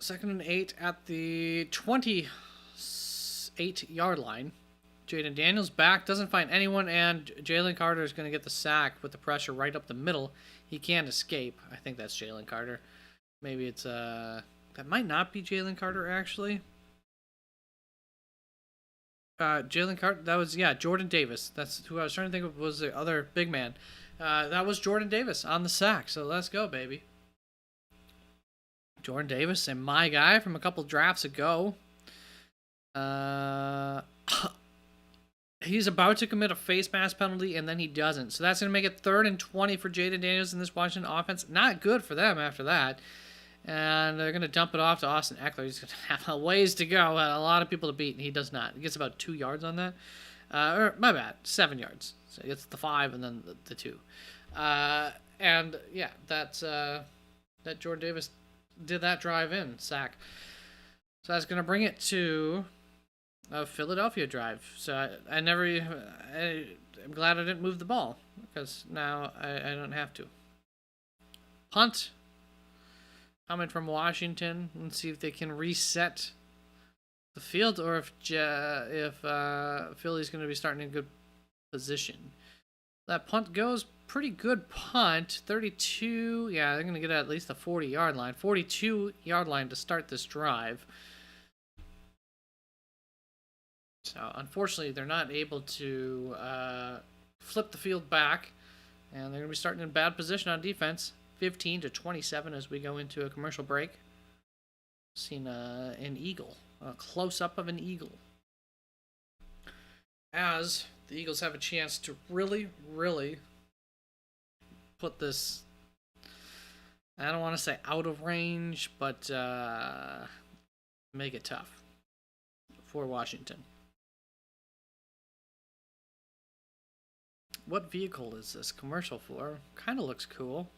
2nd and 8 at the 28-yard line. Jayden Daniels back, doesn't find anyone, and Jalen Carter is going to get the sack with the pressure right up the middle. He can't escape. I think that's Jalen Carter. Maybe it's, that might not be Jalen Carter, actually. Jalen Carter, that was, yeah, Jordan Davis. That's who I was trying to think of was the other big man. That was Jordan Davis on the sack, so let's go, baby. Jordan Davis and my guy from a couple drafts ago. He's about to commit a face mask penalty, and then he doesn't. So that's going to make it 3rd and 20 for Jayden Daniels in this Washington offense. Not good for them after that. And they're going to dump it off to Austin Eckler. He's going to have a ways to go, a lot of people to beat, and he does not. He gets about 2 yards on that. Or, my bad, 7 yards. So he gets the 5 and then the 2. And, yeah, that Jordan Davis did that drive in, sack. So that's going to bring it to a Philadelphia drive. So I'm glad I didn't move the ball, because now I don't have to. Punt. Coming from Washington. Let's see if they can reset the field, or if Philly's going to be starting in a good position. That punt goes. Pretty good punt. 32. Yeah, they're going to get at least the 40-yard line. 42-yard line to start this drive. So, unfortunately, they're not able to flip the field back. And they're going to be starting in bad position on defense. 15-27 as we go into a commercial break. Seen an eagle. A close-up of an eagle. As the Eagles have a chance to really, really put this, I don't want to say out of range, but make it tough for Washington. What vehicle is this commercial for? Kind of looks cool.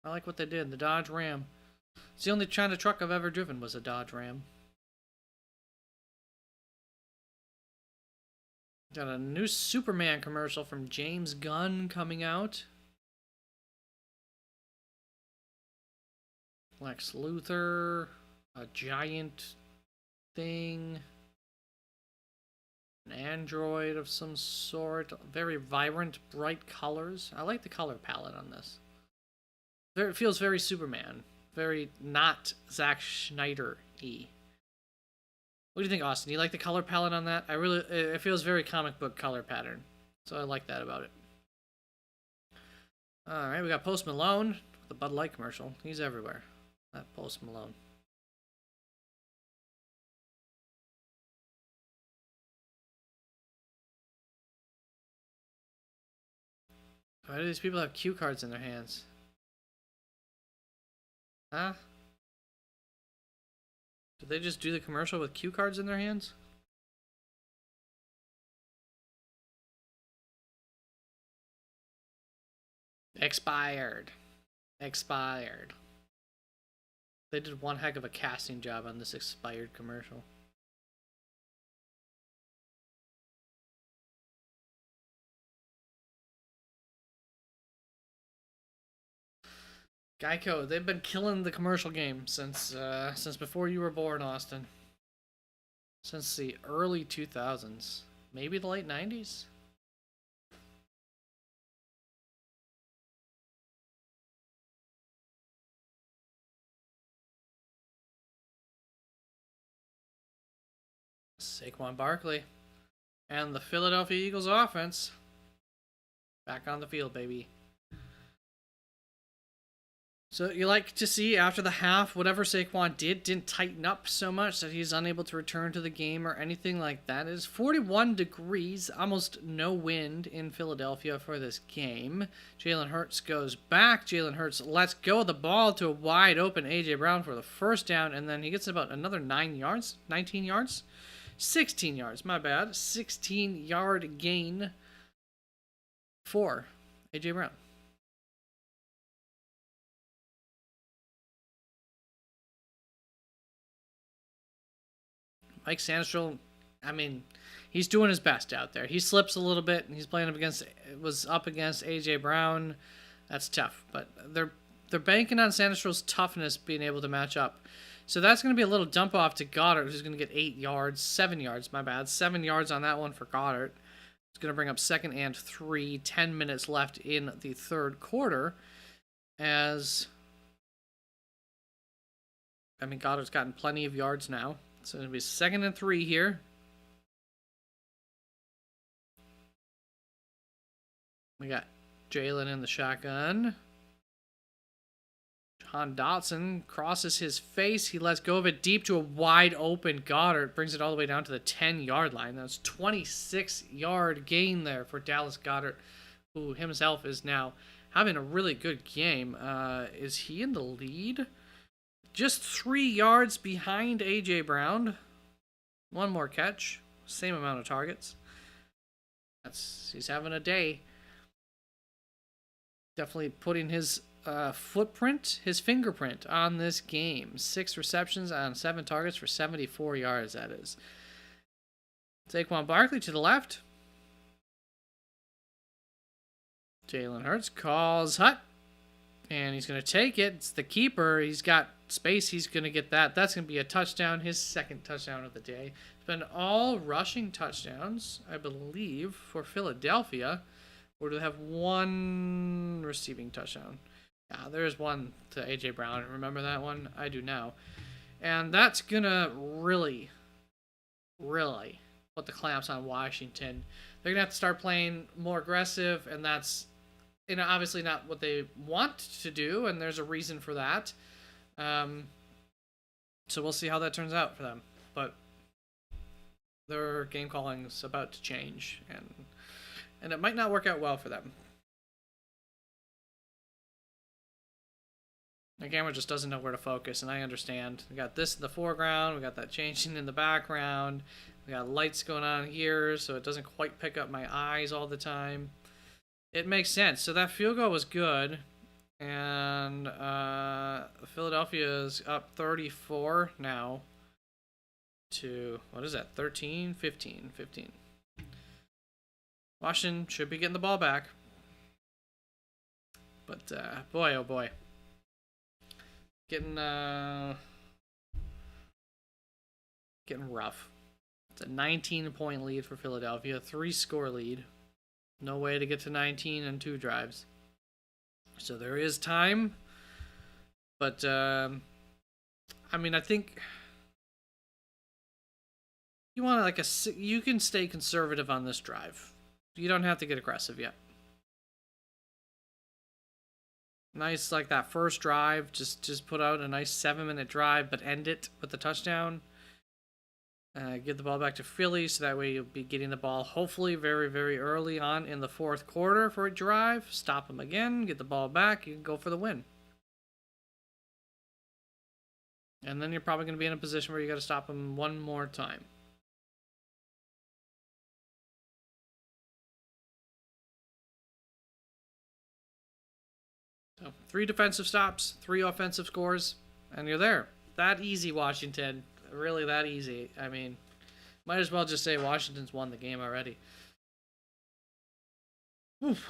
I like what they did. The Dodge Ram. It's the only China truck I've ever driven was a Dodge Ram. Got a new Superman commercial from James Gunn coming out. Lex Luthor. A giant thing. An android of some sort. Very vibrant, bright colors. I like the color palette on this. It feels very Superman. Very not Zack Snyder-y. What do you think, Austin? Do you like the color palette on that? It feels very comic book color pattern. So I like that about it. Alright, we got Post Malone. The Bud Light commercial. He's everywhere. That Post Malone. Why do these people have cue cards in their hands? Huh? Did they just do the commercial with cue cards in their hands? Expired. Expired. They did one heck of a casting job on this expired commercial. Geico, they've been killing the commercial game since before you were born, Austin. Since the early 2000s. Maybe the late 90s? Saquon Barkley. And the Philadelphia Eagles offense. Back on the field, baby. So you like to see after the half, whatever Saquon didn't tighten up so much that he's unable to return to the game or anything like that. It is 41 degrees, almost no wind in Philadelphia for this game. Jalen Hurts goes back. Jalen Hurts lets go of the ball to a wide open A.J. Brown for the first down, and then he gets about another 9 yards, 19 yards, 16 yards, my bad. 16-yard gain for A.J. Brown. Mike Sandstrom, I mean, he's doing his best out there. He slips a little bit, and he's playing up against A.J. Brown. That's tough, but they're banking on Sandstrom's toughness being able to match up. So that's going to be a little dump off to Goddard, who's going to get 7 yards, my bad. 7 yards on that one for Goddard. It's going to bring up 2nd and 3, 10 minutes left in the third quarter. Goddard's gotten plenty of yards now. So it'll be 2nd and 3 here. We got Jalen in the shotgun. John Dotson crosses his face. He lets go of it deep to a wide open Goddard. Brings it all the way down to the 10-yard line. That's 26-yard gain there for Dallas Goedert, who himself is now having a really good game. Is he in the lead? Just 3 yards behind A.J. Brown. One more catch. Same amount of targets. He's having a day. Definitely putting his his fingerprint on this game. 6 receptions on 7 targets for 74 yards, that is. Saquon Barkley to the left. Jalen Hurts calls hut. And he's going to take it. It's the keeper. He's got space. He's going to get that. That's going to be a touchdown. His second touchdown of the day. It's been all rushing touchdowns, I believe, for Philadelphia. Or do they have one receiving touchdown? Yeah, there's one to A.J. Brown. Remember that one? I do now. And that's going to really put the clamps on Washington. They're going to have to start playing more aggressive, and that's obviously not what they want to do, and there's a reason for that. So we'll see how that turns out for them. But their game calling is about to change, and it might not work out well for them. The camera just doesn't know where to focus, and I understand. We got this in the foreground, we got that changing in the background, we got lights going on here, so it doesn't quite pick up my eyes all the time. It makes sense. So that field goal was good, and Philadelphia is up 34 now to, what is that, 13? 15. Washington should be getting the ball back. But, boy, oh boy. Getting rough. It's a 19-point lead for Philadelphia, 3-score lead. No way to get to 19 in 2 drives. So there is time. But, I mean, I think you want you can stay conservative on this drive. You don't have to get aggressive yet. Nice, like that first drive, just put out a nice 7-minute drive, but end it with a touchdown. Give the ball back to Philly, so that way you'll be getting the ball hopefully very, very early on in the 4th quarter for a drive. Stop them again, get the ball back, you can go for the win. And then you're probably going to be in a position where you got to stop them one more time. So 3 defensive stops, 3 offensive scores, and you're there. That easy, Washington. Really that easy. I mean, might as well just say Washington's won the game already. Oof.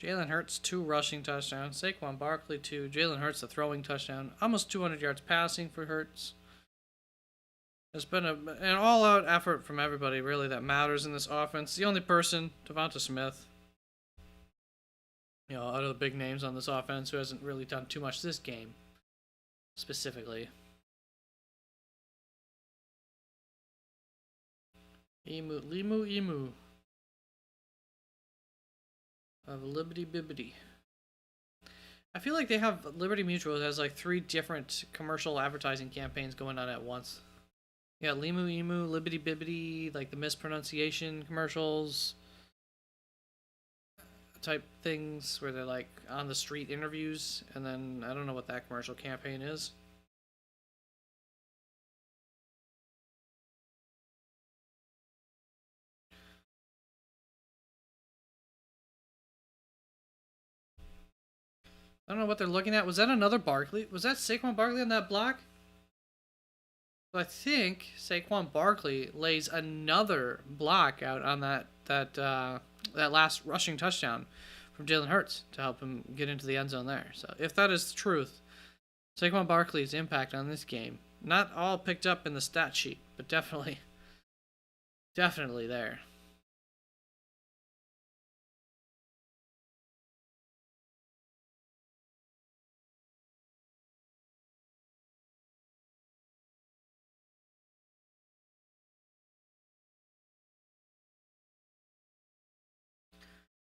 Jalen Hurts, 2 rushing touchdowns. Saquon Barkley, 2. Jalen Hurts, a throwing touchdown. Almost 200 yards passing for Hurts. It's been an all-out effort from everybody, really, that matters in this offense. The only person, Devonta Smith, out of the big names on this offense, who hasn't really done too much this game, specifically. Emu. Of Liberty Bibbity. I feel like they have Liberty Mutual has like 3 different commercial advertising campaigns going on at once. Yeah, Emu, Liberty Bibbity, like the mispronunciation commercials type things where they're like on the street interviews, and then I don't know what that commercial campaign is. I don't know what they're looking at. Was that another Barkley? Was that Saquon Barkley on that block? I think Saquon Barkley lays another block out on that last rushing touchdown from Jalen Hurts to help him get into the end zone there. So if that is the truth, Saquon Barkley's impact on this game, not all picked up in the stat sheet, but definitely there.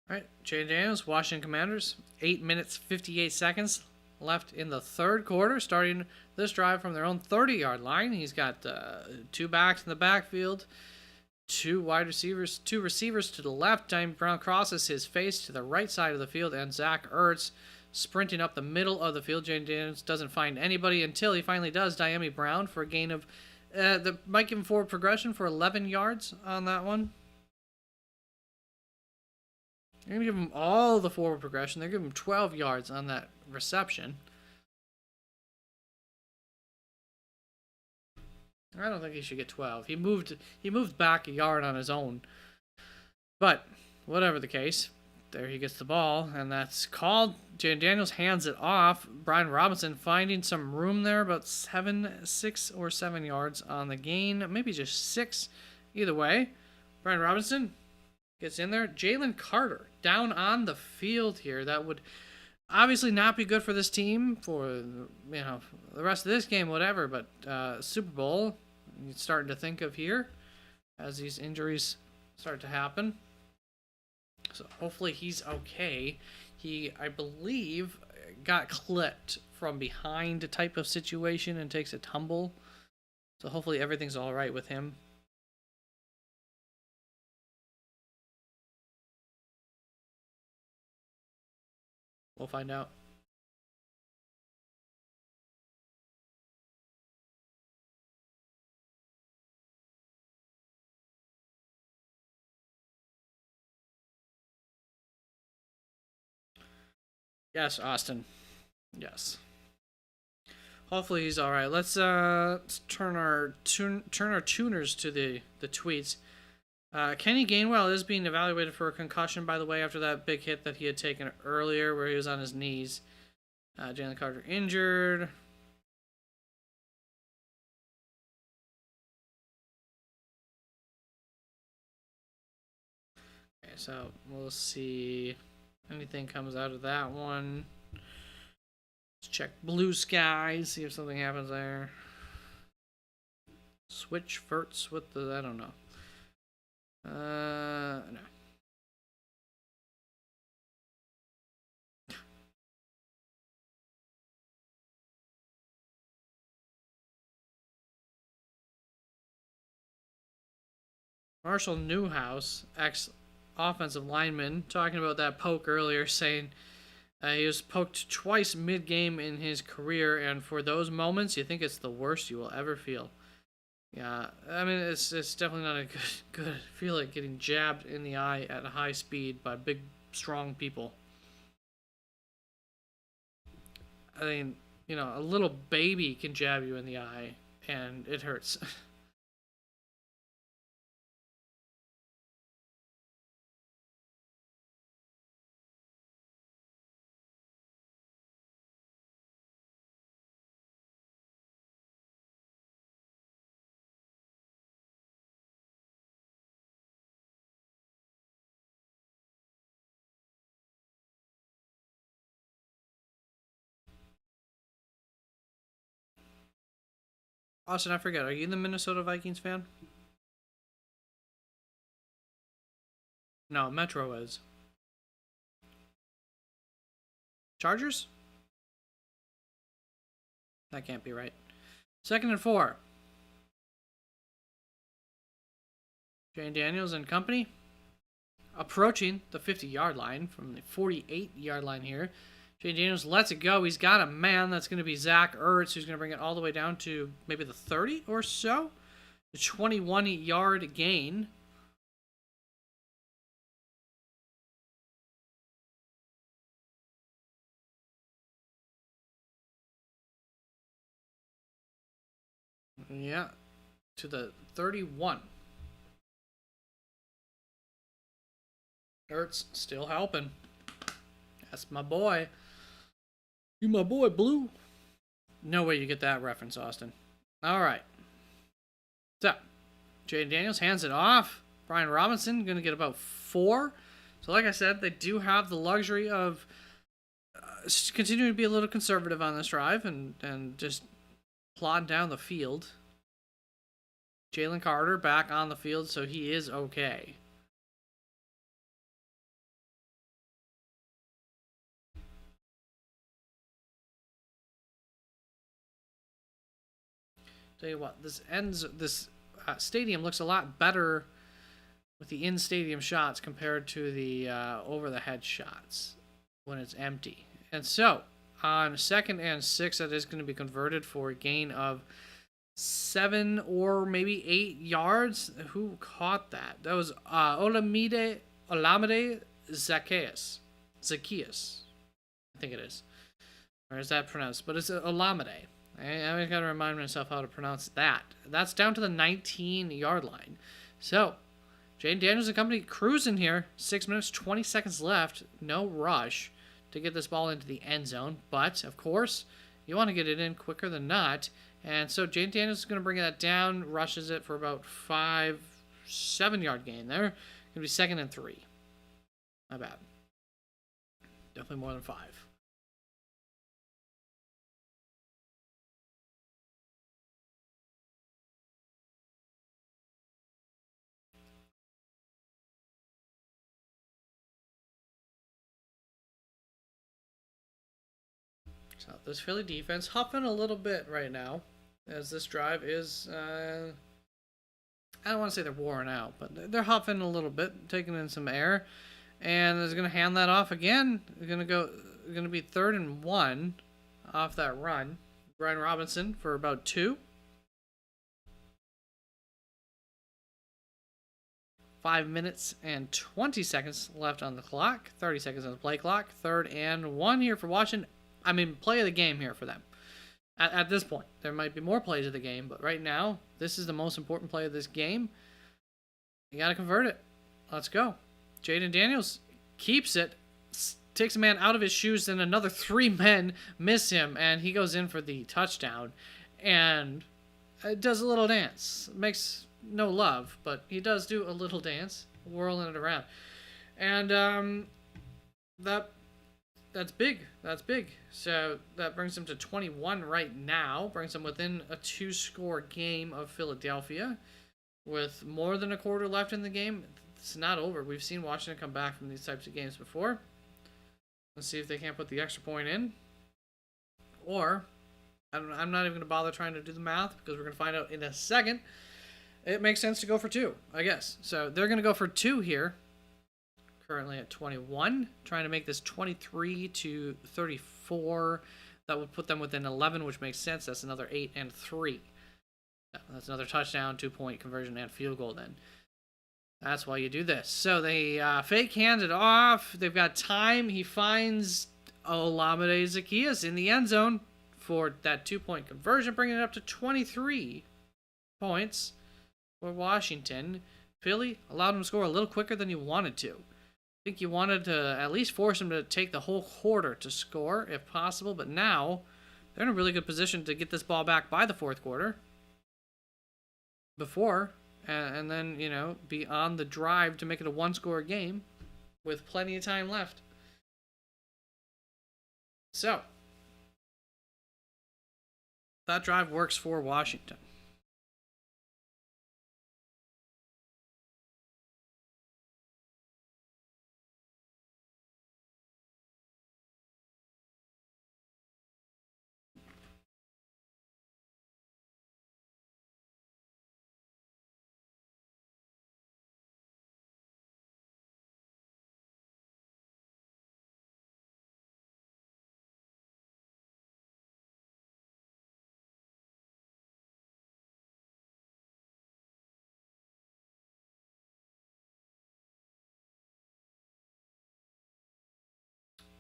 All right, Jayden Daniels, Washington Commanders, 8 minutes, 58 seconds left in the 3rd quarter, starting this drive from their own 30-yard line. He's got 2 backs in the backfield. two wide receivers, two receivers to the left. Dyami Brown crosses his face to the right side of the field, and Zach Ertz sprinting up the middle of the field. Jayden Daniels doesn't find anybody until he finally does. Dyami Brown for a gain of, might give him forward progression for 11 yards on that one. They're going to give him all the forward progression. They're giving him 12 yards on that reception. I don't think he should get 12. He moved back a yard on his own. But whatever the case, there he gets the ball, and that's called. Jayden Daniels hands it off. Brian Robinson finding some room there, about 6 or 7 yards on the gain. Maybe just 6. Either way, Brian Robinson gets in there. Jalen Carter down on the field here. That would obviously not be good for this team for, the rest of this game, whatever. But Super Bowl, you're starting to think of here as these injuries start to happen. So hopefully he's okay. He, I believe, got clipped from behind type of situation and takes a tumble. So hopefully everything's all right with him. We'll find out. Yes, Austin. Yes. Hopefully he's all right. Let's turn our tuners to the tweets. Kenny Gainwell is being evaluated for a concussion, by the way, after that big hit that he had taken earlier where he was on his knees. Jalen Carter injured. Okay, so we'll see. Anything comes out of that one. Let's check BlueSky, see if something happens there. Switch Furts with the, I don't know. No. Marshall Newhouse, ex-offensive lineman, talking about that poke earlier, saying he was poked twice mid-game in his career, and for those moments, you think it's the worst you will ever feel. Yeah, I mean, it's definitely not a good feeling getting jabbed in the eye at a high speed by big, strong people. I mean, a little baby can jab you in the eye, and it hurts. Austin, I forget, are you the Minnesota Vikings fan? No, Metro is. Chargers? That can't be right. 2nd and 4. Jayden Daniels and company approaching the 50-yard line from the 48-yard line here. Jayden Daniels lets it go. He's got a man. That's going to be Zach Ertz, who's going to bring it all the way down to maybe the 30 or so. The 21-yard gain. Yeah, to the 31. Ertz still helping. That's my boy. You my boy, Blue. No way you get that reference, Austin. All right. So, Jayden Daniels hands it off. Brian Robinson going to get about 4. So, like I said, they do have the luxury of continuing to be a little conservative on this drive and just plodding down the field. Jalen Carter back on the field, so he is okay. Tell you what, this stadium looks a lot better with the in-stadium shots compared to the over-the-head shots when it's empty. And so, on 2nd and 6, that is going to be converted for a gain of 7 or maybe 8 yards. Who caught that? That was Olamide Zacchaeus. I think it is. Or is that pronounced? But it's Olamide. I got to remind myself how to pronounce that. That's down to the 19-yard line. So, Jayden Daniels and company cruising here. 6 minutes, 20 seconds left. No rush to get this ball into the end zone. But, of course, you want to get it in quicker than not. And so Jayden Daniels is going to bring that down, rushes it for about 7-yard gain there. Going to be 2nd and 3. Not bad. Definitely more than 5. So this Philly defense huffing a little bit right now, as this drive is, I don't want to say they're worn out, but they're huffing a little bit, taking in some air, and is going to hand that off again. They're going to be 3rd and 1 off that run. Brian Robinson for about 2. 5 minutes and 20 seconds left on the clock. 30 seconds on the play clock. 3rd and 1 here for Washington. I mean, play of the game here for them. At this point, there might be more plays of the game, but right now, this is the most important play of this game. You got to convert it. Let's go. Jayden Daniels keeps it, takes a man out of his shoes, and another 3 men miss him, and he goes in for the touchdown. And does a little dance. Makes no love, but he does do a little dance, whirling it around. And that's big. That's big. So that brings him to 21 right now. Brings him within a 2-score game of Philadelphia. With more than a quarter left in the game, it's not over. We've seen Washington come back from these types of games before. Let's see if they can't put the extra point in. Or, I'm not even going to bother trying to do the math because we're going to find out in a second. It makes sense to go for 2, I guess. So they're going to go for 2 here. Currently at 21, trying to make this 23 to 34. That would put them within 11, which makes sense. That's another 8 and 3. That's another touchdown, 2-point conversion, and field goal then. That's why you do this. So they fake hand it off. They've got time. He finds Olamide Zacchaeus in the end zone for that 2-point conversion, bringing it up to 23 points for Washington. Philly allowed him to score a little quicker than you wanted to. I think you wanted to at least force him to take the whole quarter to score, if possible. But now, they're in a really good position to get this ball back by the 4th quarter. And then, be on the drive to make it a 1-score game with plenty of time left. So, that drive works for Washington.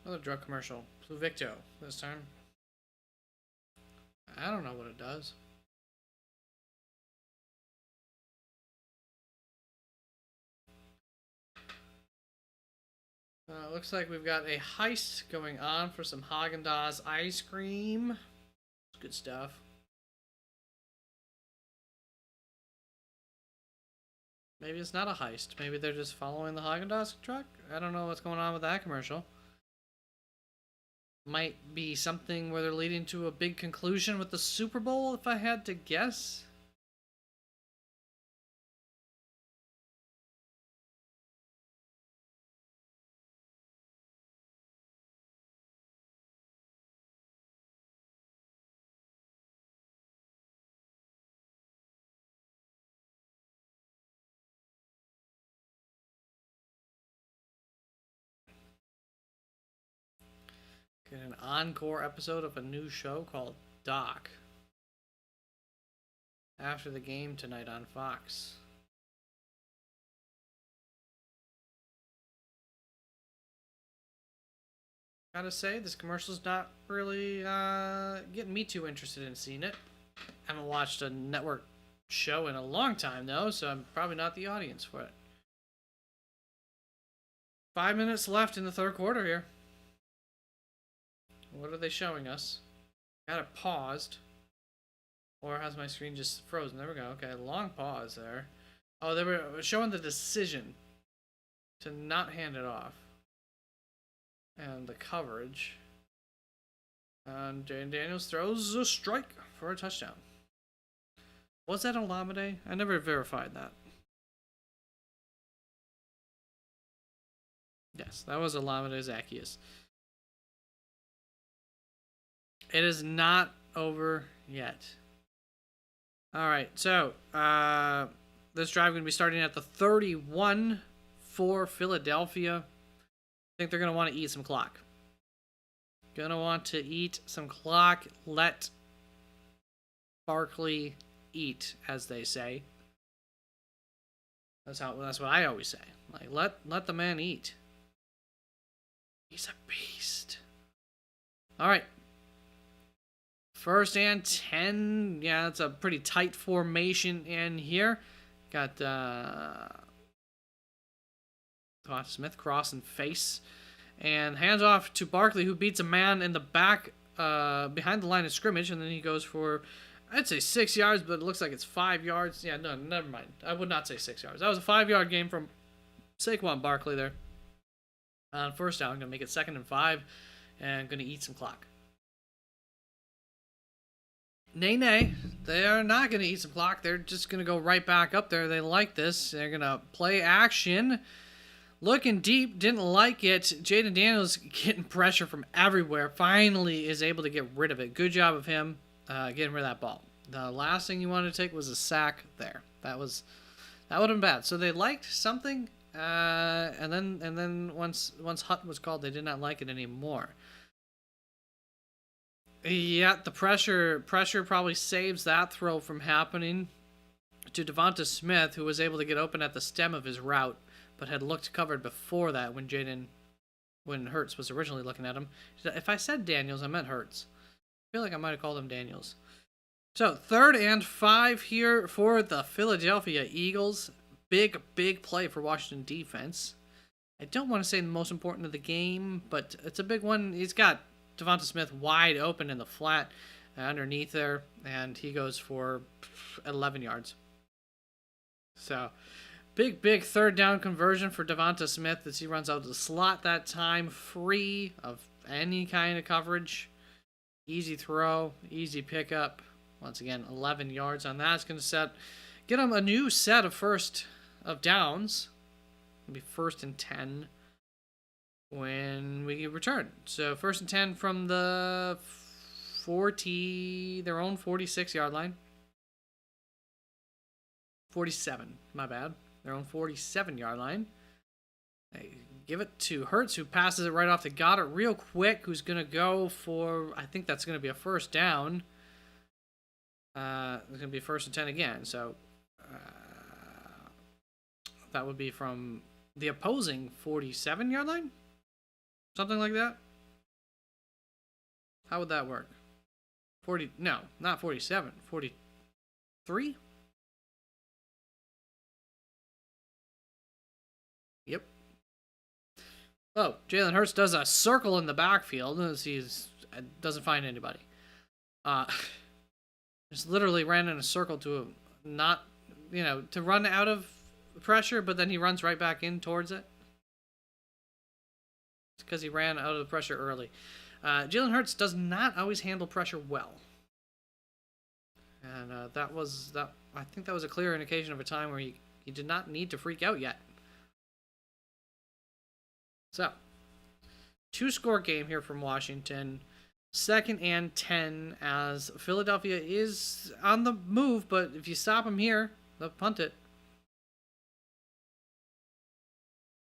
Another drug commercial. Pluvicto this time. I don't know what it does. Looks like we've got a heist going on for some Haagen-Dazs ice cream. It's good stuff. Maybe it's not a heist. Maybe they're just following the Haagen-Dazs truck. I don't know what's going on with that commercial. Might be something where they're leading to a big conclusion with the Super Bowl, if I had to guess. an encore episode of a new show called Doc. After the game tonight on Fox. Gotta say, this commercial's not really getting me too interested in seeing it. I haven't watched a network show in a long time, though, so I'm probably not the audience for it. 5 minutes left in the third quarter here. What are they showing us? Got it paused. Or has my screen just frozen? There we go. Okay, long pause there. Oh, they were showing the decision to not hand it off. And the coverage. And Jayden Daniels throws a strike for a touchdown. Was that Olamide? I never verified that. Yes, that was Olamide Zacchaeus. It is not over yet. All right, so this drive going to be starting at the 31 for Philadelphia. I think they're going to want to eat some clock. Going to want to eat some clock. Let Barkley eat, as they say. That's what I always say. Like let the man eat. He's a beast. All right. 1st and 10. Yeah, it's a pretty tight formation in here. Got Devonta Smith cross and face. And hands off to Barkley, who beats a man in the back behind the line of scrimmage. And then he goes for, I'd say 6 yards, but it looks like it's 5 yards. Yeah, no, never mind. I would not say 6 yards. That was a 5-yard game from Saquon Barkley there. On 1st down, going to make it 2nd and 5. And going to eat some clock. Nay, they are not going to eat some clock. They're just going to go right back up there. They like this. They're going to play action. Looking deep, didn't like it. Jayden Daniels getting pressure from everywhere. Finally is able to get rid of it. Good job of him getting rid of that ball. The last thing you wanted to take was a sack there. That would have been bad. So they liked something, and then once Hut was called, they did not like it anymore. Yeah, the pressure probably saves that throw from happening to Devonta Smith, who was able to get open at the stem of his route, but had looked covered before that when Hurts was originally looking at him. If I said Daniels, I meant Hurts. I feel like I might have called him Daniels. So 3rd and 5 here for the Philadelphia Eagles. Big play for Washington defense. I don't want to say the most important of the game, but it's a big one. He's got Devonta Smith wide open in the flat underneath there, and he goes for 11 yards. So, big 3rd down conversion for Devonta Smith as he runs out of the slot that time, free of any kind of coverage. Easy throw, easy pickup. Once again, 11 yards on that. It's going to get him a new set of downs. It'll be 1st and 10. When we return. So 1st and 10 from the their own 46-yard line. 47, my bad. Their own 47-yard line. They give it to Hurts, who passes it right off to Goddard real quick, who's going to go for, I think that's going to be a 1st down. It's going to be 1st and 10 again. So that would be from the opposing 47-yard line? Something like that? How would that work? 40, no, not 47, 43? Yep. Oh, Jalen Hurts does a circle in the backfield as he doesn't find anybody. Just literally ran in a circle to to run out of pressure, but then he runs right back in towards it. Because he ran out of the pressure early. Jalen Hurts does not always handle pressure well. And I think that was a clear indication of a time where he did not need to freak out yet. So, 2-score game here from Washington. 2nd and 10 as Philadelphia is on the move, but if you stop them here, they'll punt it.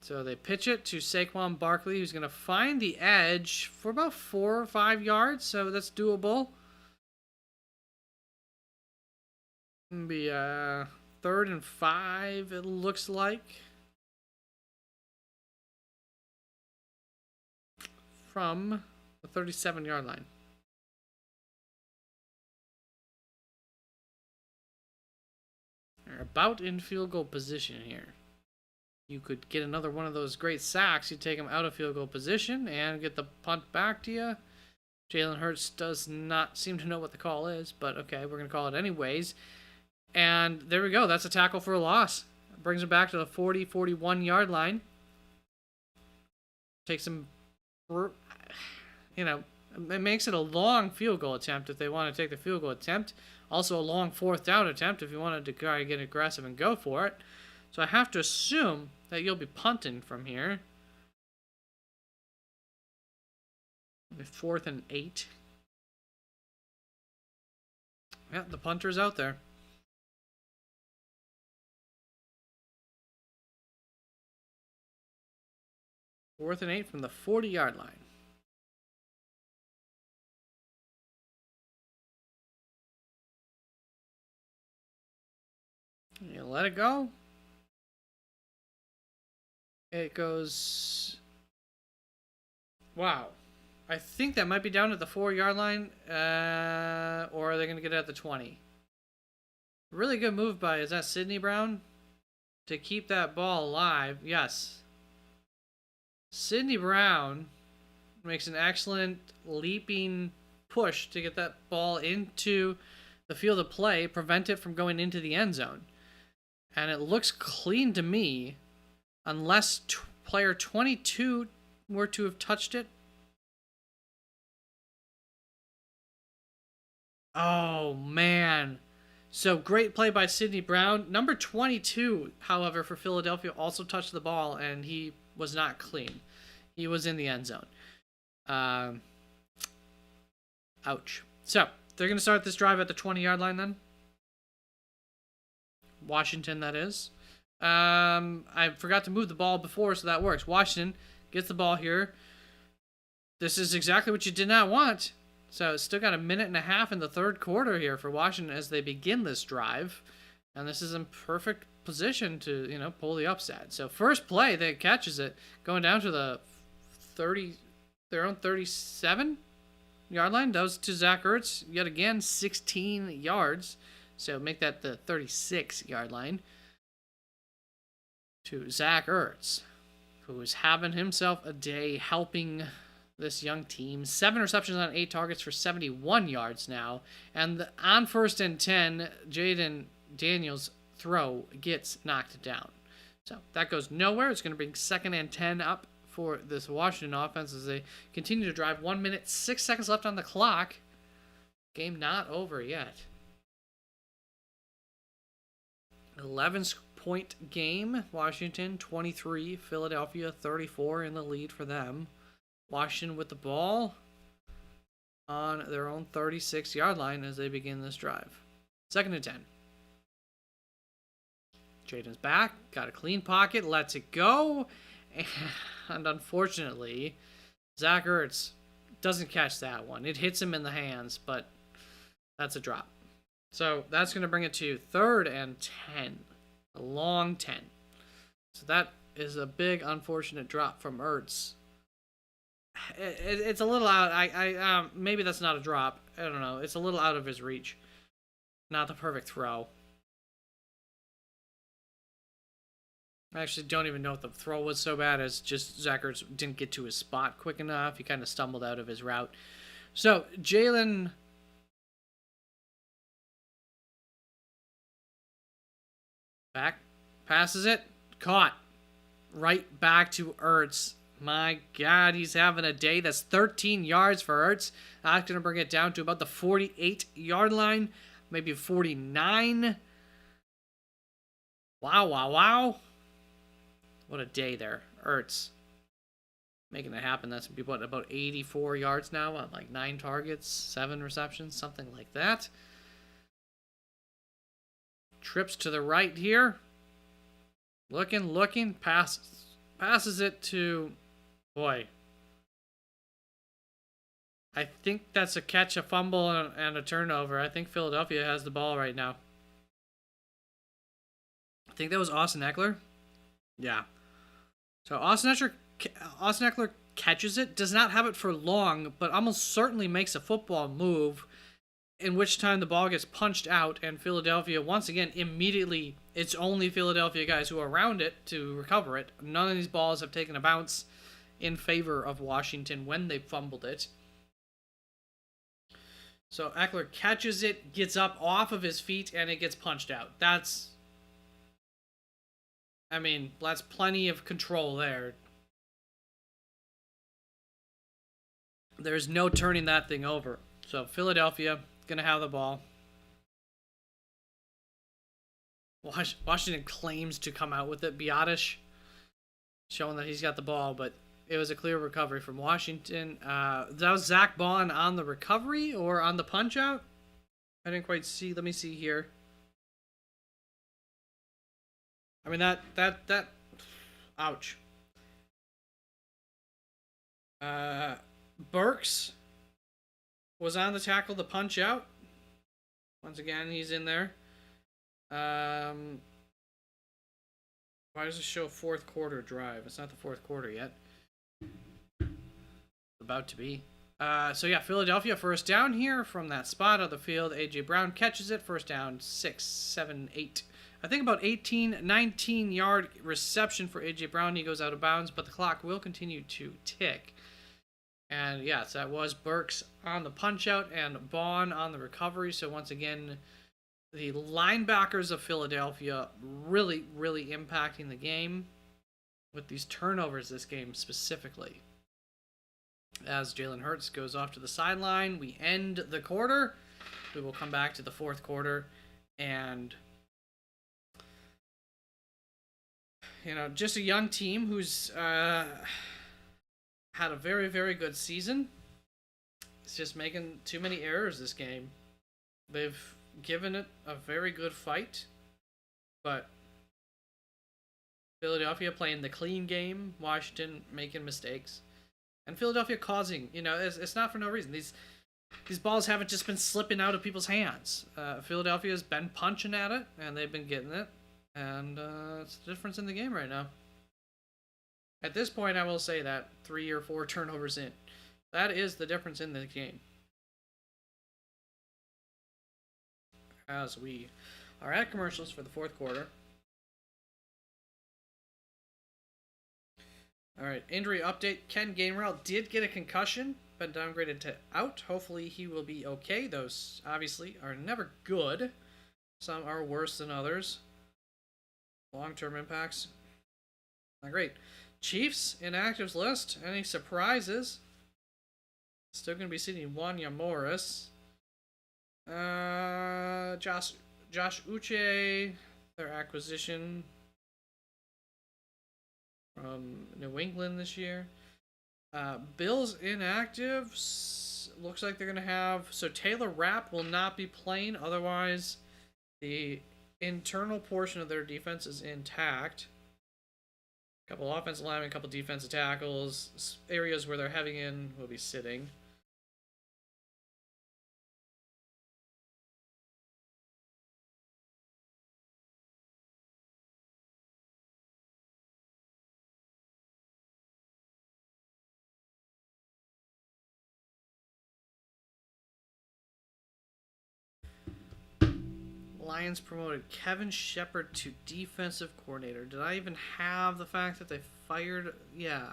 So they pitch it to Saquon Barkley, who's going to find the edge for about 4 or 5 yards. So that's doable. It'll be 3rd and 5, it looks like. From the 37-yard line. They're about in field goal position here. You could get another one of those great sacks. You take them out of field goal position and get the punt back to you. Jalen Hurts does not seem to know what the call is, but okay, we're going to call it anyways. And there we go. That's a tackle for a loss. Brings him back to the 40, 41-yard line. Takes him, it makes it a long field goal attempt if they want to take the field goal attempt. Also a long 4th down attempt if you wanted to try to get aggressive and go for it. So I have to assume that you'll be punting from here. 4th and 8. Yeah, the punter's out there. Fourth and 8 from the 40-yard line. You let it go. It goes... Wow. I think that might be down at the 4-yard line. Or are they going to get it at the 20? Really good move by, is that Sidney Brown? To keep that ball alive. Yes. Sidney Brown makes an excellent leaping push to get that ball into the field of play, prevent it from going into the end zone. And it looks clean to me, unless player 22 were to have touched it. Oh, man. So great play by Sidney Brown. Number 22, however, for Philadelphia also touched the ball, and he was not clean. He was in the end zone. Ouch. So they're going to start this drive at the 20-yard line then. Washington, that is. I forgot to move the ball before, so that works. Washington gets the ball here. This is exactly what you did not want. So still got a minute and a half in the 3rd quarter here for Washington as they begin this drive. And this is in perfect position to, pull the upset. So first play, they catches it going down to the 30, their own 37-yard line. That was to Zach Ertz. Yet again, 16 yards. So make that the 36-yard line. To Zach Ertz, who is having himself a day helping this young team. 7 receptions on 8 targets for 71 yards now. And on 1st and 10, Jayden Daniels' throw gets knocked down. So that goes nowhere. It's going to bring 2nd and 10 up for this Washington offense as they continue to drive. 1 minute, 6 seconds left on the clock. Game not over yet. 11-point game. Washington 23, Philadelphia 34 in the lead for them. Washington with the ball on their own 36-yard line as they begin this drive. 2nd and 10. Jayden's back, got a clean pocket, lets it go, and unfortunately, Zach Ertz doesn't catch that one. It hits him in the hands, but that's a drop. So that's going to bring it to 3rd and 10, a long 10. So that is a big unfortunate drop from Ertz. It's a little out. Maybe that's not a drop. I don't know. It's a little out of his reach. Not the perfect throw. I actually don't even know if the throw was so bad as just Zach Ertz didn't get to his spot quick enough. He kind of stumbled out of his route. So Jalen back passes it, caught right back to Ertz. My God, he's having a day. That's 13 yards for Ertz. That's going to bring it down to about the 48-yard line, maybe 49. Wow. What a day there. Ertz making it happen. That's about 84 yards now on like 9 targets, 7 receptions, something like that. Trips to the right here. Looking, pass passes it to, boy, I think that's a catch, a fumble, and a turnover. I think Philadelphia has the ball right now. I think that was Austin Eckler. Yeah. So Austin Eckler catches it, does not have it for long, but almost certainly makes a football move, in which time the ball gets punched out, and Philadelphia, once again, immediately, it's only Philadelphia guys who are around it to recover it. None of these balls have taken a bounce in favor of Washington when they fumbled it. So Eckler catches it, gets up off of his feet, and it gets punched out. That's plenty of control there. There's no turning that thing over. So Philadelphia gonna have the ball. Washington claims to come out with it. Biotish showing that he's got the ball, but it was a clear recovery from Washington. That was Zach Bond on the recovery or on the punch out? I didn't quite see. Let me see here. I mean, that ouch. Burks was on the tackle, the punch out. Once again, he's in there. Why does it show fourth quarter drive? It's not the fourth quarter yet. About to be. So yeah, Philadelphia first down here from that spot of the field. A.J. Brown catches it. First down, 6, 7, 8. I think about 19-yard reception for A.J. Brown. He goes out of bounds, but the clock will continue to tick. And yes, that was Burks on the punch out and Bond on the recovery. So once again, the linebackers of Philadelphia really, really impacting the game with these turnovers this game specifically. As Jalen Hurts goes off to the sideline, we end the quarter. We will come back to the fourth quarter and, just a young team who's had a very, very good season. It's just making too many errors this game. They've given it a very good fight, but Philadelphia playing the clean game, Washington making mistakes, and Philadelphia causing, it's not for no reason. These balls haven't just been slipping out of people's hands. Philadelphia's been punching at it, and they've been getting it, and it's the difference in the game right now. At this point, I will say that 3 or 4 turnovers in, that is the difference in the game. As we are at commercials for the fourth quarter. All right, injury update. Ken Gainwell did get a concussion, but downgraded to out. Hopefully he will be okay. Those obviously are never good. Some are worse than others. Long-term impacts, not great. Chiefs inactives list. Any surprises? Still going to be sitting Wanya Morris. Josh Uche, their acquisition from New England this year. Bills inactive. Looks like they're going to have... So Taylor Rapp will not be playing. Otherwise, the internal portion of their defense is intact. Couple offensive linemen, couple defensive tackles. Areas where they're heavy in will be sitting. Lions promoted Kevin Shepard to defensive coordinator. Did I even have the fact that they fired? Yeah.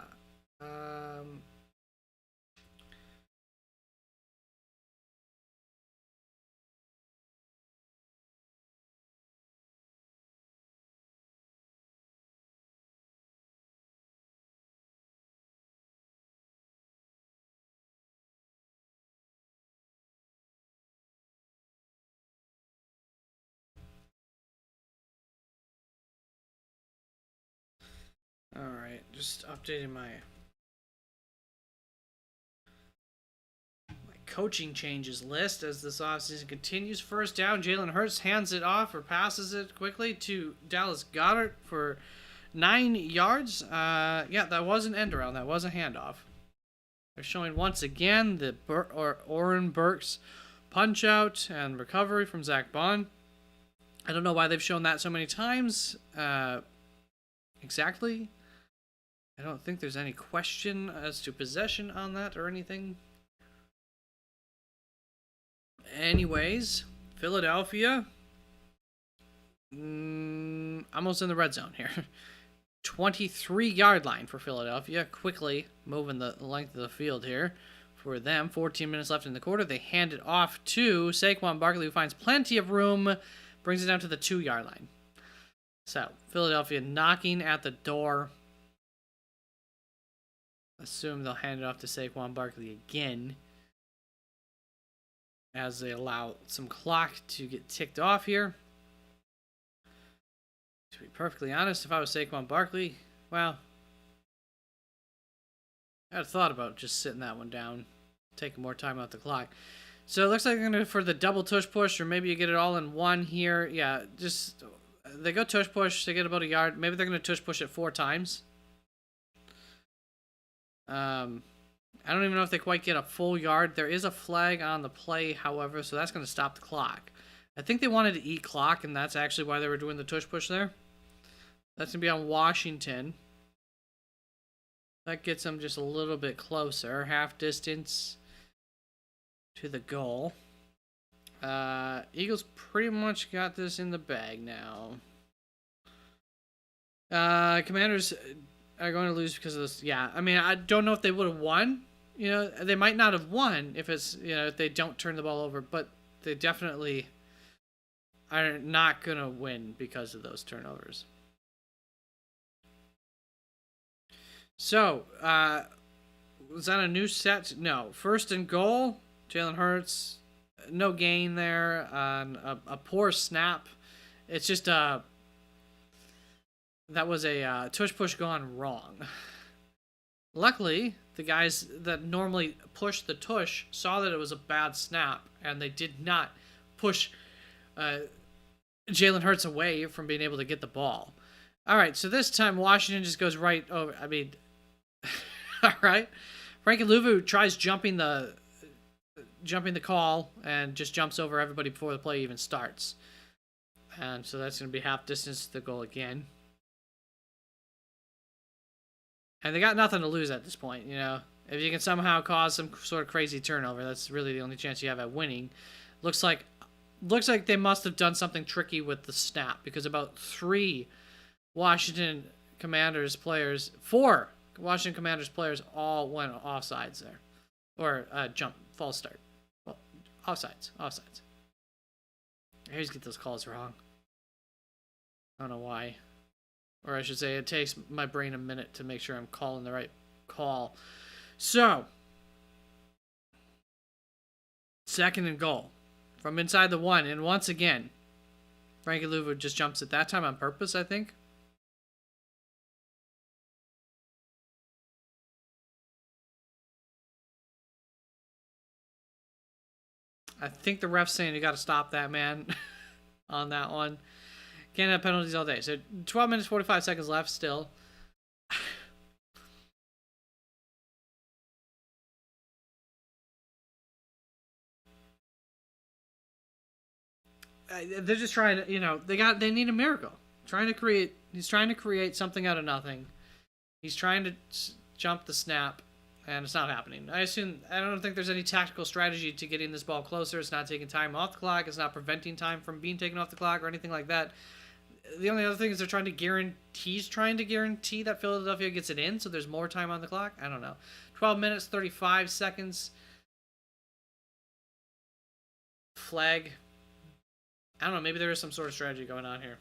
Alright, just updating my coaching changes list as this offseason continues. First down, Jalen Hurts hands it off or passes it quickly to Dallas Goedert for 9 yards. Yeah, that was an end around. That was a handoff. They're showing once again the Oren Burks punch out and recovery from Zach Bond. I don't know why they've shown that so many times. Exactly. I don't think there's any question as to possession on that or anything. Anyways, Philadelphia. Almost in the red zone here. 23-yard line for Philadelphia. Quickly moving the length of the field here for them. 14 minutes left in the quarter. They hand it off to Saquon Barkley, who finds plenty of room. Brings it down to the 2-yard line. So, Philadelphia knocking at the door. Assume they'll hand it off to Saquon Barkley again, as they allow some clock to get ticked off here. To be perfectly honest, if I was Saquon Barkley, well, I'd have thought about just sitting that one down, taking more time out the clock. So it looks like they're going to for the double tush push, or maybe you get it all in one here. Yeah, just they go tush push, they get about a yard. Maybe they're going to tush push it 4 times. I don't even know if they quite get a full yard. There is a flag on the play, however, so that's going to stop the clock. I think they wanted to eat clock, and that's actually why they were doing the tush push there. That's going to be on Washington. That gets them just a little bit closer. Half distance to the goal. Eagles pretty much got this in the bag now. Commanders are going to lose because of this. Yeah, I mean, I don't know if they would have won. You know, they might not have won if it's, you know, if they don't turn the ball over, but they definitely are not going to win because of those turnovers. So, was that a new set? No. First and goal, Jalen Hurts, no gain there on a poor snap. It's just that was a tush push gone wrong. Luckily, the guys that normally push the tush saw that it was a bad snap, and they did not push Jalen Hurts away from being able to get the ball. All right, so this time Washington just goes right over. I mean, all right. Frankie Louvu tries jumping the call and just jumps over everybody before the play even starts. And so that's going to be half distance to the goal again. And they got nothing to lose at this point, you know. If you can somehow cause some sort of crazy turnover, that's really the only chance you have at winning. Looks like they must have done something tricky with the snap, because about 4 Washington Commanders players all went offsides there. Or false start. Well, offsides. I always get those calls wrong. I don't know why. Or I should say, it takes my brain a minute to make sure I'm calling the right call. So, second and goal from inside the 1. And once again, Frankie Louvu just jumps it that time on purpose, I think. I think the ref's saying you got to stop that, man, on that one. Can't have penalties all day. So 12 minutes, 45 seconds left still. They're just trying to, you know, they need a miracle. He's trying to create something out of nothing. He's trying to jump the snap, and it's not happening. I don't think there's any tactical strategy to getting this ball closer. It's not taking time off the clock. It's not preventing time from being taken off the clock or anything like that. The only other thing is trying to guarantee that Philadelphia gets it in, so there's more time on the clock. I don't know. 12 minutes, 35 seconds. Flag. I don't know. Maybe there is some sort of strategy going on here.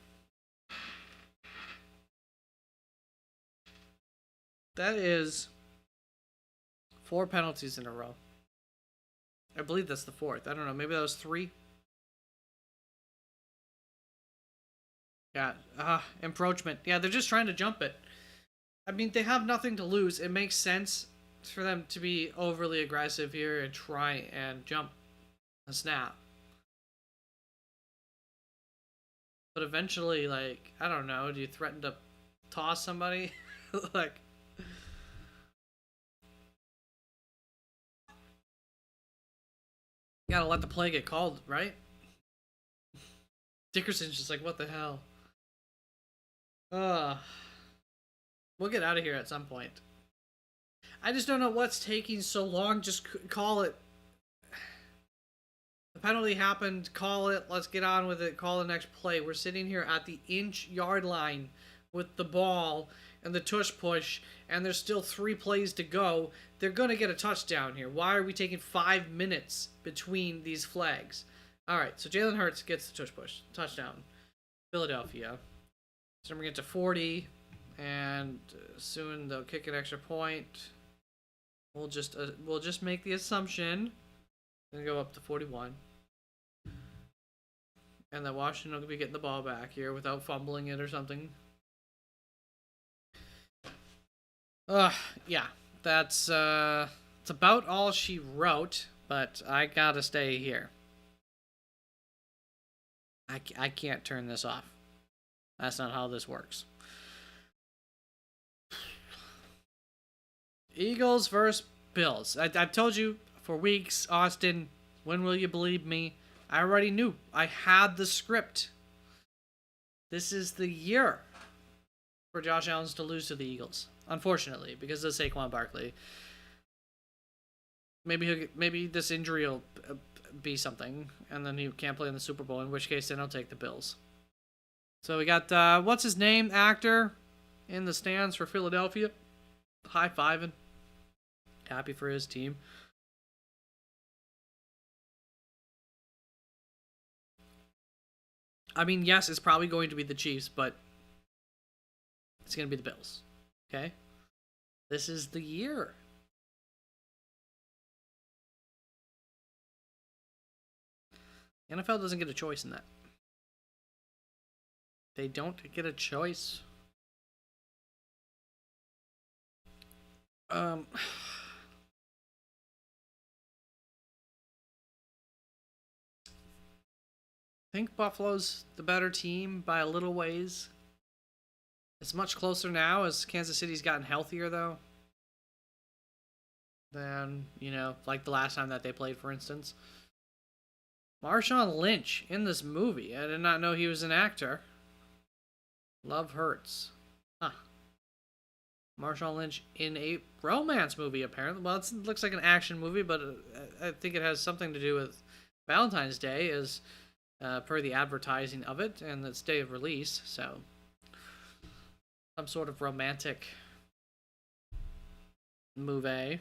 That is 4 penalties in a row. I believe that's the 4th. I don't know. Maybe that was 3. Yeah, encroachment. Yeah, they're just trying to jump it. I mean, they have nothing to lose. It makes sense for them to be overly aggressive here and try and jump a snap. But eventually, like, I don't know, do you threaten to toss somebody. Like, you gotta let the play get called, right? Dickerson's just like, what the hell? We'll get out of here at some point. I just don't know what's taking so long. Just call it. The penalty happened. Call it. Let's get on with it. Call the next play. We're sitting here at the inch-yard line with the ball and the tush push, and there's still 3 plays to go. They're going to get a touchdown here. Why are we taking 5 minutes between these flags? All right, so Jalen Hurts gets the tush push. Touchdown. Philadelphia. So we're going to get to 40, and soon they'll kick an extra point. We'll just make the assumption. Then go up to 41. And then Washington will be getting the ball back here without fumbling it or something. Yeah, that's it's about all she wrote, but I gotta stay here. I can't turn this off. That's not how this works. Eagles versus Bills. I've told you for weeks, Austin, when will you believe me? I already knew. I had the script. This is the year for Josh Allen to lose to the Eagles. Unfortunately, because of Saquon Barkley. Maybe this injury will be something, and then he can't play in the Super Bowl, in which case then I'll take the Bills. So we got, what's his name, actor, in the stands for Philadelphia. High-fiving. Happy for his team. I mean, yes, it's probably going to be the Chiefs, but it's going to be the Bills. Okay? This is the year. The NFL doesn't get a choice in that. They don't get a choice. I think Buffalo's the better team by a little ways. It's much closer now as Kansas City's gotten healthier, though, than, like the last time that they played, for instance. Marshawn Lynch in this movie. I did not know he was an actor. Love Hurts. Huh. Marshawn Lynch in a romance movie, apparently. Well, it looks like an action movie, but I think it has something to do with Valentine's Day, as per the advertising of it and its day of release. So, some sort of romantic movie.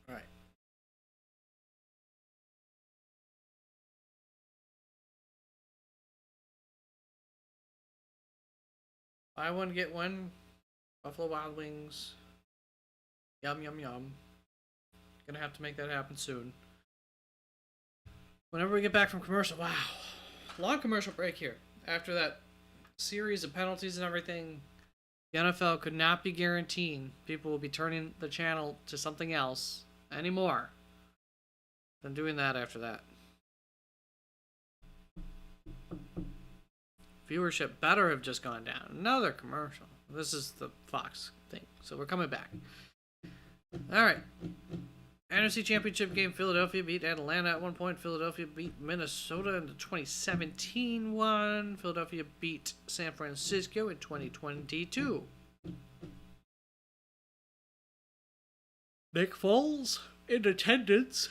Right. Buy one, get one. Buffalo Wild Wings. Yum, yum, yum. Gonna have to make that happen soon. Whenever we get back from commercial, wow. Long commercial break here. After that series of penalties and everything, the NFL could not be guaranteeing people will be turning the channel to something else anymore than doing that after that. Viewership better have just gone down. Another commercial. This is the Fox thing. So we're coming back. All right. NFC Championship game. Philadelphia beat Atlanta at one point. Philadelphia beat Minnesota in the 2017 one. Philadelphia beat San Francisco in 2022. Nick Foles in attendance.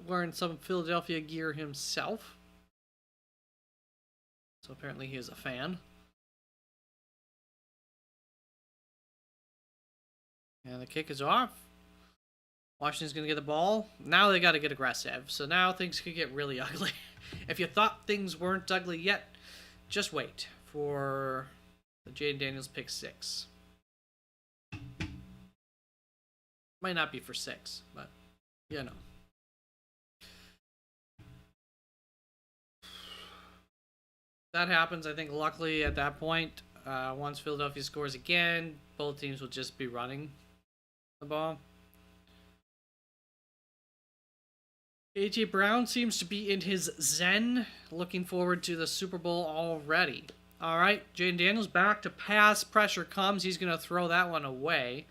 Wearing some Philadelphia gear himself. So apparently he is a fan. And the kick is off. Washington's going to get the ball. Now they got to get aggressive. So now things could get really ugly. If you thought things weren't ugly yet, just wait for the Jayden Daniels pick 6. Might not be for 6, but That happens. I think luckily at that point, Once Philadelphia scores again, both teams will just be running the ball. A.J. Brown seems to be in his zen, looking forward to the Super Bowl already. All right, Jayden Daniels back to pass. Pressure comes. He's going to throw that one away.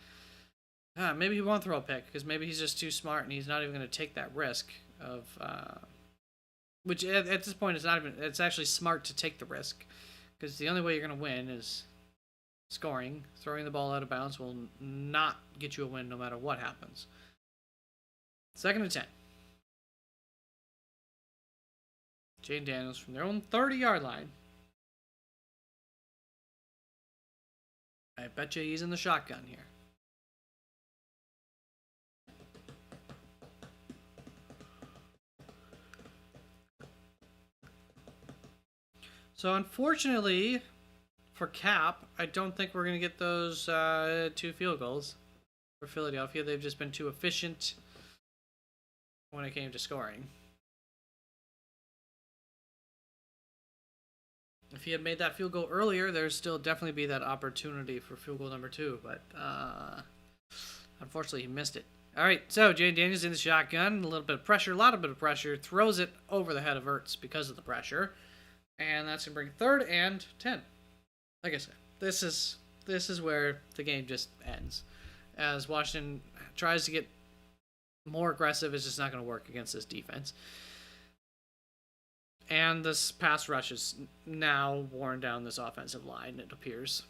Maybe he won't throw a pick because maybe he's just too smart and he's not even going to take that risk of... which at this point is not even... It's actually smart to take the risk because the only way you're going to win is scoring. Throwing the ball out of bounds will not get you a win no matter what happens. 2nd and 10. Jayden Daniels from their own 30-yard line. I bet you he's in the shotgun here. So unfortunately for Cap, I don't think we're going to get those 2 field goals for Philadelphia. They've just been too efficient when it came to scoring. If he had made that field goal earlier, there'd still definitely be that opportunity for field goal number 2, but unfortunately he missed it. All right, so Jayden Daniels in the shotgun, a little bit of pressure, a lot of pressure, throws it over the head of Hurts because of the pressure, and that's gonna bring 3rd and 10. Like I said, this is where the game just ends, as Washington tries to get more aggressive. It's just not gonna work against this defense. And this pass rush is now worn down this offensive line, it appears.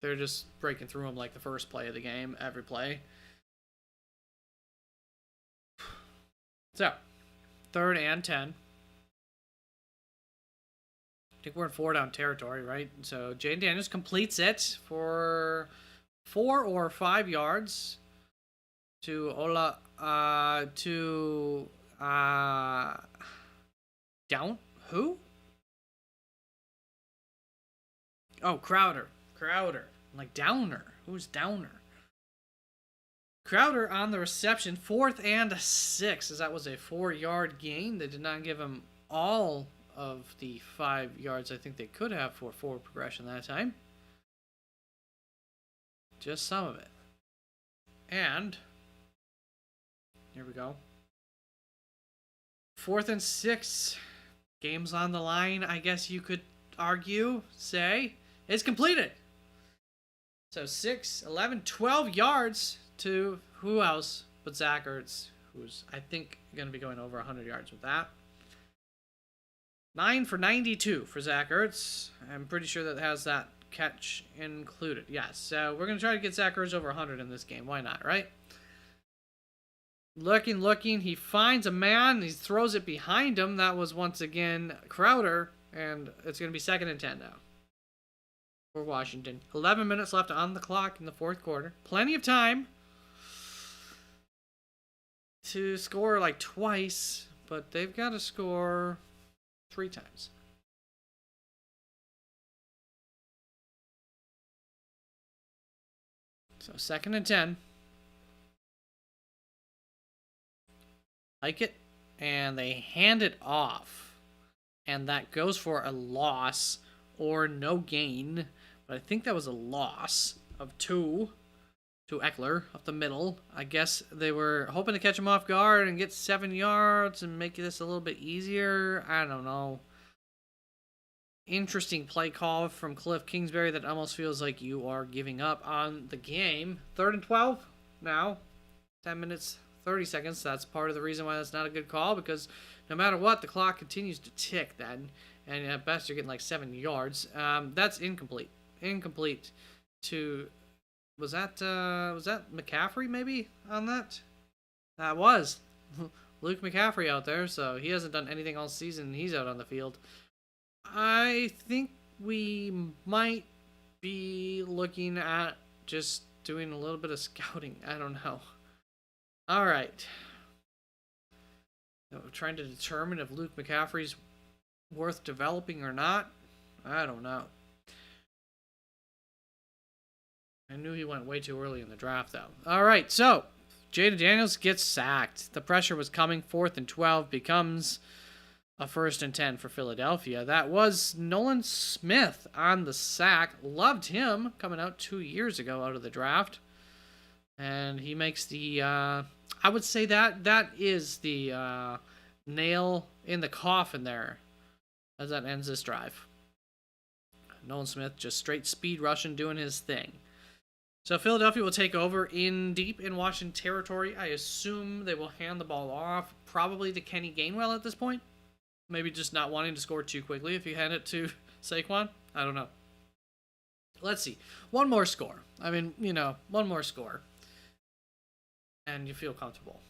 They're just breaking through them like the first play of the game, every play. So, 3rd and 10. I think we're in 4-down territory, right? So, Jayden Daniels completes it for 4 or 5 yards to down? Who? Oh, Crowder. I'm like, Downer. Who's Downer? Crowder on the reception. 4th and 6, as that was a 4-yard gain. They did not give him all of the 5 yards I think they could have for forward progression that time. Just some of it. And here we go. 4th and 6. Game's on the line, I guess you could say. It's completed. So 6, 11, 12 yards to who else but Zach Ertz, who's, I think, going to be going over 100 yards with that. 9 for 92 for Zach Ertz. I'm pretty sure that has that catch included. Yes, so we're going to try to get Zach Ertz over 100 in this game. Why not, right? Looking, he finds a man, he throws it behind him. That was once again Crowder, and it's going to be 2nd and 10 now for Washington. 11 minutes left on the clock in the 4th quarter. Plenty of time to score like twice, but they've got to score 3 times. So 2nd and 10. Like it, and they hand it off, and that goes for a loss or no gain, but I think that was a loss of 2 to Eckler up the middle. I guess they were hoping to catch him off guard and get 7 yards and make this a little bit easier. I don't know. Interesting play call from Cliff Kingsbury that almost feels like you are giving up on the game. 3rd and 12 now. 10 minutes 30 seconds. That's part of the reason why that's not a good call, because no matter what, the clock continues to tick then, and at best you're getting like 7 yards. That's incomplete. Incomplete to... Was that McCaffrey maybe on that? That was Luke McCaffrey out there, so he hasn't done anything all season. He's out on the field. I think we might be looking at just doing a little bit of scouting. I don't know. All right. So we're trying to determine if Luke McCaffrey's worth developing or not. I don't know. I knew he went way too early in the draft, though. All right, so Jayden Daniels gets sacked. The pressure was coming. 4th and 12 becomes a 1st and 10 for Philadelphia. That was Nolan Smith on the sack. Loved him coming out 2 years ago out of the draft. And he makes the, I would say that is the nail in the coffin there as that ends this drive. Nolan Smith just straight speed rushing, doing his thing. So Philadelphia will take over in deep in Washington territory. I assume they will hand the ball off, probably to Kenny Gainwell at this point. Maybe just not wanting to score too quickly if you hand it to Saquon. I don't know. Let's see. One more score. I mean, one more score. And you feel comfortable.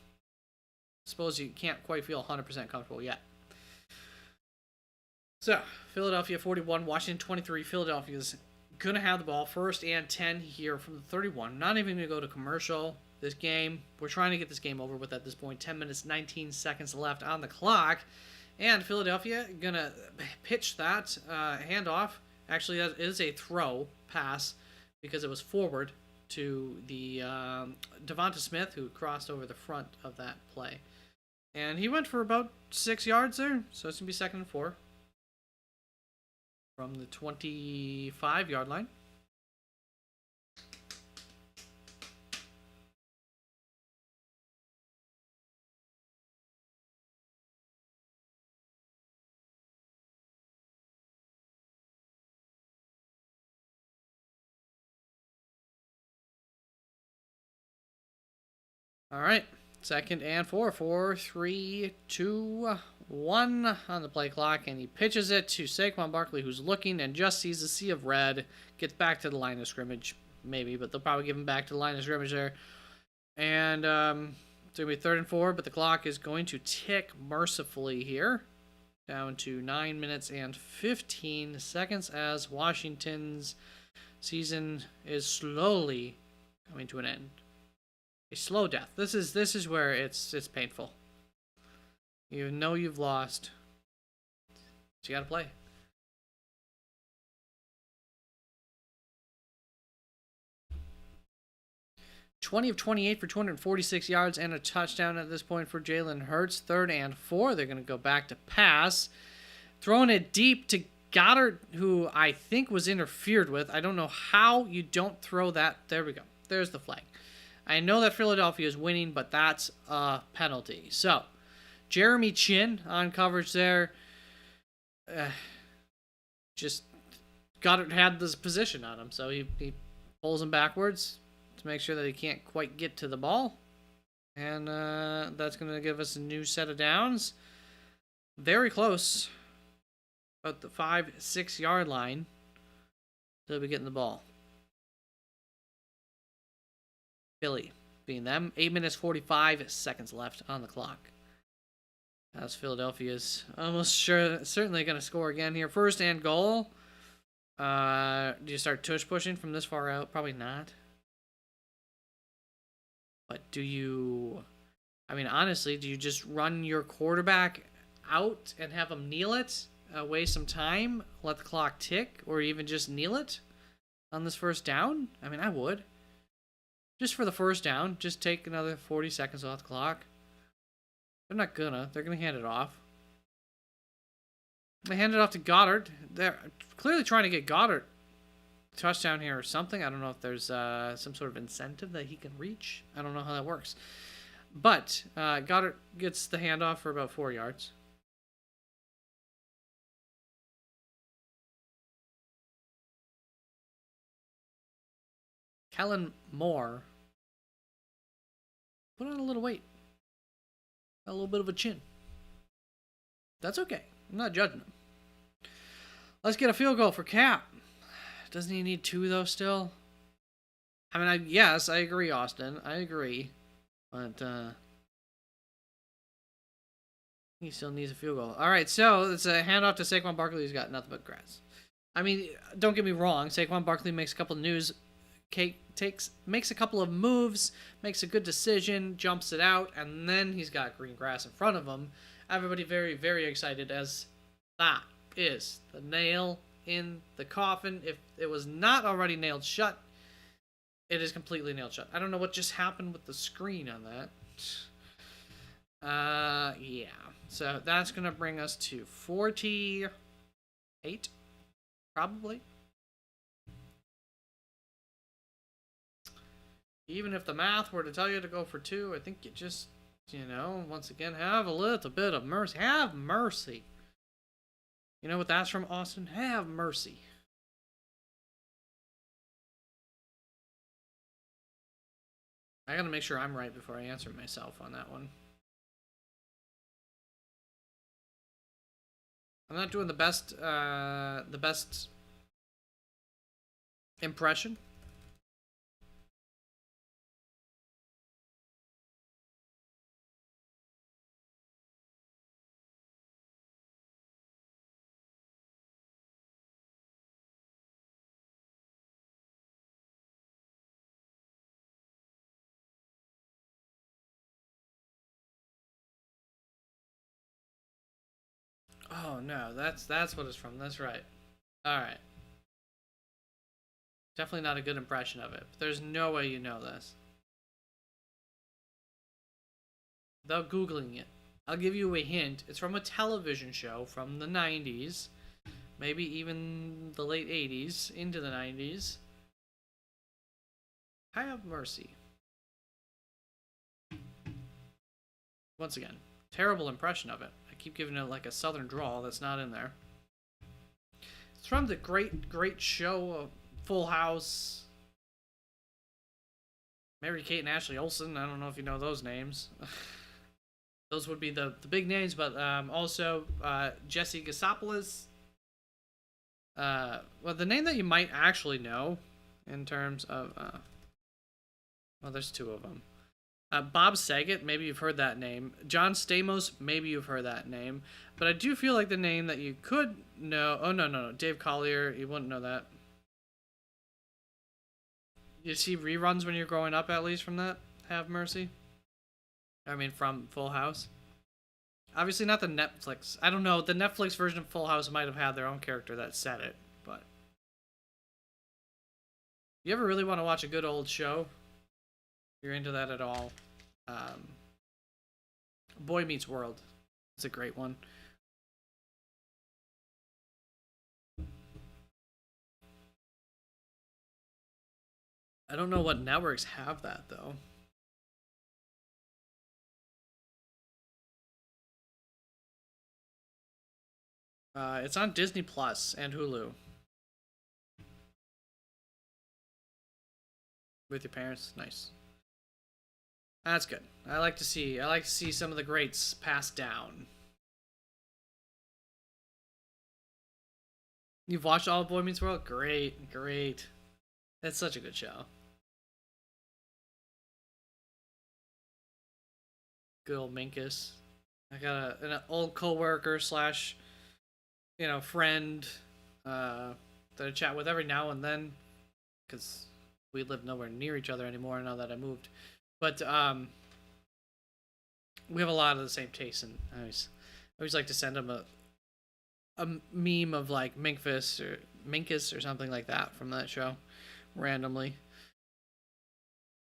Suppose you can't quite feel 100% comfortable yet. So, Philadelphia 41, Washington 23. Philadelphia's going to have the ball 1st and 10 here from the 31. Not even going to go to commercial this game. We're trying to get this game over with at this point. 10 minutes, 19 seconds left on the clock. And Philadelphia going to pitch that handoff. Actually, that is a throw pass because it was forward to the Devonta Smith, who crossed over the front of that play. And he went for about 6 yards there, so it's going to be 2nd and 4 from the 25-yard line. All right, 2nd and 4, 4, 3, 2, 1 on the play clock, and he pitches it to Saquon Barkley, who's looking and just sees a sea of red, gets back to the line of scrimmage, maybe, but they'll probably give him back to the line of scrimmage there. And it's going to be 3rd and 4, but the clock is going to tick mercifully here, down to 9 minutes and 15 seconds as Washington's season is slowly coming to an end. A slow death. This is where it's painful. You know you've lost. So you gotta play. (20 of 28 for 246 yards and a touchdown at this point for Jalen Hurts. 3rd and 4. They're gonna go back to pass. Throwing it deep to Goddard, who I think was interfered with. I don't know how you don't throw that. There we go. There's the flag. I know that Philadelphia is winning, but that's a penalty. So, Jeremy Chin on coverage there. Just Goddard had this position on him, so he pulls him backwards to make sure that he can't quite get to the ball. And that's going to give us a new set of downs. Very close. About the 5-6 yard line. They'll be getting the ball. Philly being them. 8 minutes 45 seconds left on the clock. As Philadelphia's almost certainly going to score again here. 1st and goal. Do you start tush pushing from this far out? Probably not. But do you... I mean, honestly, do you just run your quarterback out and have him kneel it? Waste some time? Let the clock tick? Or even just kneel it on this 1st down? I mean, I would. Just for the 1st down, just take another 40 seconds off the clock. They're not gonna. They're gonna hand it off. They hand it off to Goddard. They're clearly trying to get Goddard a touchdown here or something. I don't know if there's some sort of incentive that he can reach. I don't know how that works. But Goddard gets the handoff for about 4 yards. Kellen Moore put on a little weight. A little bit of a chin. That's okay. I'm not judging him. Let's get a field goal for Cap. Doesn't he need 2, though, still? I mean, yes, I agree, Austin. I agree. But he still needs a field goal. All right, so it's a handoff to Saquon Barkley, who's got nothing but grass. I mean, don't get me wrong. Saquon Barkley makes a couple of makes a couple of moves, makes a good decision, jumps it out, and then he's got green grass in front of him. Everybody very, very excited as that is the nail in the coffin. If it was not already nailed shut, it is completely nailed shut. I don't know what just happened with the screen on that. Yeah. So that's going to bring us to 48, probably. Even if the math were to tell you to go for 2, I think you just, once again, have a little bit of mercy. Have mercy. You know what that's from, Austin? Have mercy. I gotta make sure I'm right before I answer myself on that one. I'm not doing the best impression. Oh no, that's what it's from. That's right. All right. Definitely not a good impression of it. But there's no way you know this without googling it. I'll give you a hint. It's from a television show from the 90s, maybe even the late 80s into the 90s. Have mercy. Once again, terrible impression of it. I keep giving it like a southern drawl that's not in there. It's from the great show Full House. Mary Kate and Ashley Olsen. I don't know if you know those names. Those would be the big names, but also Jesse Gassopoulos. Well, the name that you might actually know in terms of... well, there's 2 of them. Bob Saget, maybe you've heard that name. John Stamos, maybe you've heard that name. But I do feel like the name that you could know... Oh, no. Dave Collier, you wouldn't know that. You see reruns when you're growing up, at least, from that? Have mercy? I mean, from Full House. Obviously not the Netflix. I don't know. The Netflix version of Full House might have had their own character that said it, but... You ever really want to watch a good old show? If you're into that at all. Boy Meets World. It's a great one. I don't know what networks have that, though. It's on Disney Plus and Hulu. With your parents, nice. That's good. I like to see some of the greats passed down. You've watched all of Boy Meets World? Great. That's such a good show. Good old Minkus. I got an old coworker slash, friend that I chat with every now and then, because we live nowhere near each other anymore now that I moved. But we have a lot of the same tastes, and I always like to send him a meme of like Minkus or something like that from that show, randomly.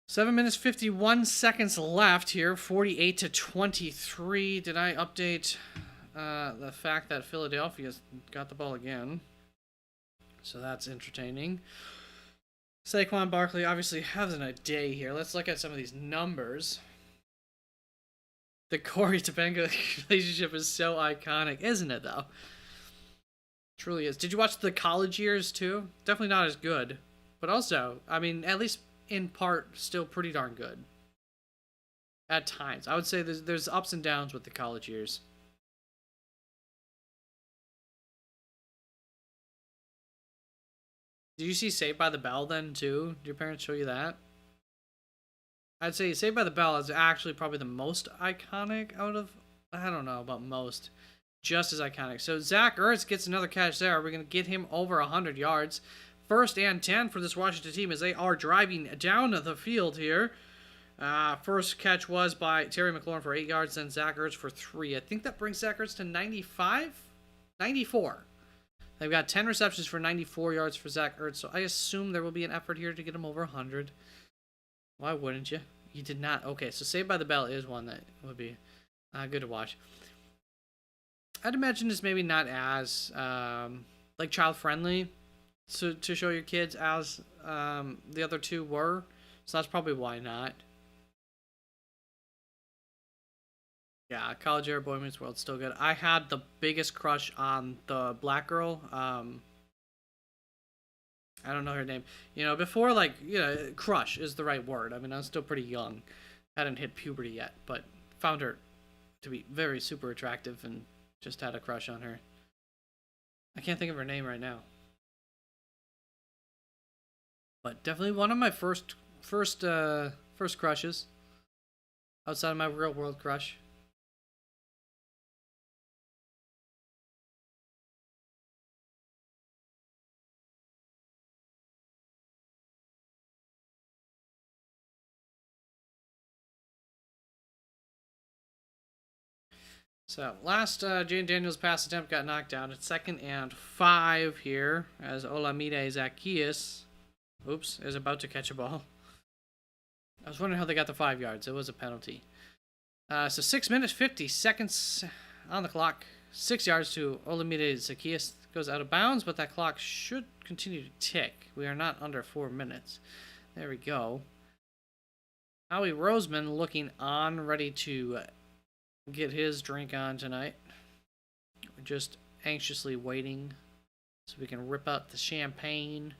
7 minutes 51 seconds left here. 48-23. Did I update the fact that Philadelphia's got the ball again? So that's entertaining. Saquon Barkley obviously having a day here. Let's look at some of these numbers. The Corey Topanga relationship is so iconic, isn't it, though? Truly is. Did you watch the college years, too? Definitely not as good. But also, I mean, at least in part, still pretty darn good. At times. I would say there's ups and downs with the college years. Did you see Saved by the Bell then, too? Did your parents show you that? I'd say Saved by the Bell is actually probably the most iconic out of... I don't know about most. Just as iconic. So Zach Ertz gets another catch there. We're going to get him over 100 yards. 1st and 10 for this Washington team as they are driving down the field here. First catch was by Terry McLaurin for 8 yards, then Zach Ertz for 3. I think that brings Zach Ertz to 95? 94. They've got 10 receptions for 94 yards for Zach Ertz, so I assume there will be an effort here to get him over 100. Why wouldn't you? You did not. Okay, so Saved by the Bell is one that would be Good to watch. I'd imagine it's maybe not as like child friendly to show your kids as the other two were. So that's probably why not. Yeah, College Air Boy Meets World still good. I had the biggest crush on the black girl. I don't know her name. You know, before like crush is the right word. I mean, I was still pretty young, hadn't hit puberty yet, but found her to be very super attractive and just had a crush on her. I can't think of her name right now, but definitely one of my first crushes outside of my real world crush. So last Jayden Daniels pass attempt got knocked down. It's 2nd and 5 here as Olamide Zacchaeus, oops, is about to catch a ball. I was wondering how they got the 5 yards. It was a penalty. So 6 minutes 50 seconds on the clock. 6 yards to Olamide Zacchaeus goes out of bounds, but that clock should continue to tick. We are not under 4 minutes. There we go. Howie Roseman looking on, ready to get his drink on tonight. We're just anxiously waiting so we can rip out the champagne.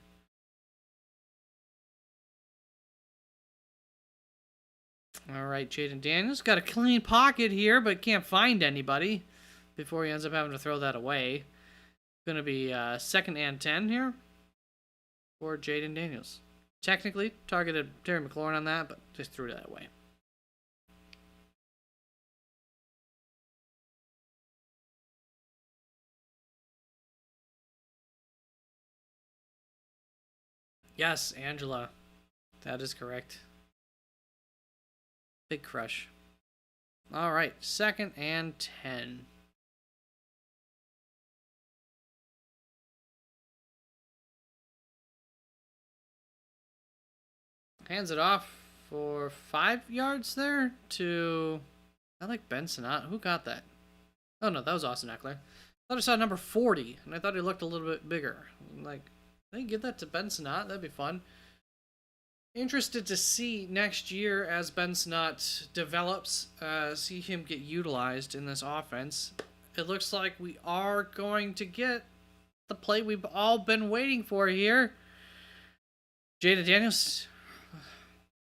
All right, Jayden Daniels got a clean pocket here, but can't find anybody before he ends up having to throw that away. Going to be 2nd and 10 here for Jayden Daniels. Technically targeted Terry McLaurin on that, but just threw that away. Yes, Angela. That is correct. Big crush. All right, 2nd and 10. Hands it off for 5 yards there to, I like Ben Sinnott. Who got that? Oh no, that was Austin Eckler. I thought I saw number 40, and I thought he looked a little bit bigger. I'm like, they give that to Ben Sinnott? That'd be fun. Interested to see next year as Ben Sinnott develops, see him get utilized in this offense. It looks like we are going to get the play we've all been waiting for here. Jayden Daniels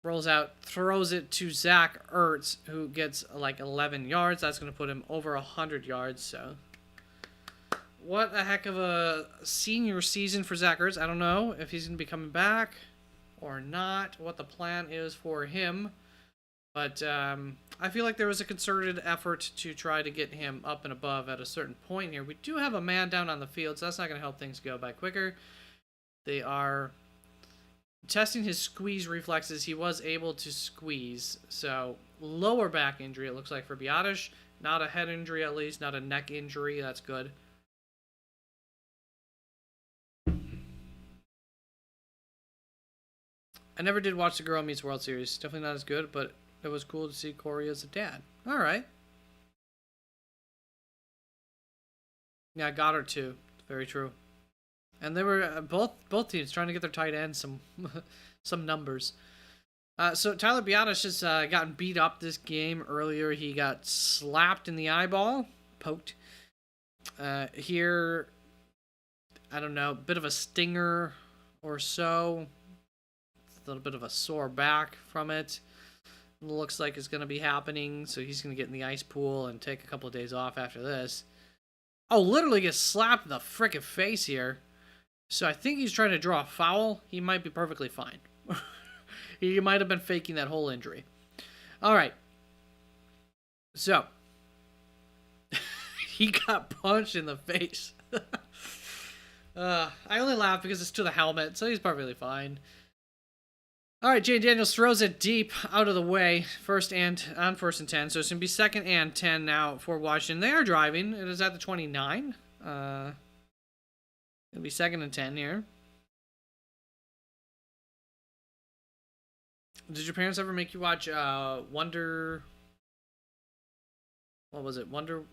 rolls out, throws it to Zach Ertz, who gets like 11 yards. That's going to put him over 100 yards. So, what a heck of a senior season for Zach Ertz. I don't know if he's going to be coming back or not, what the plan is for him. But I feel like there was a concerted effort to try to get him up and above at a certain point here. We do have a man down on the field, so that's not going to help things go by quicker. They are testing his squeeze reflexes. He was able to squeeze. So, lower back injury, it looks like, for Biotish. Not a head injury, at least. Not a neck injury. That's good. I never did watch the Girl Meets World series. Definitely not as good, but it was cool to see Corey as a dad. All right. Yeah, Goddard too. Very true. And they were both teams trying to get their tight ends some some numbers. So Tyler Biotish has gotten beat up this game earlier. He got slapped in the eyeball, poked. Here, I don't know, bit of a stinger or so. A little bit of a sore back from it. Looks like it's going to be happening, so he's going to get in the ice pool and take a couple of days off after this. Oh, literally gets slapped in the frickin' face here. So I think he's trying to draw a foul. He might be perfectly fine. He might have been faking that whole injury. All right. So, he got punched in the face. I only laugh because it's to the helmet, so he's perfectly fine. All right, Jayden Daniels throws it deep out of the way, first and 10. So it's going to be 2nd and 10 now for Washington. They are driving. It is at the 29. It'll be 2nd and 10 here. Did your parents ever make you watch Wonder what was it? Wonder.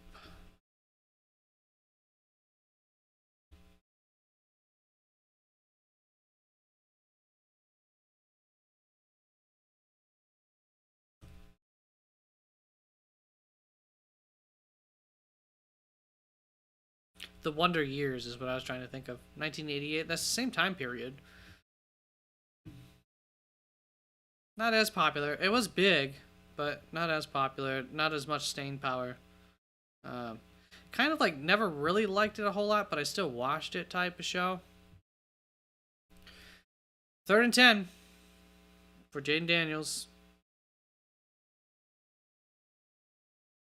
The Wonder Years is what I was trying to think of. 1988. That's the same time period. Not as popular. It was big, but not as popular. Not as much staying power. Um, Kind of like never really liked it a whole lot, but I still watched it type of show. 3rd and 10 for Jayden Daniels.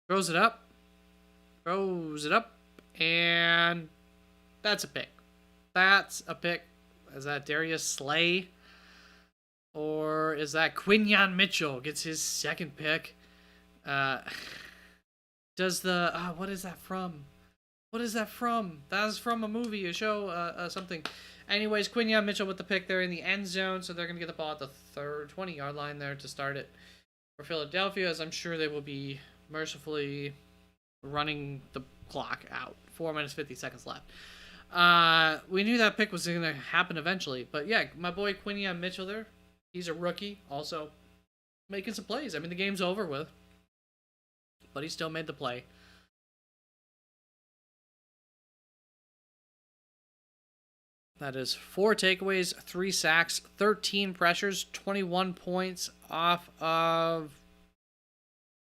Throws it up. Throws it up. And that's a pick. That's a pick. Is that Darius Slay? Or is that Quinyon Mitchell gets his second pick? Does the what is that from? What is that from? That is from a movie, a show, something. Anyways, Quinyon Mitchell with the pick there in the end zone, so they're gonna get the ball at the 20-yard line there to start it for Philadelphia, as I'm sure they will be mercifully running the clock out. 4 minutes 50 seconds left. We knew that pick was gonna happen eventually, but yeah, my boy Quinyon Mitchell there. He's a rookie, also making some plays. I mean, the game's over with, but he still made the play. That is 4 takeaways, 3 sacks, 13 pressures, 21 points off of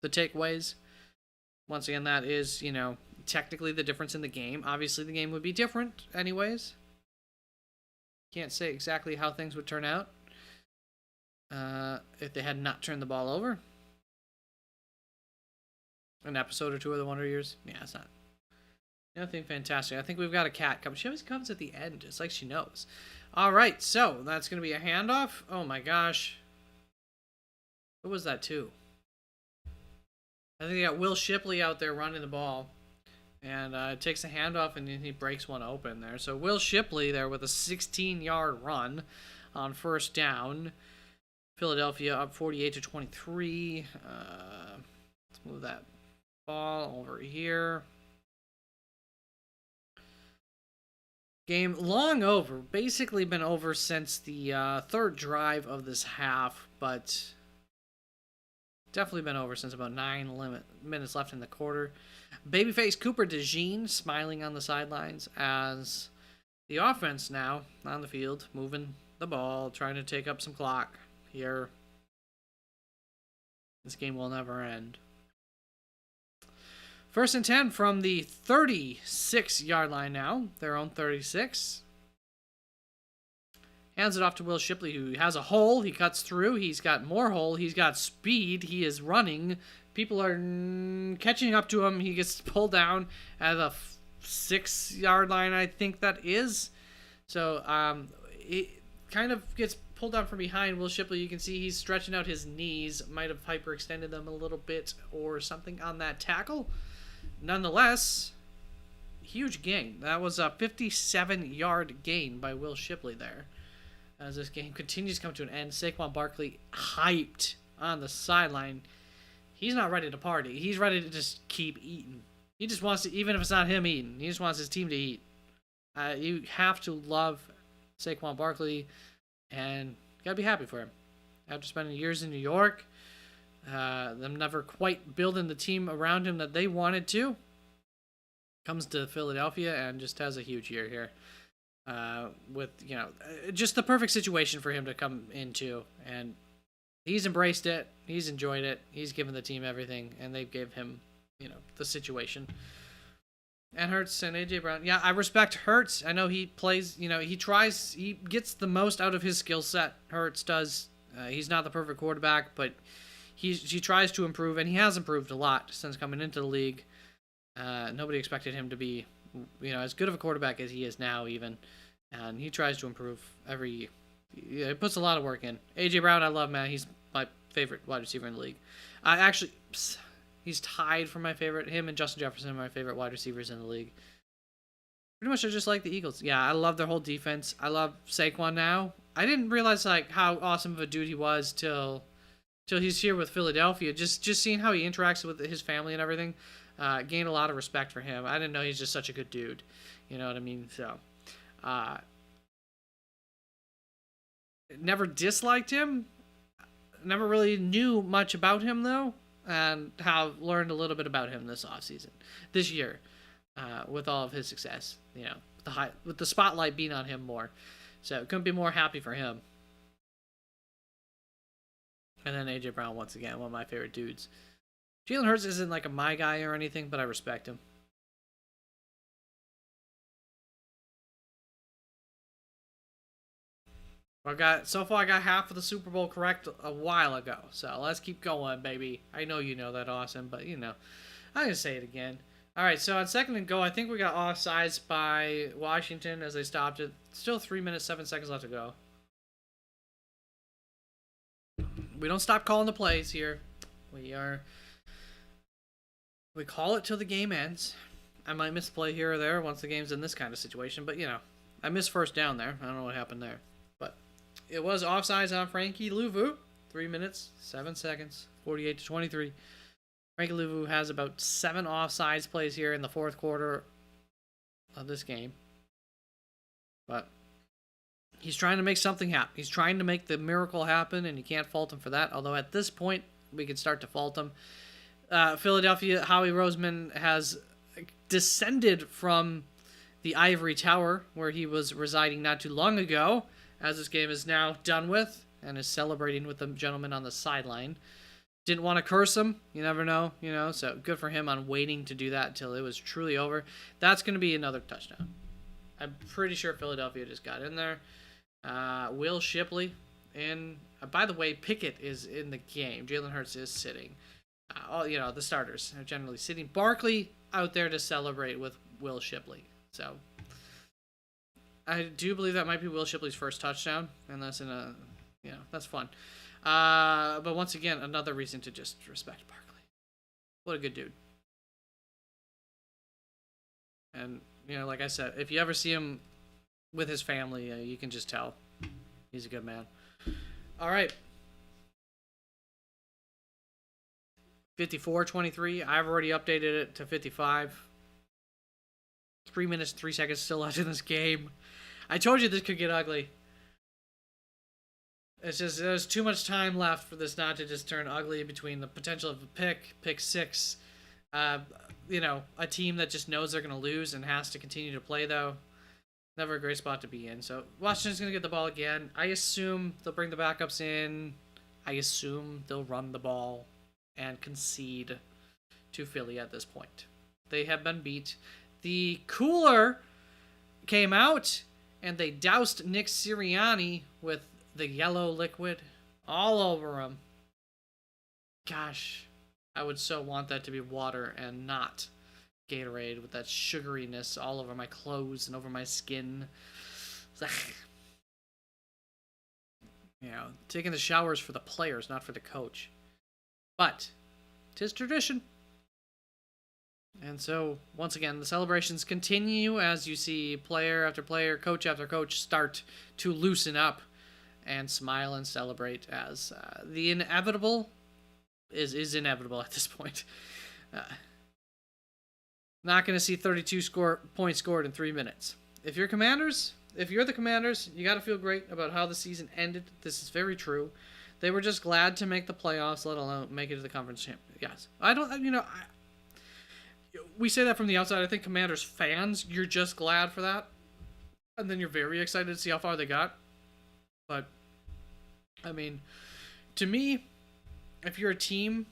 the takeaways. Once again, that is, technically the difference in the game. Obviously, the game would be different anyways. Can't say exactly how things would turn out if they had not turned the ball over. An episode or two of the Wonder Years. Yeah, it's not nothing fantastic. I think we've got a cat coming. She always comes at the end. It's like she knows. All right, so that's going to be a handoff. Oh, my gosh. Who was that to? I think they got Will Shipley out there running the ball. And takes a handoff, and he breaks one open there. So Will Shipley there with a 16-yard run on 1st down. Philadelphia up 48-23. Let's move that ball over here. Game long over. Basically been over since the 3rd drive of this half, but definitely been over since about 9 minutes left in the quarter. Babyface Cooper DeJean smiling on the sidelines as the offense now on the field, moving the ball, trying to take up some clock here. This game will never end. 1st and 10 from the 36-yard line now. Their own 36. Hands it off to Will Shipley, who has a hole. He cuts through. He's got more hole. He's got speed. He is running. People are catching up to him. He gets pulled down at the 6-yard line, I think that is. So it kind of gets pulled down from behind. Will Shipley, you can see he's stretching out his knees. Might have hyperextended them a little bit or something on that tackle. Nonetheless, huge gain. That was a 57-yard gain by Will Shipley there. As this game continues to come to an end, Saquon Barkley hyped on the sideline. He's not ready to party. He's ready to just keep eating. He just wants to, even if it's not him eating, he just wants his team to eat. You have to love Saquon Barkley, and you gotta be happy for him. After spending years in New York, them never quite building the team around him that they wanted to, comes to Philadelphia and just has a huge year here. With, just the perfect situation for him to come into, and he's embraced it, he's enjoyed it, he's given the team everything, and they gave him, the situation. And Hurts and A.J. Brown, yeah, I respect Hurts. I know he plays, he gets the most out of his skill set. Hurts does. He's not the perfect quarterback, but he tries to improve, and he has improved a lot since coming into the league. Nobody expected him to be, as good of a quarterback as he is now, even. And he tries to improve every year. He puts a lot of work in. A.J. Brown, I love, man. He's my favorite wide receiver in the league. Actually, he's tied for my favorite. Him and Justin Jefferson are my favorite wide receivers in the league. Pretty much I just like the Eagles. Yeah, I love their whole defense. I love Saquon now. I didn't realize how awesome of a dude he was till he's here with Philadelphia. Just seeing how he interacts with his family and everything. Gained a lot of respect for him. I didn't know he's just such a good dude. You know what I mean? So, uh, never disliked him. Never really knew much about him though, and have learned a little bit about him this year, with all of his success. You know, with the spotlight being on him more. So couldn't be more happy for him. And then AJ Brown once again, one of my favorite dudes. Jalen Hurts isn't like a my guy or anything, but I respect him. I got half of the Super Bowl correct a while ago. So let's keep going, baby. I know you know that, awesome, but you know, I'm gonna say it again. All right, so on second and go, I think we got offsides by Washington as they stopped it. Still 3 minutes 7 seconds left to go. We don't stop calling the plays here. We call it till the game ends. I might miss a play here or there once the game's in this kind of situation, but you know, I missed first down there. I don't know what happened there. But it was offsides on Frankie Louvu. 3 minutes, 7 seconds, 48-23. Frankie Louvu has about 7 offsides plays here in the fourth quarter of this game. But he's trying to make something happen. He's trying to make the miracle happen, and you can't fault him for that. Although at this point, we can start to fault him. Philadelphia, Howie Roseman has descended from the ivory tower where he was residing not too long ago, as this game is now done with, and is celebrating with the gentleman on the sideline. Didn't want to curse him. You never know, you know, so good for him on waiting to do that until it was truly over. That's going to be another touchdown. I'm pretty sure Philadelphia just got in there. Will Shipley, and by the way, Pickett is in the game. Jalen Hurts is sitting. You know, the starters are generally sitting. Barkley out there to celebrate with Will Shipley. So I do believe that might be Will Shipley's first touchdown, and that's that's fun. But once again, another reason to just respect Barkley. What a good dude. And, you know, like I said, if you ever see him with his family, you can just tell he's a good man. All right. 54-23. I've already updated it to 55. 3 minutes, 3 seconds still left in this game. I told you this could get ugly. It's just there's too much time left for this not to just turn ugly between the potential of a pick six. You know, a team that just knows they're going to lose and has to continue to play, though. Never a great spot to be in. So Washington's going to get the ball again. I assume they'll bring the backups in. I assume they'll run the ball and concede to Philly at this point. They have been beat. The cooler came out, and they doused Nick Sirianni with the yellow liquid all over him. Gosh, I would so want that to be water and not Gatorade with that sugariness all over my clothes and over my skin. You know, taking the showers for the players, not for the coach. But 'tis tradition. And so, once again, the celebrations continue as you see player after player, coach after coach start to loosen up and smile and celebrate as the inevitable is inevitable at this point. Not going to see 32 points scored in 3 minutes. If you're the Commanders, you got to feel great about how the season ended. This is very true. They were just glad to make the playoffs, let alone make it to the conference championship. Yes. We say that from the outside. I think Commanders fans, you're just glad for that. And then you're very excited to see how far they got. But, I mean, to me, if you're a team,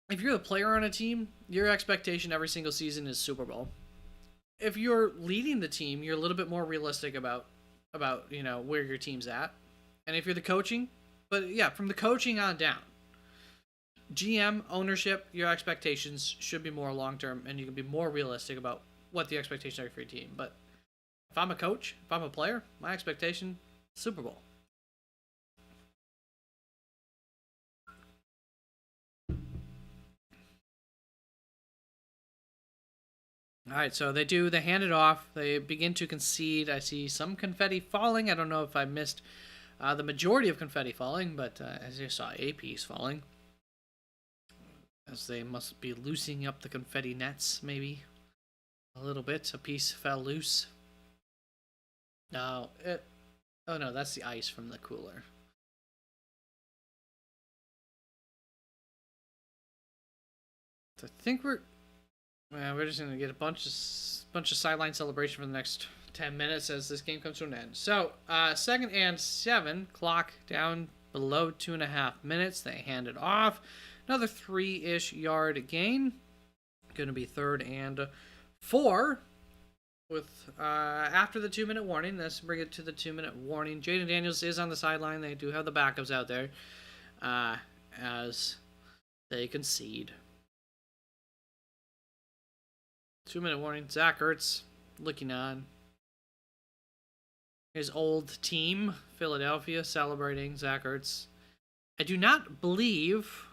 if you're the player on a team, your expectation every single season is Super Bowl. If you're leading the team, you're a little bit more realistic about you know, where your team's at. And if you're the coaching, but yeah, from the coaching on down, GM, ownership, your expectations should be more long-term, and you can be more realistic about what the expectations are for your team. But if I'm a coach, if I'm a player, my expectation, Super Bowl. All right, so they hand it off. They begin to concede. I see some confetti falling. I don't know if I missed the majority of confetti falling, but as you saw, a piece falling. as they must be loosening up the confetti nets, maybe. A little bit. A piece fell loose. No, oh no, that's the ice from the cooler. I think we're just gonna get a bunch of sideline celebration for the next 10 minutes as this game comes to an end. So, 2nd and 7, clock down below 2.5 minutes. They hand it off. Another 3-ish yard gain. Going to be 3rd and 4 with after the 2-minute warning. Let's bring it to the 2-minute warning. Jayden Daniels is on the sideline. They do have the backups out there as they concede. 2-minute warning. Zach Ertz looking on. His old team, Philadelphia, celebrating Zach Ertz. I do not believe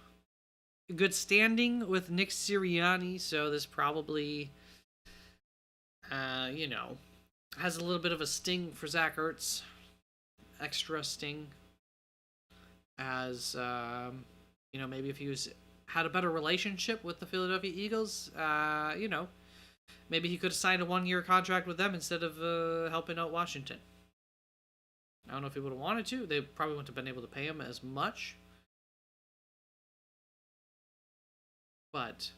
good standing with Nick Sirianni, so this probably, has a little bit of a sting for Zach Ertz. Extra sting. As, maybe if he had a better relationship with the Philadelphia Eagles, maybe he could have signed a 1-year contract with them instead of helping out Washington. I don't know if he would have wanted to. They probably wouldn't have been able to pay him as much. But,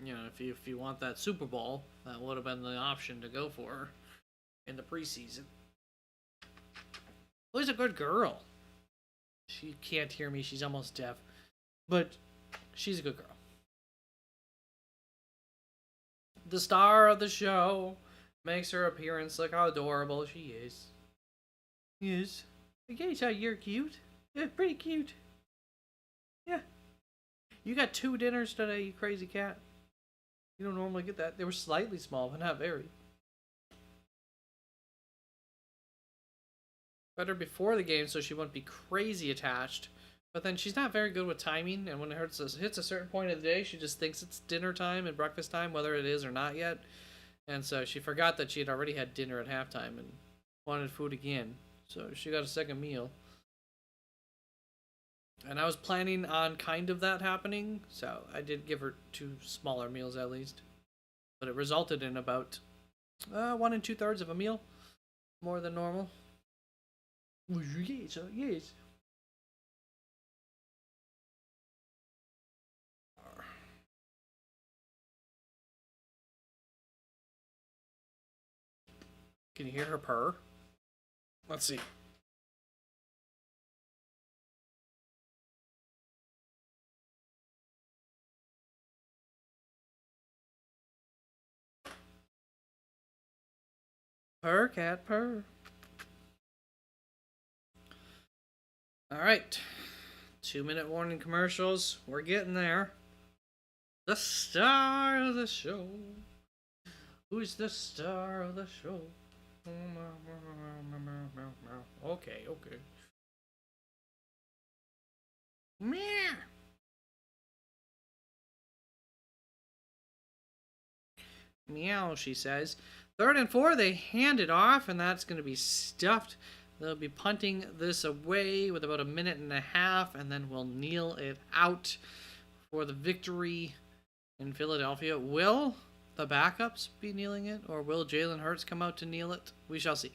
if you want that Super Bowl, that would have been the option to go for in the preseason. Lily's a good girl. She can't hear me. She's almost deaf. But she's a good girl. The star of the show makes her appearance. Look how adorable she is. Yes. Okay, so you're cute. You're pretty cute. Yeah. You got 2 dinners today, you crazy cat. You don't normally get that. They were slightly small, but not very. Better before the game so she wouldn't be crazy attached. But then she's not very good with timing, and when it hits a certain point of the day, she just thinks it's dinner time and breakfast time, whether it is or not yet. And so she forgot that she had already had dinner at halftime and wanted food again. So she got a second meal. And I was planning on kind of that happening, so I did give her 2 smaller meals at least. But it resulted in about 1 2/3 of a meal, more than normal. Yes, yes. Can you hear her purr? Let's see. Purr, cat, purr. Alright. 2-minute warning commercials. We're getting there. The star of the show. Who's the star of the show? Okay. Meow. Meow, she says. 3rd and 4, they hand it off, and that's going to be stuffed. They'll be punting this away with about 1.5 minutes, and then we'll kneel it out for the victory in Philadelphia. Will the backups be kneeling it, or will Jalen Hurts come out to kneel it? We shall see.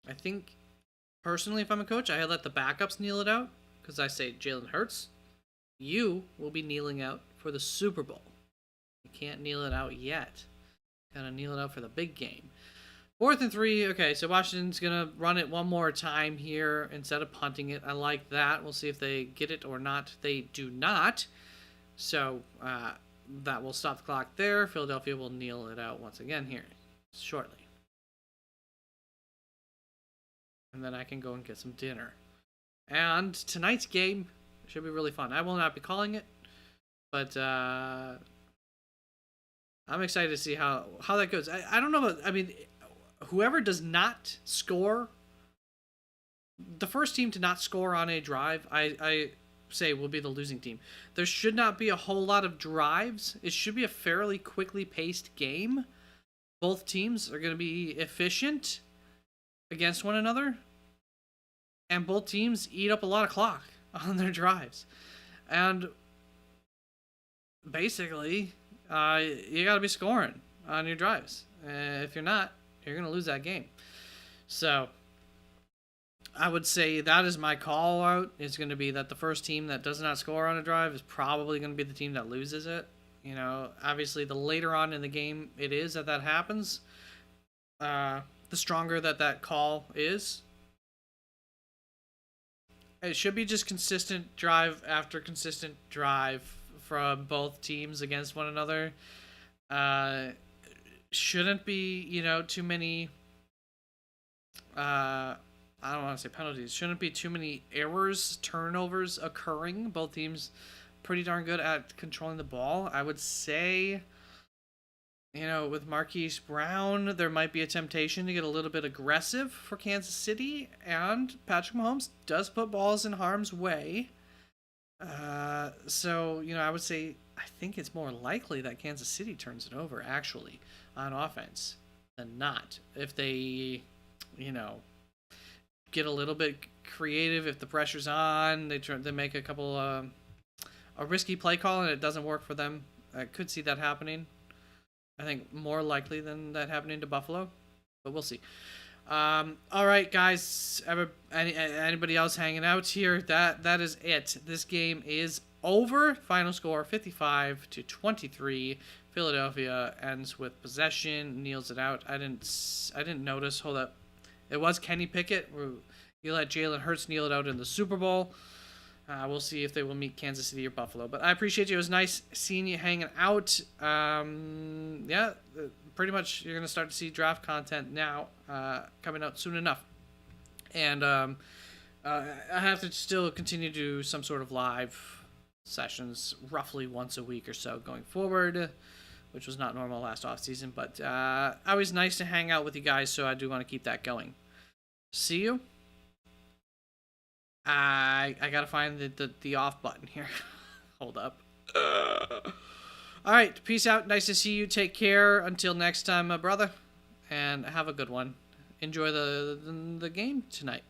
I think, personally, if I'm a coach, I let the backups kneel it out, because I say, Jalen Hurts, you will be kneeling out for the Super Bowl. You can't kneel it out yet. Gotta kneel it out for the big game. 4th and 3. Okay, so Washington's gonna run it one more time here instead of punting it. I like that. We'll see if they get it or not. They do not. So that will stop the clock there. Philadelphia will kneel it out once again here shortly. And then I can go and get some dinner. And tonight's game should be really fun. I will not be calling it, but I'm excited to see how that goes. I don't know about, whoever does not score, the first team to not score on a drive, I say will be the losing team. There should not be a whole lot of drives. It should be a fairly quickly paced game. Both teams are going to be efficient against one another. and both teams eat up a lot of clock on their drives. And basically, you got to be scoring on your drives. If you're not, you're going to lose that game. So I would say that is my call out. Is going to be that the first team that does not score on a drive is probably going to be the team that loses it. You know, obviously, the later on in the game it is that happens, the stronger that call is. It should be just consistent drive after consistent drive from both teams against one another. Shouldn't be, too many. I don't want to say penalties. Shouldn't be too many errors, turnovers occurring. Both teams pretty darn good at controlling the ball. I would say, with Marquise Brown, there might be a temptation to get a little bit aggressive for Kansas City, and Patrick Mahomes does put balls in harm's way. So, I would say I think it's more likely that Kansas City turns it over, actually, on offense than not. If they, get a little bit creative, if the pressure's on, they make a couple, a risky play call and it doesn't work for them. I could see that happening. I think more likely than that happening to Buffalo, but we'll see. All right, guys. Anybody else hanging out here? That is it. This game is over. Final score 55-23. Philadelphia ends with possession, kneels it out. I didn't notice. Hold up. It was Kenny Pickett. You let Jalen Hurts kneel it out in the Super Bowl. We'll see if they will meet Kansas City or Buffalo. But I appreciate you. It was nice seeing you hanging out. Yeah, pretty much you're going to start to see draft content now coming out soon enough. And I have to still continue to do some sort of live sessions roughly once a week or so going forward, which was not normal last offseason. But always nice to hang out with you guys, so I do want to keep that going. See you. I gotta find the off button here. Hold up. All right, peace out. Nice to see you. Take care. Until next time, my brother, and have a good one. Enjoy the game tonight.